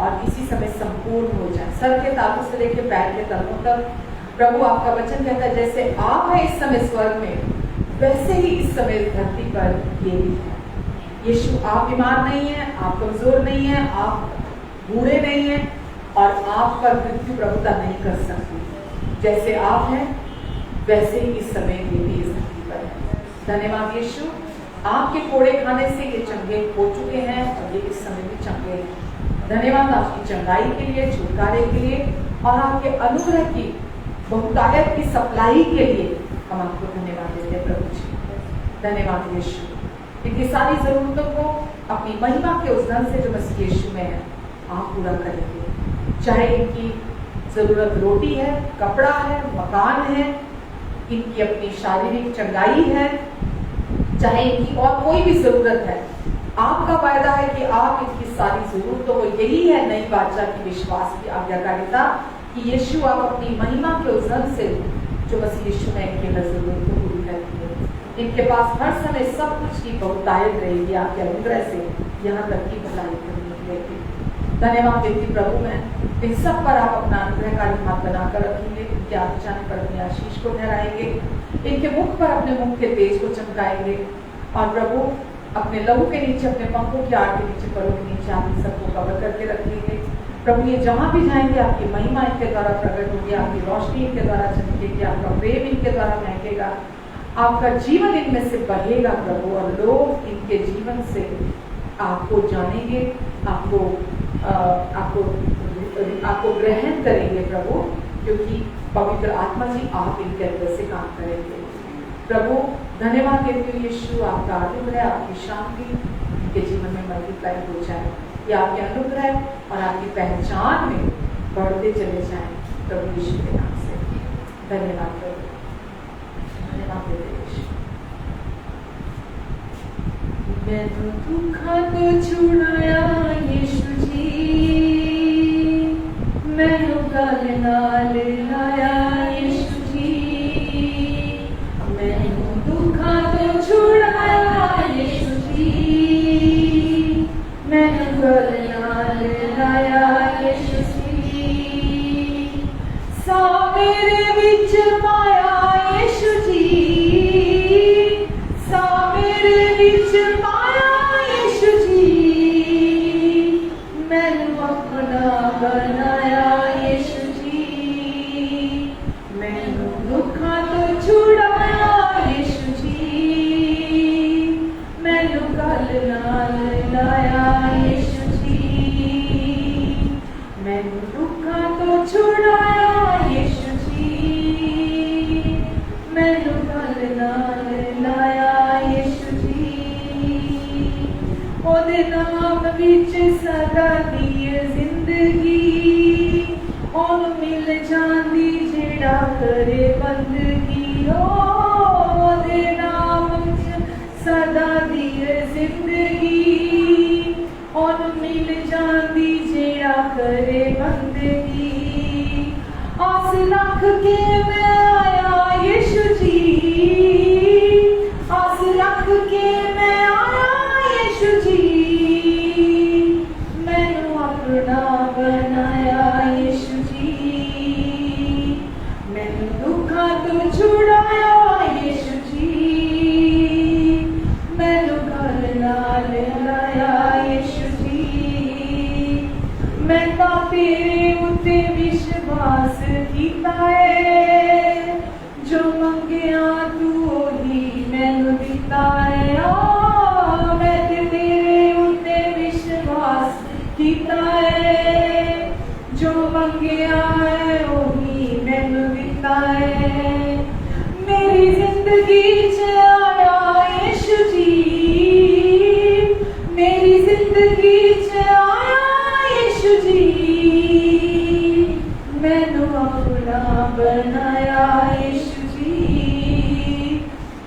और इसी समय संपूर्ण हो जाएं, सर के तालू से लेकर पैर के तलवों तक। प्रभु आपका वचन कहता है, जैसे आप हैं इस समय स्वर्ग में, वैसे ही इस समय धरती पर ये भी है। यीशु, आप बीमार नहीं हैं, आप कमजोर नहीं हैं, आप बूढ़े नहीं हैं, और आप पर मृत्यु प्रभुता नहीं कर सकती। जैसे आप हैं वैसे ही इस समय ये भी इस धरती पर है। धन्यवाद यीशु, आपके कोड़े खाने से ये चंगे हो चुके हैं और ये इस समय भी चंगे हैं। धन्यवाद आपकी चंगाई के लिए, छुटकारे के लिए और आपके अनुग्रह की बहुतायत की सप्लाई के लिए हम आपको धन्यवाद देते हैं प्रभु जी। धन्यवाद यीशु, इनकी सारी जरूरतों को अपनी महिमा के उस धन से जो मसीह यीशु में है आप पूरा करेंगे। चाहे इनकी जरूरत रोटी है, कपड़ा है, मकान है, इनकी अपनी शारीरिक चंगाई है, चाहे इनकी और कोई भी जरूरत है, आपका वायदा है कि आप इनकी सारी जरूरतों को, यही है नई बादशाह की विश्वास की आज्ञाकारिता कि यीशु आप अपनी महिमा के उस धन से जो मसीह यीशु में इनकी जरूरत को पूरी करेंगे। इनके पास हर समय सब कुछ की बहुतायत रहेगी आपके अनुग्रह से, यहाँ तक की भलाई करनी रहेगी। धन्यवाद देती प्रभु, मैं इन सब पर आप अपना अनुग्रहकारी हाथ बनाकर रखेंगे, इनके आगे जाने पर अपनी आशीष को ठहराएंगे, इनके मुख पर अपने मुख के तेज को चमकाएंगे और प्रभु अपने लहू के नीचे, अपने पंखों की आड़ के नीचे, परों के नीचे आप इन सबको कवर करके रखेंगे। प्रभु ये जहाँ भी जाएंगे आपकी महिमा इनके द्वारा प्रकट होगी, आपकी रोशनी इनके द्वारा चमकेगी, आपका प्रेम इनके द्वारा महकेगा, आपका जीवन इनमें से बढ़ेगा प्रभु, और लोग इनके जीवन से आपको जानेंगे, आपको ग्रहण करेंगे प्रभु, क्योंकि पवित्र आत्मा जी आप इनके अंदर से काम करेंगे। प्रभु धन्यवाद देते हुए यीशु, आपका अनुग्रह, आपकी शांति इनके जीवन में मल्टीप्लाई हो जाए, ये आपके अनुग्रह और आपकी पहचान में बढ़ते चले जाएं प्रभु यीशु के नाम से। धन्यवाद प्रभु, धन्यवाद देते यीशु। मैंने दुखा तो छुड़ाया यीशु जी, मैंने गल नाल लाया यीशु जी, मैंने दुखा तो छुड़ाया यीशु जी, मैंने गल नाल लाया यीशु जी, सा मेरे विच पाया यीशु जी, सा मेरे विच पाया यीशु जी, मैंने अपना बनाया यीशु जी, मैंने दुखा तो छुड़ाया यीशु जी, मैंने गल नाल लाया यीशु जी, मैंने दुखा तो छुड़ाया यीशु जी, मैंने गल नाल लाया यीशु जी, ओदे नाम विच सदा दी जिंदगी, ओनू मिल जांदी जेड़ा करे बंदगी, ओदे नाम विच सदा दी जिंदगी, ओनू मिल जांदी जेड़ा करे बंदगी, आस रख के मैं आया यीशु जी, आस रख के मैं आया यीशु जी, मैनू अपना बनाया यीशु जी, मैनू दुखा तो छुड़ाया यीशु जी, मैनू गल नाल लाया यीशु जी, मैं तां तेरे उत्ते विश्वास कीता है, जो मंगिया तू ओही मैनू दिता है, मैं तेरे उत्ते विश्वास कीता है, जो मंगिया है ओही मैनू दिता है, मेरी जिंदगी च आया यीशु जी, मेरी जिंदगी च आया यीशु जी, मैनू अपना बनाया यीशु जी,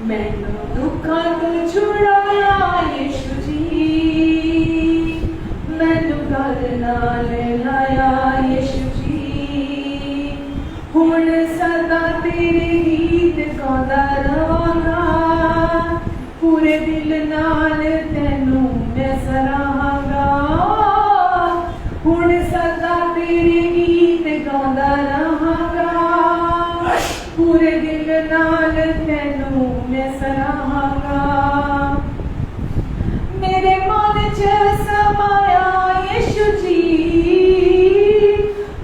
मैनू दुखा तो छुड़ाया यीशु जी, मैनू गल नाल लाया यीशु जी, हुण सदा तेरे गीत गांदा रवांगा, पूरे दिल नाल तैनू मैं सराहांगा, हुण सदा तेरे गीत गांदा रहांगा, पूरे दिल नाल तैनू मैं सराहांगा, मेरे मन च समाया यीशु जी,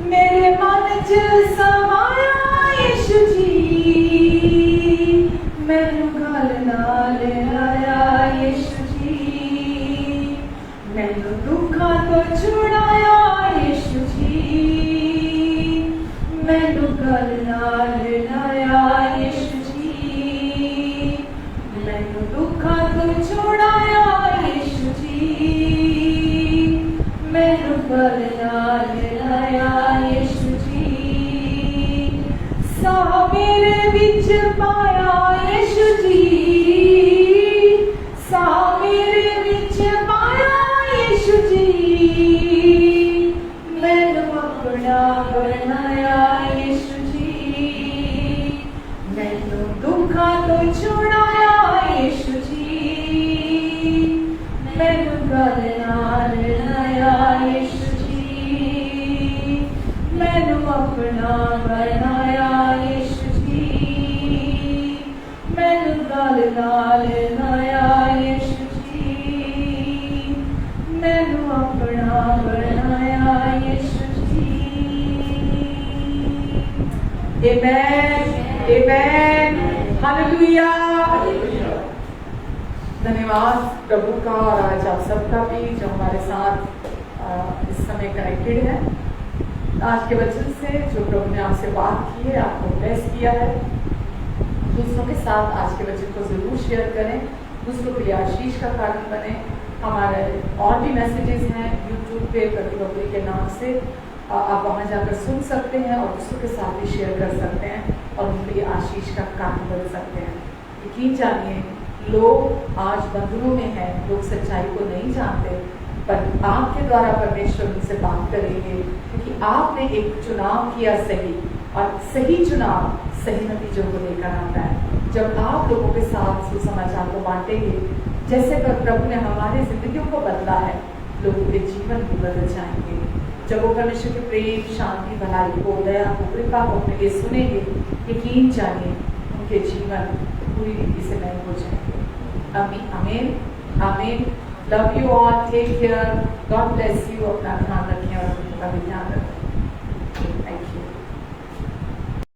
मेरे मन च समाया मेरे विच पाया यीशु जी, सा मेरे विच पाया यीशु जी, मैनू अपना बनाया यीशु जी, मैनू दुखा तो छुड़ाया यीशु जी, मैनू गल नाल लाया यीशु जी, मैनू अपना बनाया यीशु जी, मैनू गल नाल लाया यीशु जी, मैनू अपना बनाया यीशु जी। आमेन, आमेन, हालेलुया। धन्यवाद प्रभु का और आज आप सबका भी जो हमारे साथ इस समय कनेक्टेड है। आज के वचन से जो प्रभु ने आपसे बात की है, आपको ब्लेस किया है, दूसरों के साथ आज के वचन को जरूर शेयर करें, दूसरों के लिए आशीष का कारण बने। हमारे और भी मैसेजेस हैं यूट्यूब पे प्रतिबंधी के नाम से, आप वहाँ जाकर सुन सकते हैं और दूसरों के साथ भी शेयर कर सकते हैं और उनके लिए आशीष का कारण बन सकते हैं। यकीन जानिए, लोग आज बंधनों में हैं, लोग सच्चाई को नहीं जानते, पर आपके द्वारा परमेश्वर उनसे बात करेंगे, क्योंकि आपने एक चुनाव किया सही, और सही चुनाव सही नतीजों को लेकर आता है। जब आप लोगों के साथ सुसमाचार को बांटेंगे, जैसे प्रभु ने हमारे जिंदगियों को बदला है, लोगों के जीवन भी बदल जाएंगे। जब वो परमेश्वर के प्रेम, शांति, भलाई को, दया को, कृपा को अपने लिए सुनेंगे, यकीन जानिए उनके जीवन पूरी रीति से नए हो जाएंगे। आमीन, आमीन, आमीन। Love you all, take care, God bless you. अपना ध्यान रखें और उनका भी ध्यान रखें।